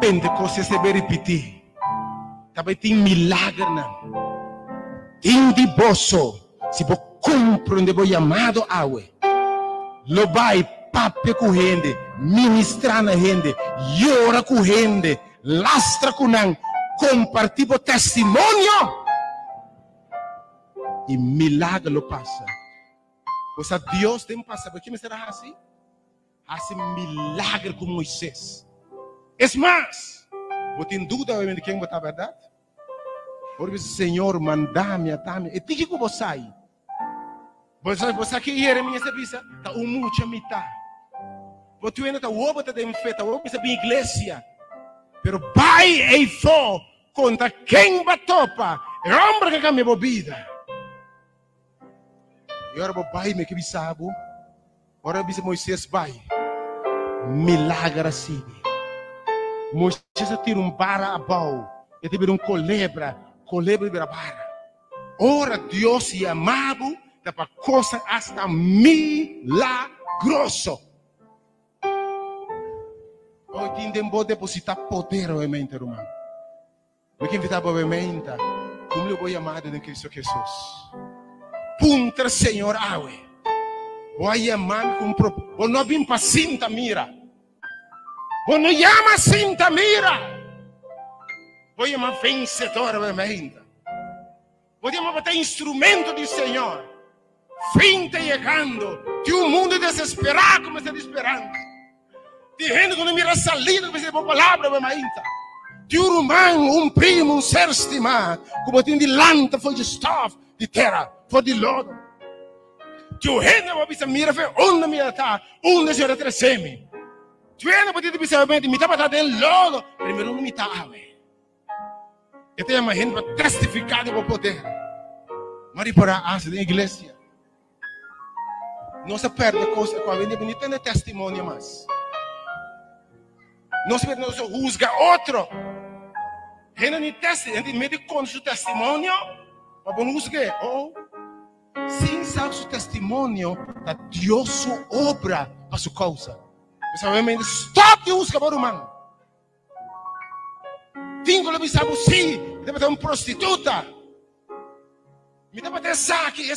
Pentecostes se vai repetir. Também tem milagre, não. Tem de bolso. Se você compreende o chamado awe, lo vai pape com gente, ministrar na gente, llora com gente, lastra com não, compartilha o testemunho. E milagre lo passa. Pois Deus tem passa. Por que me será assim? Assim milagre com Moisés. É mais. Você tem dúvida de quem está a verdade? Por isso, Senhor, manda-me, atame. E tique que você sai. Você que Jeremias avisa, está muita mitad. Você ainda está o está de festa, o está em igreja. Pero vai e fo contra quem vai topa. É o homem que cambia a vida. E agora vai me que sabe. Agora diz Moisés vai. Milagre assim. Moisés tira vara abaixo. E teve culebra de vara. Ora Deus chamado para coisa hasta milagroso. Hoje tem que depositar poder na mente humana. Me que invitar para a mente. como eu vou chamar de Cristo Jesus. Punta, Senhor, awe. Vou chamar com propósito. Vou não vir para cinta mira. Vou não chamar cinta mira. Vou chamar vencedor, ainda. Vou chamar para ter instrumento do Senhor. Fim está chegando. De um mundo desesperado como está esperando. De gente que não mira salida, como está a palavra, ainda. De um irmão, primo, ser estimado, como tem de lanta, foi de staff, de terra, foi de lodo. De um gente que mira, foi onde mira está, onde se retreceme. De um gente que pensa, me está para estar em lodo, primeiro não me está, eu tenho uma gente para testificar do poder. Mas para a igreja, não se perde coisa com a gente, não tem testemunho mais. Não se juzga outro. A gente mede com seu testemunho, mas não juzga. Oh, sem saber seu testemunho, Deus sua obra para sua causa. Você vai stop de juzgar por humano. Tingo le sabe sim, deve ter uma prostituta. Me deve ter saque,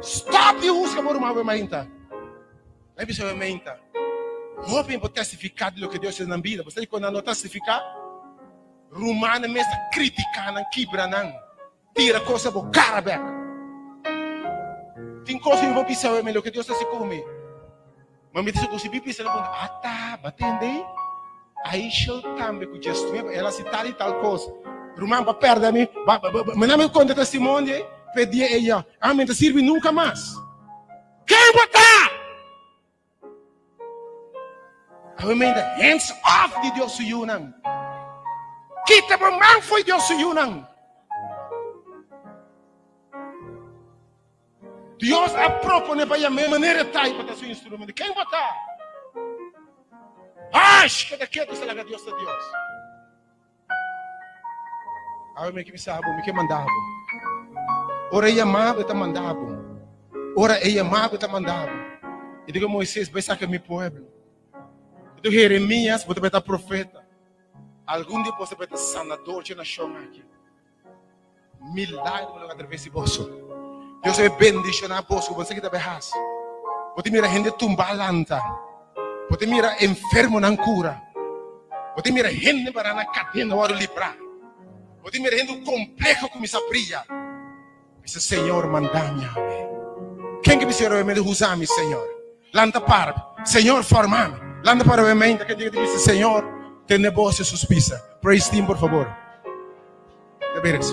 stop de juzgar por humano, ainda. Aí você vai mentar. Hopem por testificar do que Deus fez na vida. Você quando não testificar, Romana mesmo criticando, quebrando, tira coisa por cara beca. Tem coisa que eu vou pensar o que Deus está se comer. Mas me diz que se pensa tá, batendo aí eu também com gesto, ela se tal e tal coisa. Romana para perder me, mas não me conta testemunho, pedi ela, não serve nunca mais. Quem botar? Hands off de Deus suyunang. Kita memang foi Deus suyunang. Deus a propone para a minha maneira tai para seu instrumento. Quem botar? Acho que daqui tu será Deus de Deus. Aí me que me sabe, me que mandava. Ora ia amava tá mandava. Ora ia amava tá mandava. E digo Moisés, vai sacar meu povo. Do Jeremias, você vai estar profeta. Algum dia você vai estar sanador de nação aqui. Milagre no através de você. Deus vai bendicionar você. Você que está berras. Você mira gente tumbalanta. Você mira enfermo na cura. Você mira gente para na cadeia hora livrar. Você mira gente complexo como essa brilha. Esse Senhor manda-me. Quem que me será me usar-me, Senhor? Lanta para. Senhor, forma-me. Landa para o mente que diga dice Senhor, tem negócio suspisa. Praise team, por favor. De veras.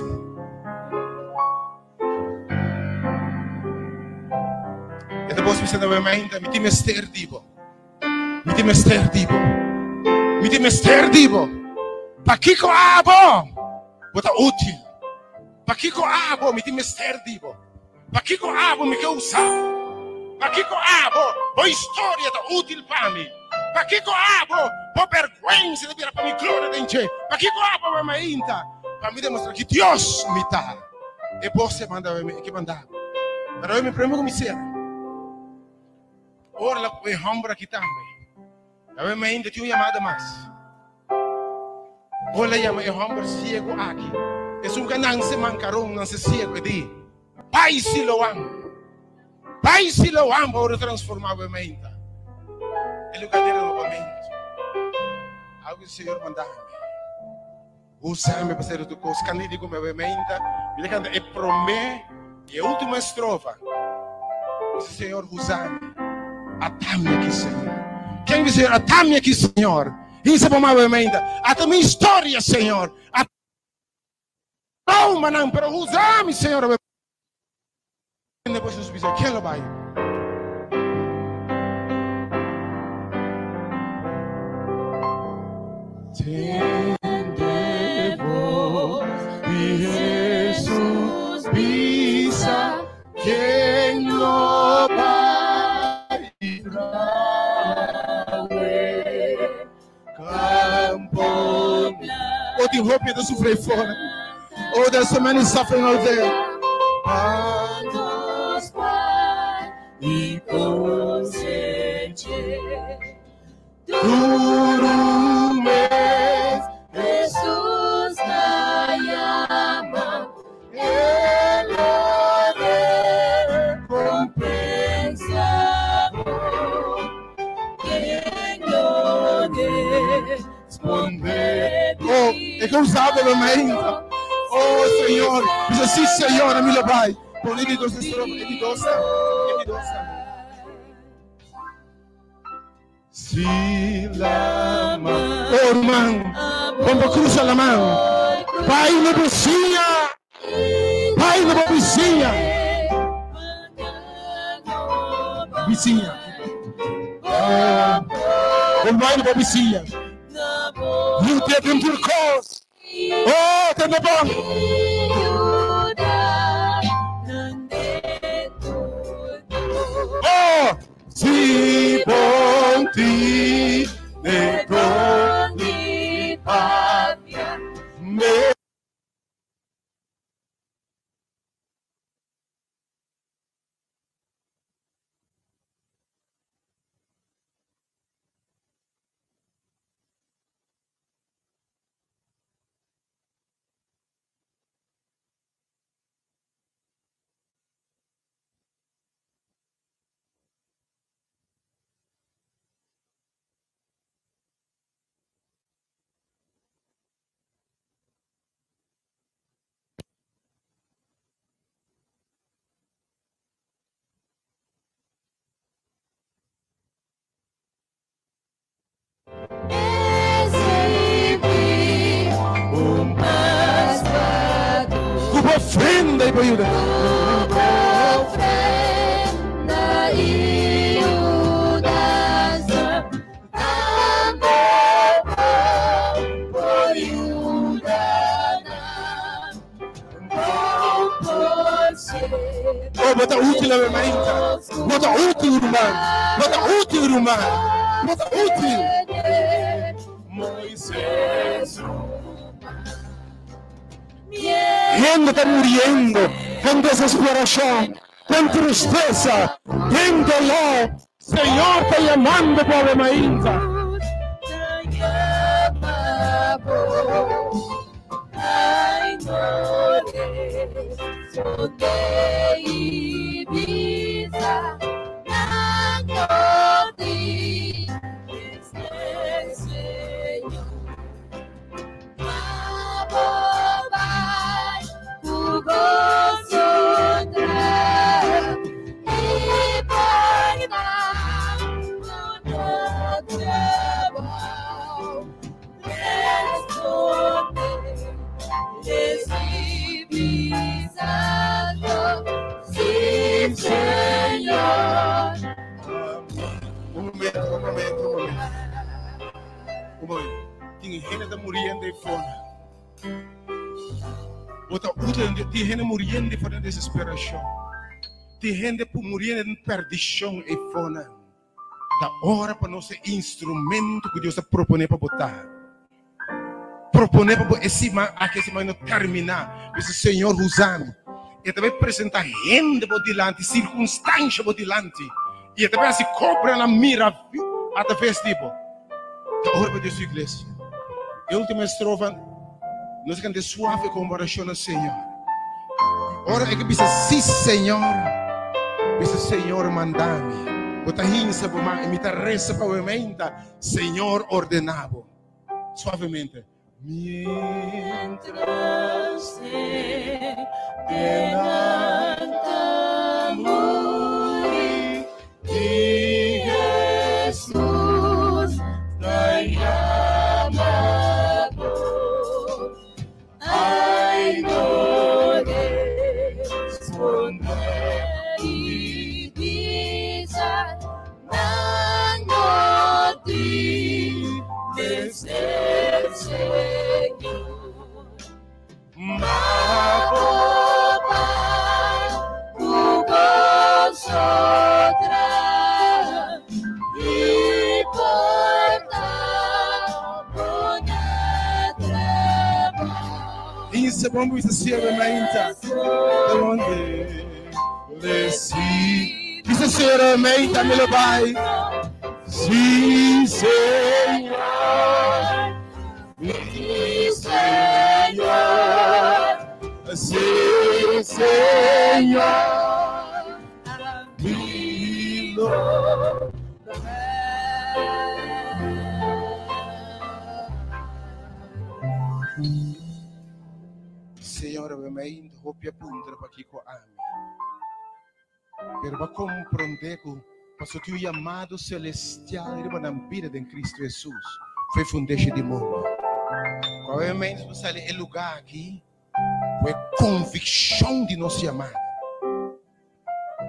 E depois me sendo mente, me time ester divo. Me time ester divo. Me time ester divo. Pa kiko abo. Bota útil. Pa kiko abo, me time ester divo. Pa kiko abo, me que usar. Pa kiko abo, boa história tá útil para mim. Para que abo, por vergüenza de vir para mi glória de enche. Para que abo para me inta, para me demonstrar que Deus me está. E você manda que mandar. Pero eu me primo como ser. Ora la que hombra aqui também. Eu me ainda tinha chamada mais. Olha chama é hombra ciego aqui. É ganância mancarão, não se ciego de. Pai Siloam. Pai Siloam para transformar o mente. Em lugar dele novamente. Algo que o Senhor mandava. Usa-me para ser do coisa. Quando ele digo meu mente, ele canta e promete. E a última estrofa. O Senhor usa-me. Atame aqui, Senhor. Quem dizer atame aqui, Senhor? Isso é para meu mente. Até minha história, Senhor. Calma, não, pero usa-me, Senhor. Depois dos quem lo vai? Tende voz de Jesús pisa, quien no va a campo. Oh, the hope you suffer for. Oh, there's so many suffering out there. Y coseche Jesús la llama, Oh, é que usava o ainda. Oh, Senhor, diz assim, Senhor, amigo Pai. Por ele doce, ele doce. Sila, oh, irmão, vamos cruzar a mão. Pai na vizinha, Pai na vizinha, vizinha, oh, Pai na vizinha. You take him to the cross. Oh, tem na bom. Oh, si ponti ne doni patria me. Ofrenda e ajuda. Ofrenda e mudança, também por Oh, bota útil a mementa. Bota útil, irmão. Bota útil, irmão. Bota útil. Moisés. Gente está muriendo con desesperación, con tristeza, con dolor. Señor está llamando por la mainta. Um momento. Tem gente está morrendo de fome. Tem gente morrendo por desesperação. Tem gente morrendo de perdição e fome. Da hora para nós ser instrumento que Deus está propondo para botar. Proponer para esse não terminar. Esse Senhor usando. E também apresentar gente por diante, circunstância por diante. E também se cobra na mira através tipo. Da hora para Deus, igreja. A última estrofa, nós cantamos suave com oração ao Senhor. Ora é que bisa, sim, Senhor. Bisa, Senhor, mandame. Bota hinsa para mim, imita reza para o emenda. Senhor, ordenado. Suavemente. Mientras se delanta morir y Jesús te llamado, ay no responder y pisar dando ti desde el Señor. Isso é bom que você se alimenta. Isso se alimenta, meu Pai. Sim, Senhor. Sim, Senhor. Sim, Senhor. Amigo. Senhor, eu me hope apunta para aqui com a mim. Pero para compreender que o teu chamado celestial e na vida de Cristo Jesus foi fundado de mundo. Provavelmente você é o lugar aqui, foi convicção de nosso chamado.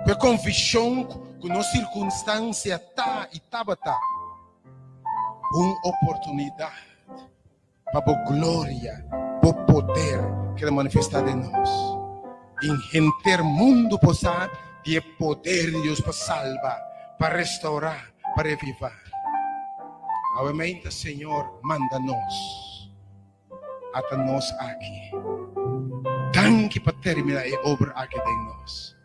Foi convicção que nossa circunstância está e estava uma oportunidade para a glória, para o poder que é manifestado em nós. Em ter mundo possa ter poder de Deus para salvar, para restaurar, para revivar. Obviamente, Senhor, manda-nos até nós aqui. Tanque para terminar a obra aqui em nós.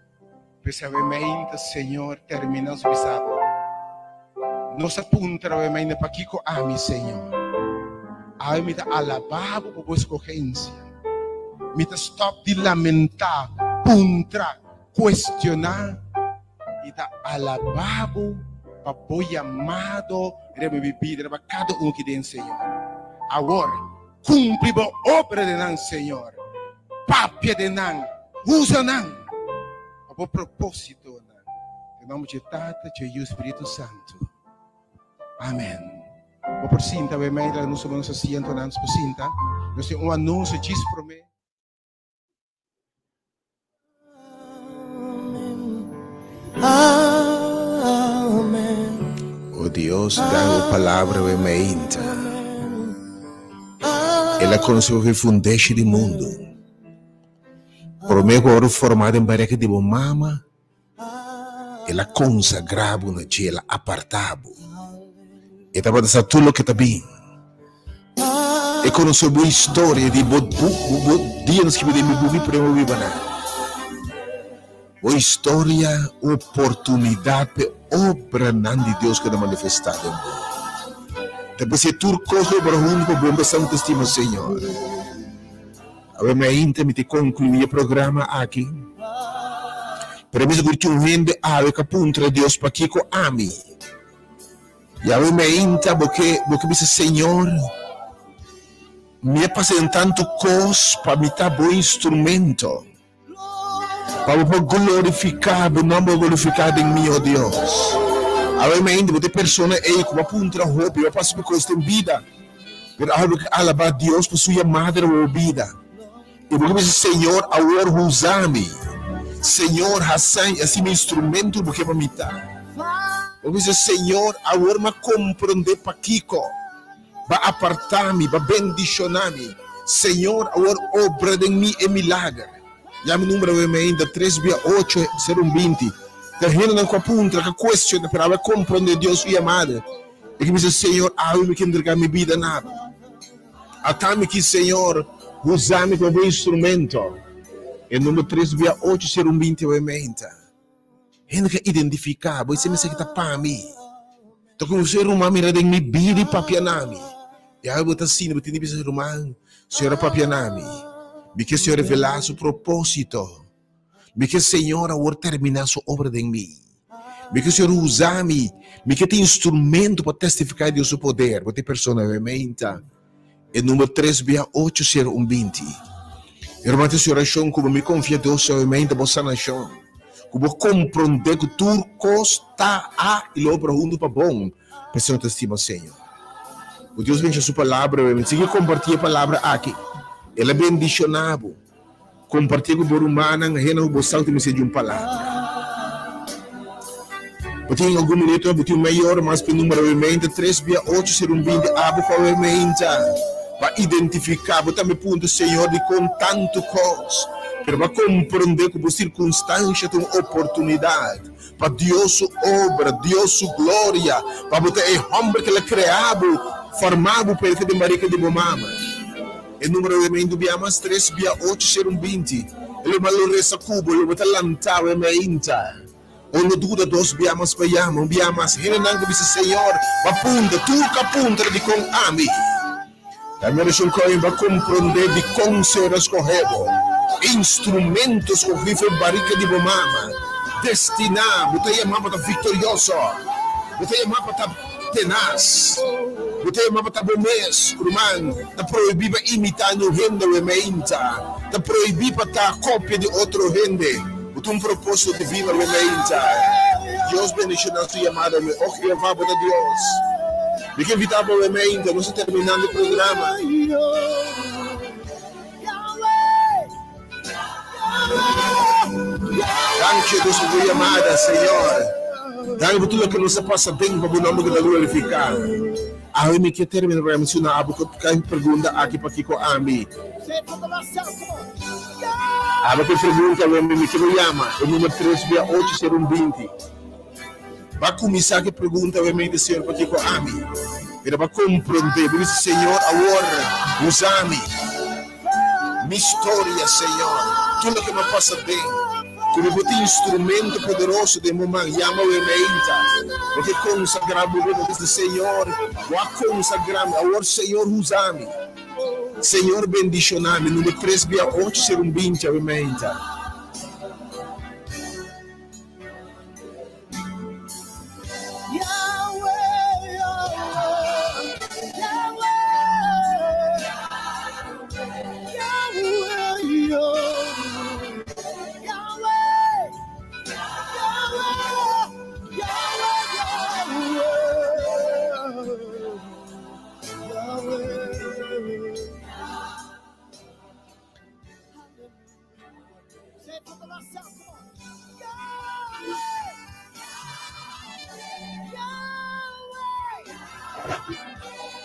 Obviamente, Senhor, termina o visado. Nos apunta, obviamente, para aqui com a mim, Senhor. A mim, alabar por boa escorrência. Me stop de lamentar, puntra, questionar e da alababo para o chamado de viver para cada que tem, Senhor. Agora, cumpre a obra de nós, Senhor. Papia de nós, usa nós para o propósito. Em nome de Tata, de Espírito Santo. Amém. O por cinta, o e-mail, não somos asiento, não por cinta. Nós temos um anúncio, diz para mim. Amém. O Deus dá a palavra e me inta. Ela conheceu o fundamento do mundo. Por meio agora formado em barriga de mama, ela consagrava na ela apartava. E estava dessa tudo que está bem. E conheceu a história de dias que me deu para eu viver. A história, oportunidade, obra de Deus que é manifestada. Depois se tu coisa para um para bom Santo Estima Senhor. Agora me íntimo te concluir o programa aqui. Para mim se tu vende a que apunta Deus para aqui com ami. E agora me íntimo porque me diz Senhor, me passando tanto coisa para me dar bom instrumento. Para glorificar o nome glorificado em mim, ó Deus. Agora me ainda tem pessoas aí que apontam a roupa e passam por coisas em vida. Pero algo que alabar Deus por sua madre ou vida. E porque diz Senhor, agora usa-me. Senhor, assim meu instrumento porque para me dar. Porque diz Senhor, agora me compreender para Kiko. Para apartar-me, para bendicionar-me. Senhor, agora obra em mim é milagre. Já me número ainda 368-0120. Termina na punta que questiona para compreender Deus e amada. E que me diz Senhor, me que entregar minha vida nada. Até-me que Senhor, usar-me como instrumento. E número 368-0120 eu emenda. Ainda que identificar, você me sei que está para mim. Então como ser humano mira em minha vida e papianami. E aí eu vou estar assim, eu vou ter que ser humano, Senhor papianami. Porque o Senhor revelar seu propósito. Porque o Senhor agora terminar sua obra em mim. Porque o Senhor usa-me. Porque tem instrumento para testificar de seu poder. Porque personalmente. E número 368-0120. Irmão, essa oração como me confia Deus somente para essa nação. Como compreender que tudo está e obra junto para bom. Para ser testemunho, Senhor. O Deus vem a sua palavra. Siga compartilhar a palavra aqui. Ela bendicionava. Compartilha com o humano, rena o bolsão que me seja uma palavra. Porque em algum minuto eu botei o maior, mas pelo número 368-0120 abre para identificar, botar meu ponto, Senhor, de com tanto coisa. Para compreender como circunstância tem oportunidade. Para Deus sua obra, Deus sua glória. Para botar o homem que ele criava, formava para ele de marica de bomama. O número de mim do Biamas 368-0120. Ele malou essa cubo, ele botou lançar o meinta. Ou no dura dos Biamas para Yama, Biamas, ele não disse Senhor, apunta, tu que apunta de com ami. A minha região vai compreender de como Senhor escorreu. Instrumentos com rifle barriga de bomama. Destinar, botou a mapa da vitorioso. Botou a mapa da tenaz. Bute mapatabo mes, kuruman, ta proibiba imitando gente wemeinta, ta proibiba ta copia de otro gente, bute propósito de vida wemeinta. Dios bendicionar su llamada, me oje a de Dios. Me que invitaba wemeinta, no se terminando el programa. Grazie Deus por llamada, Senhor. Dai por tudo que nos passa bem para o nome da glorificar. Aí me que termina para mencionar algo que pergunta aqui para Kiko Ami. A que pergunta me que me chama, o número 3680120. Vai começar que pergunta me de Senhor para Kiko Ami. Para compreender, por isso Senhor, agora usa-me. Minha história, Senhor. Tudo que me passa bem. Como bote instrumento poderoso de momento, chama o emeita, porque consagramos o nome do Senhor, o consagramos, agora Senhor usa-me, Senhor bendicionar-me, número 3680120, o emeita.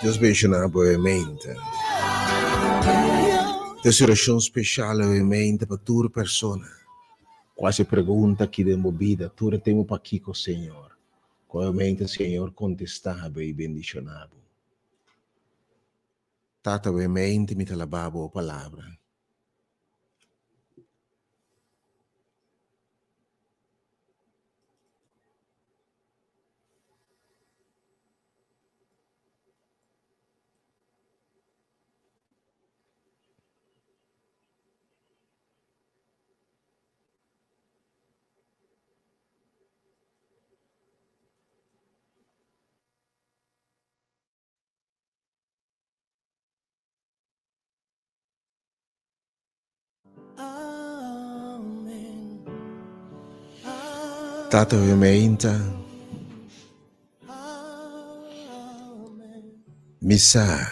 Deus bendicionar boamente. Deus oração especial boamente para tua pessoa. Quase pergunta que de movida, tu temos para aqui com o Senhor. Boamente, Senhor, contestava e bendicionava. Tata boamente, me talabava a palavra. Tata ovviamente mi sa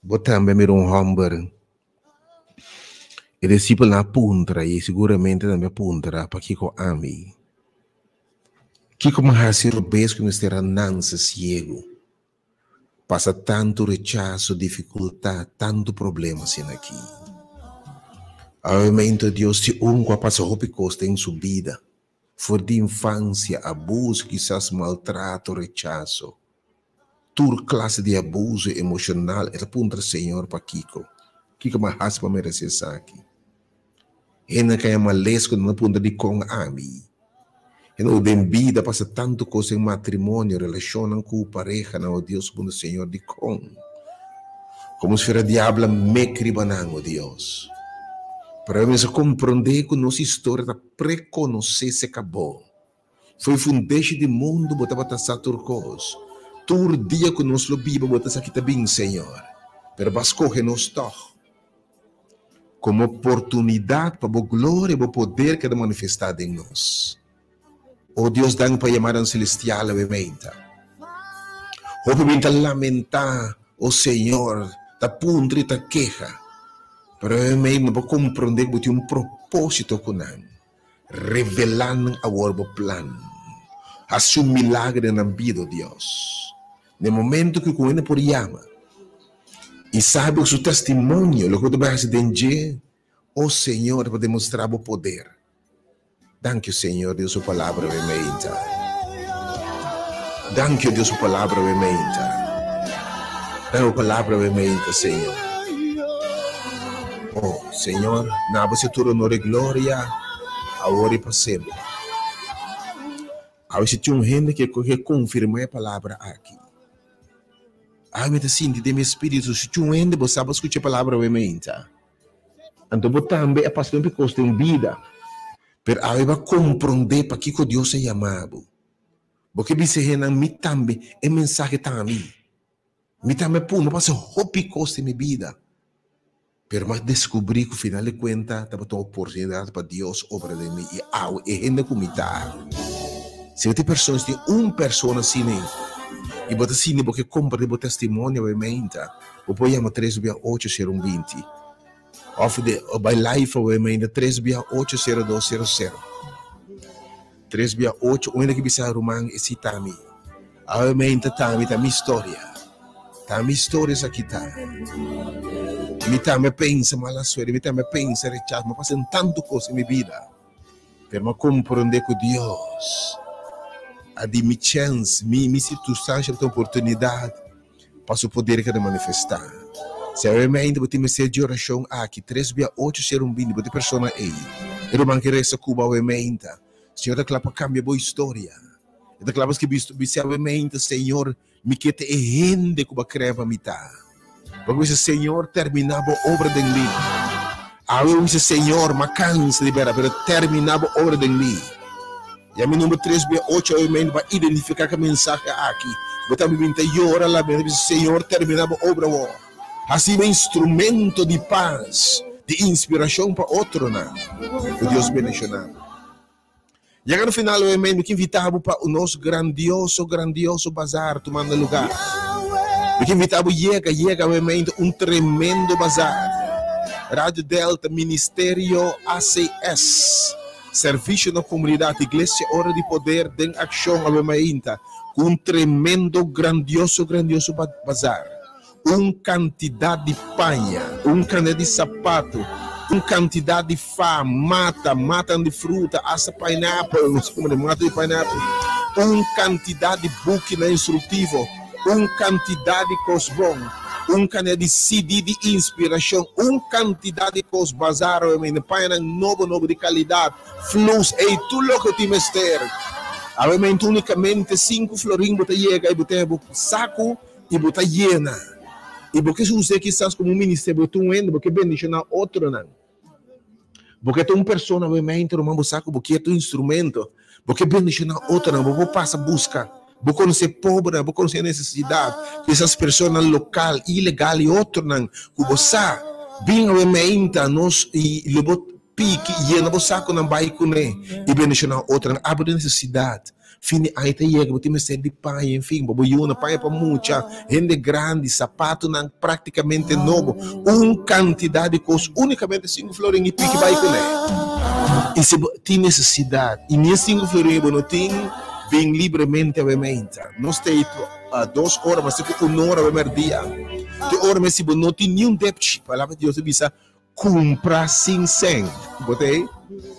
botambe mi un hamburger e discipolo na punta e sicuramente na mia punta para Kiko Ami Kiko mahasir bes que nos terá nansa ciego passa tanto rechazo, dificuldade, tanto problema assim aqui. Obviamente Deus te unga passa hopi costa em sua vida. For de infância, abuso, quizás maltrato, rechazo. Toda classe de abuso emocional é ponto Senhor para Kiko. Kiko mahas para merecer isso aqui. Ena kaya malesco na ponta de com ami. Ena o bem-vida passa tanto coisa em matrimônio, relacionam com pareja, na o Deus ponto Senhor de com. Como se fosse diablo me cribanang o Deus. Para mim, compreender que nossa história está preconhecer se acabou. Foi fundeixe do mundo, botava taça turcos. Todo dia que nós lobimos, botava aqui também, Senhor. Pero bascoge nos toque. Como oportunidade para a glória e o poder que é manifestado em nós. Oh Deus, dá para chamar a celestial, obviamente. Obviamente, lamentar, o Senhor, da punta e da queixa. Pero eu mesmo vou compreender que tem propósito com ele. Revelando o plano. Haz milagre na vida de Deus. No momento que o ele por chama. E sabe o seu testemunho, o que vai acidente, o Senhor vai demonstrar o poder. Danke, Senhor, Deus, sua palavra é meita. Danke, Deus, sua palavra é meita. Dá a palavra é meita, Senhor. Oh, Senhor, na você tudo honor e glória, agora e para sempre. Aí você tinha gente que confirma a palavra aqui. Aí me sinto de meu espírito, se tinha gente que sabe escutar a palavra realmente. Então, você também é pastor que custa em vida. Pero aí vai compreender para que Deus é chamado. Porque bisa henang mi tambi é mensagem também. Mi tambi pô, não passa hopi costa minha vida. Pero mas descobri que, final de contas, estava uma oportunidade para Deus obrar de mim e ainda comitar. Se você pessoas tem pessoa assim, e você assim, porque compra o testemunho, obviamente, você pode chamar 368-020. Ou by life, obviamente, 368-0200. 368, onde que bisa rumang esse tami. Obviamente, tami, tá minha história. Tá minha história essa aqui, tá. Me pensa mala suerte, me pensa rechazo, me pasan tanto cosas en mi vida. Pero me comprende que Dios ha dado mi chance, mi circunstancia, mi oportunidad para su poder que manifestar. Se realmente você me ser de oração aqui, 368-020, você persona aí. Eu não quero essa Cuba, obviamente. Senhor, eu claro para cambiar boa história. Eu claro que obviamente, Senhor, me quer é gente que vai creva me tá. Porque esse Senhor terminava a obra de mim. Aí esse Senhor me cansa de ver, mas terminava a obra de mim. E a minha número 368 obviamente vai identificar a mensagem aqui. Eu também ora lá, esse Senhor terminava a obra. Assim é instrumento de paz, de inspiração para outro, né? Que Deus bendicionado. E agora no final, obviamente, que invitava para o nosso grandioso bazar tomando lugar. Que invitava chega obviamente tremendo bazar. Rádio Delta, Ministério ACS, Serviço na Comunidade, Igreja Hora de Poder, tem ação obviamente, com tremendo, grandioso bazar. Quantidade de panha, quantidade de sapato, quantidade de fã, mata de fruta, assa pineapple, mata de pineapple, quantidade de book na instrutivo, quantidade de coisa bom, quantidade de CD de inspiração, quantidade de coisa bazar, paina novo de qualidade, flus, e tudo o que tem mestre. Obviamente, unicamente 5 florinhos, você chega e você saco e você llena. E porque você que estás como ministério, você ende, porque bendicionar outro não. Porque tu pessoa, obviamente, não manda saco, porque é instrumento, porque bendicionar outro não, você passa a buscar. Você conhece pobre, você conhece necessidade, que essas pessoas local, ilegal e outro não, que você bem obviamente nós e levou pique e não saco não vai com ele e bendicionar outro não, abre necessidade. Fim aí te chega, você me sente de pai, enfim, boboiuna, pai para muita, gente grande, sapato não praticamente novo, quantidade de coisas, unicamente 5 florinhos e pique vai com ele. E se tem necessidade, e nem 5 florinhos não tem, bem livremente, obviamente. Nós temos 2 horas, mas se for 1 hora, vai mer dia. De hora, mas se não tem nenhum débito, a palavra de Deus diz, compra sem sem. Botei?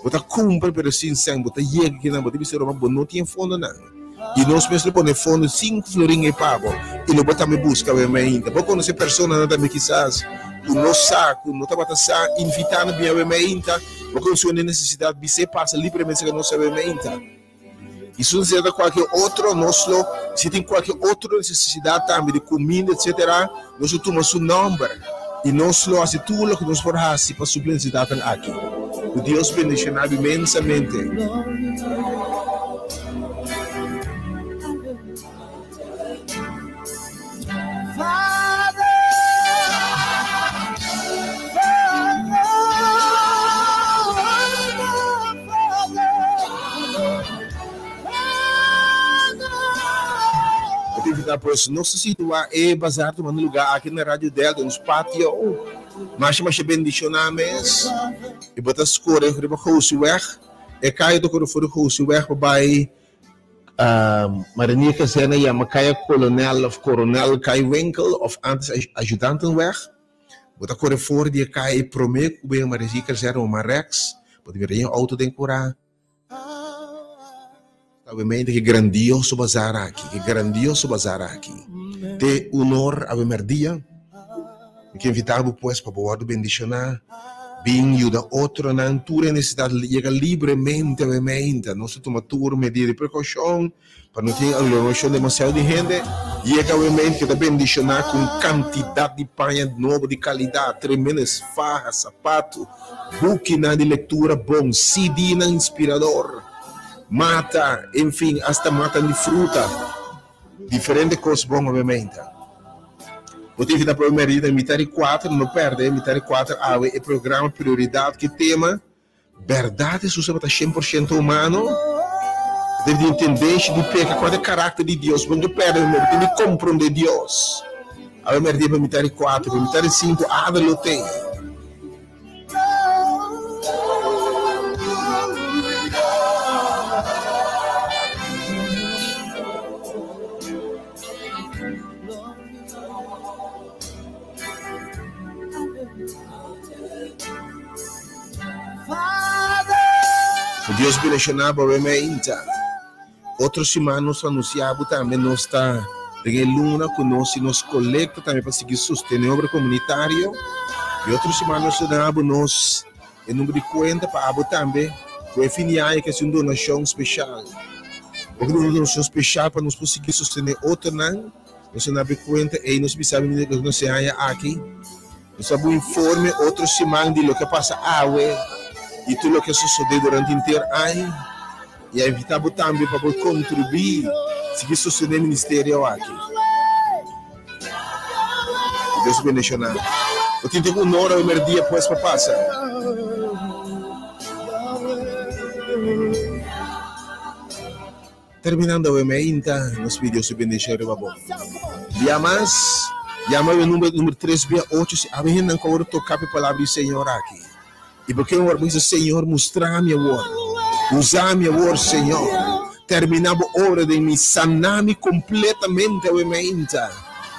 Bota compra pero sem sem, bota chega que não, bota bisa não tem fundo não. E nós mesmo põe fundo 5 florinhos e pago. E não bota me busca obviamente. Porque quando essa pessoa não também quizás o nosso saco, não tá bota sa invitando bem obviamente, porque o senhor necessidade de se passa livremente que não sabe obviamente. E se você tem qualquer outro, se tem qualquer outra necessidade também de comida, etc., nós tomamos o número. E nós fazemos tudo o que nós podemos para suprir a necessidade aqui. O Deus bendicionado imensamente. Não se situar e bazar tomando lugar aqui na Rádio Delta, nos pátios, mas bendicionamos e botar escura para o house weg e cai do coro for o house weg by Marinha Casena e a Macaia Coronel Kai Winkel of antes ajudantenweg botar coro for die cai promê bem Marinha Casena o Marex pode vir em auto de curar. Obviamente que grandioso bazar aqui, Te honor a ver dia, que invitava pues para poder bendicionar, bem ajuda outro na altura necessidade chega livremente, obviamente, não se toma tudo medida de precaução, para não ter aglomeração demasiado de gente, chega obviamente que te bendicionar com quantidade de panha nova de qualidade, tremendas farras, sapato, book de leitura bom, CD inspirador. mata, enfim, hasta matam de fruta. Diferente coisas bom, obviamente. Vou te invitar para o marido, metade 4, não perde, metade 4, é programa prioridade que tema verdade, isso é 100% humano. Deve entender de peca qual é o caráter de Deus. Quando perde, tem que compreender Deus. A metade para metade 4, para metade 5, lo tem. Deus bendicionava obviamente. Outros irmãos anunciavam também nós está em luna conosco nos coleta também para seguir sostener a obra comunitária. E outros irmãos davam nós em número de conta para abo também para definir que é uma donação especial. Porque uma donação especial para nós conseguir sostener outra não. Nós não abrimos conta e nós precisamos que nós saia aqui. Nós sabemos informe outros irmãos de lo que passa e tudo o que sucedeu durante o inteiro ano, e a invitamos também para contribuir, seguir sostener o ministério aqui. Deus bendicionar. Eu tenho uma hora e meia dia depois para passar. Terminando a emenda, nos vídeos se bendicionar o bom. Llama o número 368, a mim não quero tocar a palavra do Senhor aqui. E porque o Senhor diz, Senhor, mostrar minha obra, usar minha obra, Senhor, terminar a obra de mim, sanar-me completamente a mente.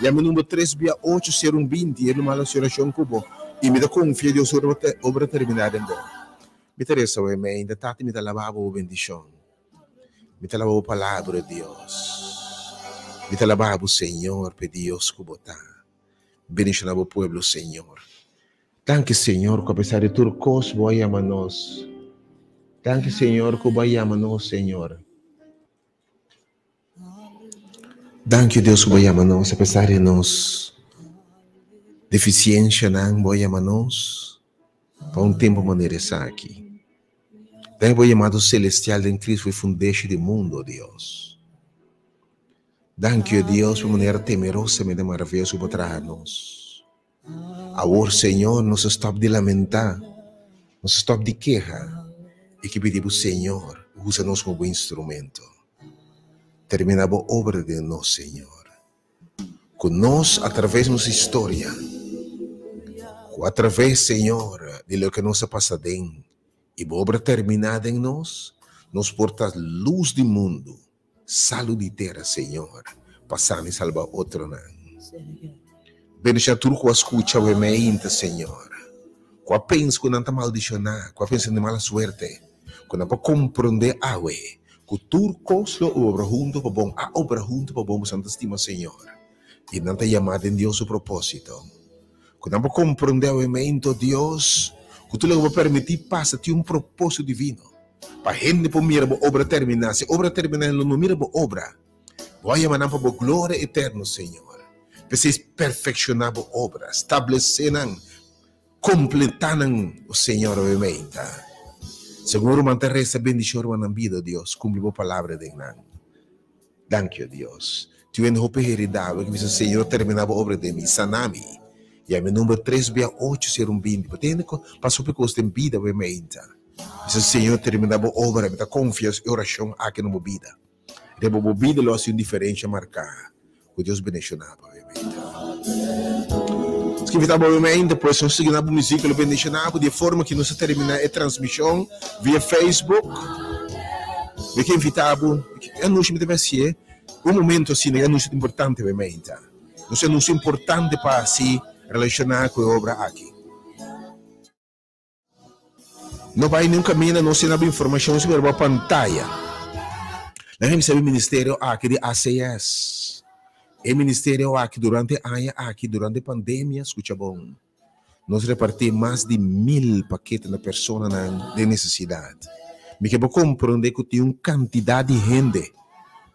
E a meu número 368, ser 20, é uma oração com bom. E me dá confiança de Deus, a obra terminada em bom. Me interessa a mente, tati me dá lavar a bendição. Me dá lavar a palavra de Deus. Me dá lavar o Senhor, pedir Deus que botar. Bendicionar o povo, Senhor. Danke, Senhor, que apesar de tudo coisa, vai amar-nos. Danke, Senhor, que vai amar-nos, Senhor. Danke, Deus, que vai amar-nos, apesar de nós deficiência, não vai amar-nos. Para tempo maneira aqui. Daí vai amar o celestial em Cristo, foi fundeixe do mundo, Deus. Danke, Deus, por maneira temerosamente maravilhosa para trazer-nos. Agora, Senhor, não se stop de lamentar, não se stop de queja, e que pedimos, Senhor, usa-nos como instrumento. Termina a obra de nós, Senhor. Com nós, através da nossa história, através, Senhor, de lo que nos passa dentro, e a obra terminada em nós, nos porta luz do mundo, saúde de terra, Senhor, passando e salvar outro não. Bendição tudo que escuta o mente, Senhor. Com a pensa que não está maldicionar, com a pensa de mala suerte, com não pode compreender a que tudo coisa obra junto para bom, a obra junto para bom, Santa Estima, Senhor. E não está chamado em Deus o propósito. Que não pode compreender o mente, Deus, que tu lhe vai permitir passar ter propósito divino. Para a gente para mirar a obra terminar. Se a obra terminar, não mira a obra. Vai chamar para a glória eterna, Senhor. Vocês perfeccionar a obra, estabelecerem, completarem o Senhor, obviamente. Seguro manter essa bendição na vida, Deus, cumprir a palavra de Deus. Danke, Deus. Tu és o heredado, que o Senhor terminar a obra de mim, sanami. E a meu número 368 ser 20. Portanto, passou por coisa em vida, obviamente. Se o Senhor terminar a obra, me dá confiança e oração aqui na minha vida. E a minha vida é uma diferença marcar. Que Deus bendicionava. Se invitava obviamente, depois nós seguimos a música do bendicionado de forma que nós terminamos a transmissão via Facebook. E que invitava, anúncio deve ser um momento assim, anúncio importante obviamente. Não é anúncio importante para se relacionar com a obra aqui. Não vai nem caminho, não se dá informação sobre a pantalla. Nós recebemos o ministério aqui de ACS. O ministério aqui durante a pandemia, escuta bom, nós repartimos mais de 1000 paquetes na pessoa de necessidade. Me quero compreender que tem uma quantidade de gente,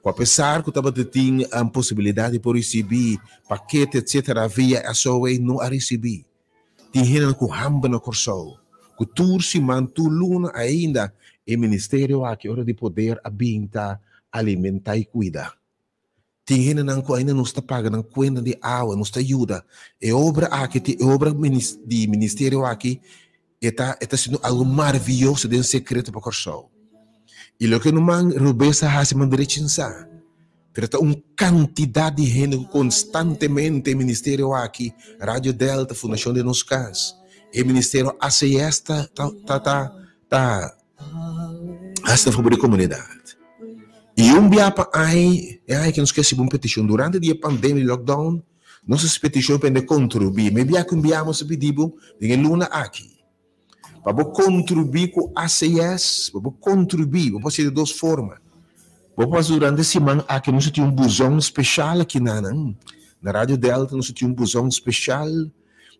apesar que estava tendo a possibilidade de receber paquetes, etc., havia a sua não a receber. Tem gente com hambre no coração, que tu se mantu luna ainda E ministério aqui, hora de poder, habita, alimentar e cuidar. Tem gente que ainda não está pagando conta de água, não está ajuda. E obra aqui, obra de ministério aqui, está sendo algo maravilhoso, de um secreto para o coração. E o que não man rubesa hace man derechinsa. Pero uma quantidade de gente constantemente ministério aqui, Rádio Delta, Fundação de Nos Cas, e ministério ACS tá hasta favor da comunidade. E biapa ai que nos esquece uma petição durante a pandemia lockdown, nossa petição para contribuir, me bia que enviamos pedido de luna aqui. Para contribuir com ACS, para contribuir, pode ser de duas formas. Pode durante a semana aqui nós temos busão especial aqui na Rádio Delta, nós temos busão especial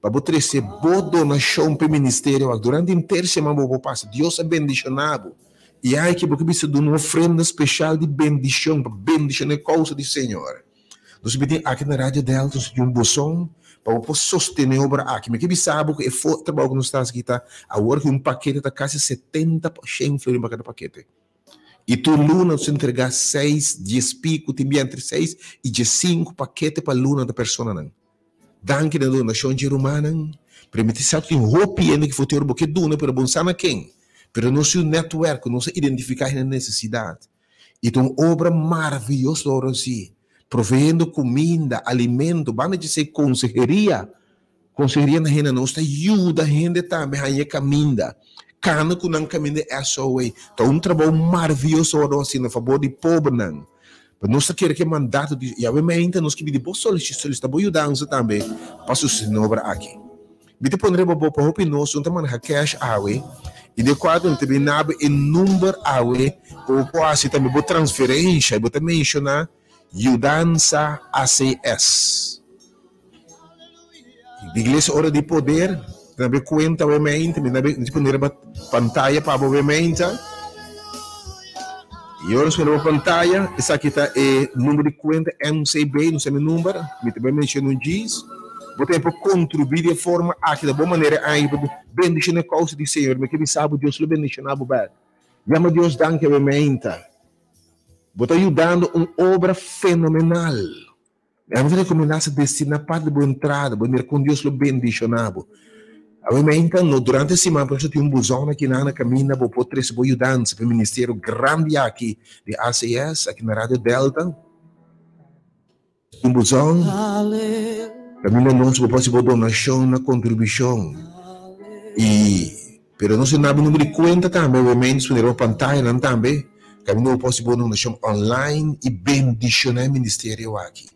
para trazer boa donação para o ministério. Durante a inteira semana vou passar, Deus é bendicionado. E aí que você precisa de uma oferenda especial de bendição, para bendicionar a causa do Senhor. Nós pedimos aqui na Rádio Delta, nós temos busão para sostener a obra aqui. Mas que você sabe que o trabalho que nós estamos aqui, agora que paquete está quase 70% flores para cada paquete. E tu, Luna, você entregar 6, 10 pico, tem entre 6 e 15 paquetes para a Luna da pessoa. Danke na donação de romana. Permite saber que roupa que futuro porque duna para bonsar na quem. Pero não se o network, não se identificar a necessidade. Então, obra maravilhosa agora sim. Provendo comida, alimento, van a dizer consejeria. Consejeria na gente não está ajuda a gente também a caminhar. Cana que não caminha é só way. Então, trabalho maravilhoso agora assim, a favor de pobre não. Mas nós queremos que mandato de, e obviamente nós que pedimos solicitar boa ajuda também para sustentar obra aqui. Bite pondre bobo para hopi nós, então man cash awe. E de quadro também nabe em número awe, ou quase também boa transferência, e boa mencionar Ajudança ACS. De igreja hora de poder, também conta obviamente, também disponível pantalla para obviamente. E agora se a pantalla, essa aqui está o número de conta MCB, não sei o número, me também menciono diz. Vou ter para contribuir de forma aqui da boa maneira aí para bendicionar a causa do Senhor, mas que sabe Deus lhe bendicionar bem. Chama Deus danke obviamente. Vou estar ajudando uma obra fenomenal. Vamos recomendar se destinar para a boa entrada, para com Deus lhe bendicionar. Obviamente, durante a semana, por isso tem busão aqui na caminha, vou poder trazer boa ajudança para o ministério grande aqui de ACS, aqui na Rádio Delta. Busão. Caminho nosso, vou fazer boa donação, na contribuição. Pero não se nabe o número de conta também, obviamente, se a pantalla também. Caminho vou fazer boa donação online e bendicionar o ministério aqui.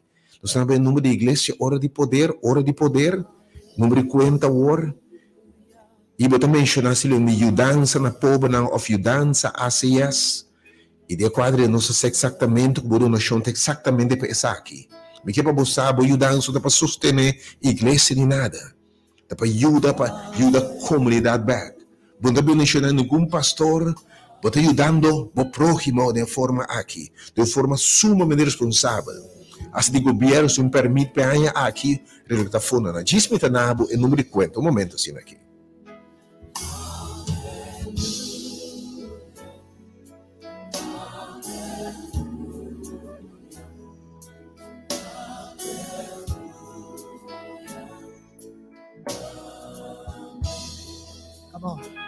Nós sabemos o número de igreja, hora de poder, número de conta, hora. E vou também mencionar se ele é ajudança na pobre, ou ajudança ACS. E de quadro, não sei exatamente o que a donação tem exatamente para isso aqui. Mas que para você saber, ajudança para sustentar a igreja nem nada. Para ajudar a comunidade back. Vou também mencionar algum pastor, vou estar ajudando o próximo de forma aqui, de forma sumamente responsável. Assim de governo, se me permite, para aqui, resulta fundo na disputa nabo e número de conta. Momento assim aqui. Come on.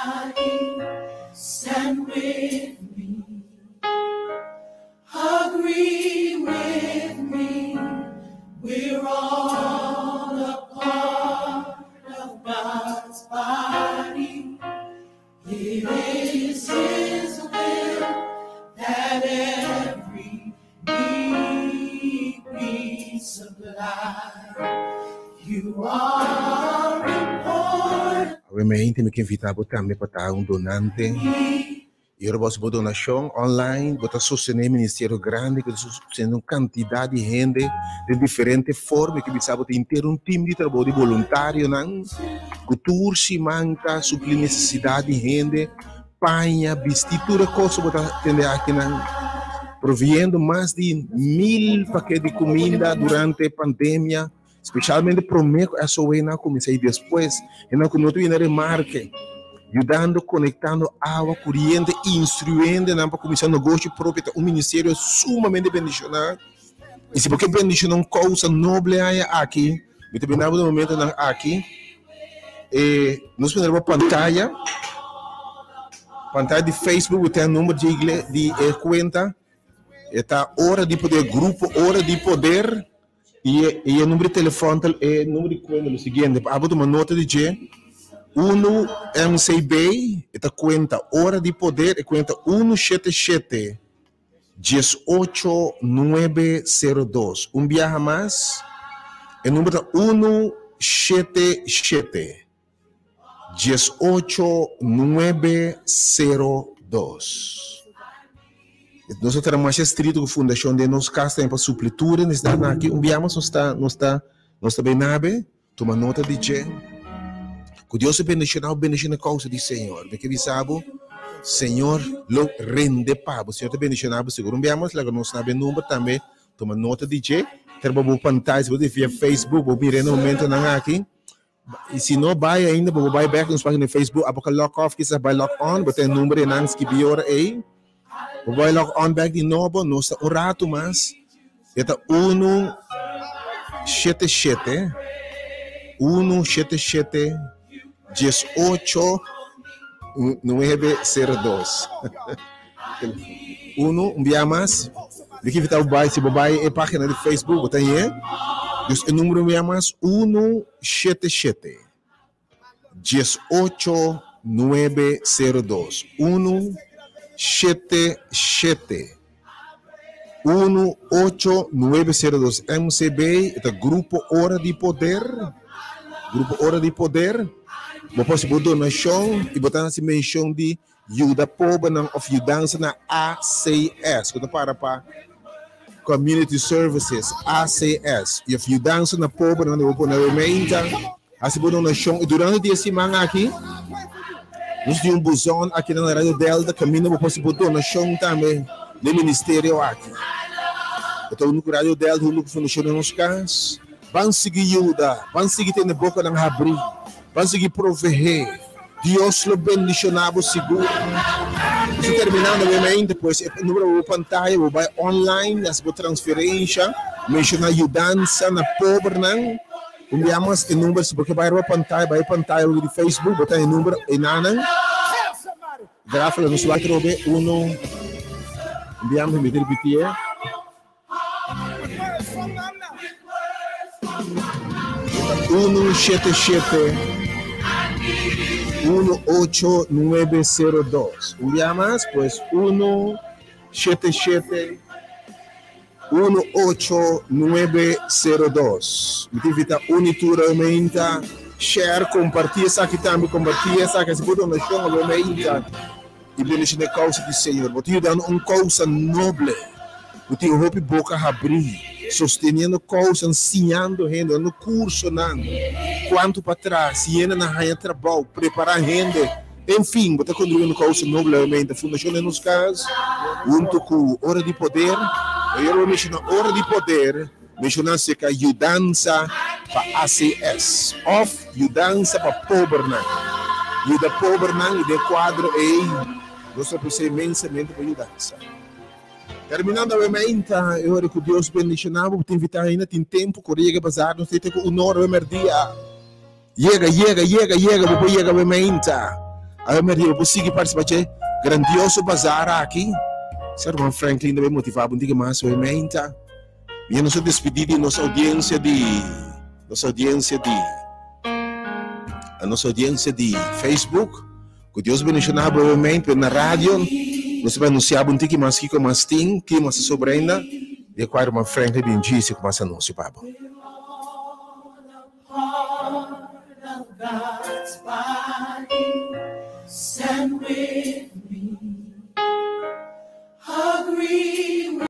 body, stand with me, agree with me, we're all a part of God's body. It is His will that every need be supplied. You are important. Obviamente, me quem invitar também para estar donante. E eu posso botar donação online, botar sostener ministério grande, que sendo uma quantidade de gente de diferentes formas, que precisava ter um time de trabalho de voluntário, não? Cultura se manca, suprir necessidade de gente, panha, vestitura, coisa, botar atender aqui, não? Provendo mais de 1000 paquetes de comida durante a pandemia, especialmente para mim, essa way não comecei depois, e não que não tenho remarque. Ajudando, conectando água, corrente, instruindo para começar negócio próprio, um ministério sumamente bendicionado. E se porque bendicionar uma coisa nobre aqui, me terminava no momento aqui, nós temos uma pantalla de Facebook, tem número de conta, está hora de poder, grupo, hora de poder, e o número de telefone, é número de conta, o seguinte, abro uma nota de G. 1 MCB, esta conta hora de poder, é conta 177 18902. Viaja mais, é número 177 18902. Nós temos mais estrito com a fundação de nós casa para suplitura, nós estamos aqui, viajamos, não está bem nada, toma nota de G. Que Deus é bendicionado a causa do Senhor. Porque ele sabe, Senhor, lo rende para o Senhor é bendicionado, seguro. Vamos lá, nós sabemos o número também. Toma nota de G. Terba o pantalla, você via Facebook, ou vira no momento aqui. E se não vai ainda, vai back nos páginas no Facebook, a boca lock off, que vai lock on, botar o número e não que biora aí. Vai lock on back de novo, nós está um rato mais. Está 177 177 18-902. Um dia mais. Aqui está o bairro, se o bairro é página de Facebook, tá aí? O número é mais 177 18-902. 177 18-902. MCB, é Grupo Hora de Poder. Grupo Hora de Poder. Você pode donação e botar essa menção de ajuda pobre of ajudança na ACS, quando para Community Services, ACS, e ajudança na pobre na rementa, assim pode donação e durante o dia semana aqui, nós temos busão aqui na Rádio Delta, caminho você pode donação também no ministério aqui. Então no Rádio Delta, no funciona nos casos, vão seguir ajuda, vão seguir tendo boca na abrir. Vamos seguir prover. Deus lo bendicionado seguro. Se terminando obviamente, depois o número da pantalla, vai online, as transferência, mencionar ajudança na pobre, não? Enviamos o número, porque vai para a pantalla de Facebook, botar o número e nada. Gráfico nos vai trover uno. Enviamos me repetir. 177 18902. Um dia mais, pues 177 18902. Me invita unitura aumenta, share, compartilha essa aqui também, compartilha essa que se pode na chão aumenta. E bendição a causa do Senhor. Vou te dar uma causa nobre. Vou te roupa boca abrir, sostenendo causa, ensinando gente no curso não. Quanto para trás, e ainda na raia trabalho, preparar gente, enfim, você contribuindo com o noblemente, a fundação nos casos, junto com Hora de Poder, eu vou mencionar Hora de Poder, mencionando-se que a ajudança para ACS, of ajudança para pobre, e da pobre, e de quadro, e nós precisamos imensamente para ajudança. Terminando obviamente, eu acho que Deus bendicionava, vou te invitar ainda, tem tempo, correga, bazar, não sei, tem uma hora, dia. Llega, depois llega obviamente. Aí Maria, você que participa de grandioso bazar aqui. Ser irmão Franklin também motivado um pouco mais o ementa. E eu não sou despedido de nossa audiência de Facebook. Que Deus bendiga brevemente na rádio. Nós vamos anunciar um pouco mais que mais tem, que mais sobre ainda. E agora irmão Franklin bem disse que mais anúncio, Pablo. God's body, stand with me.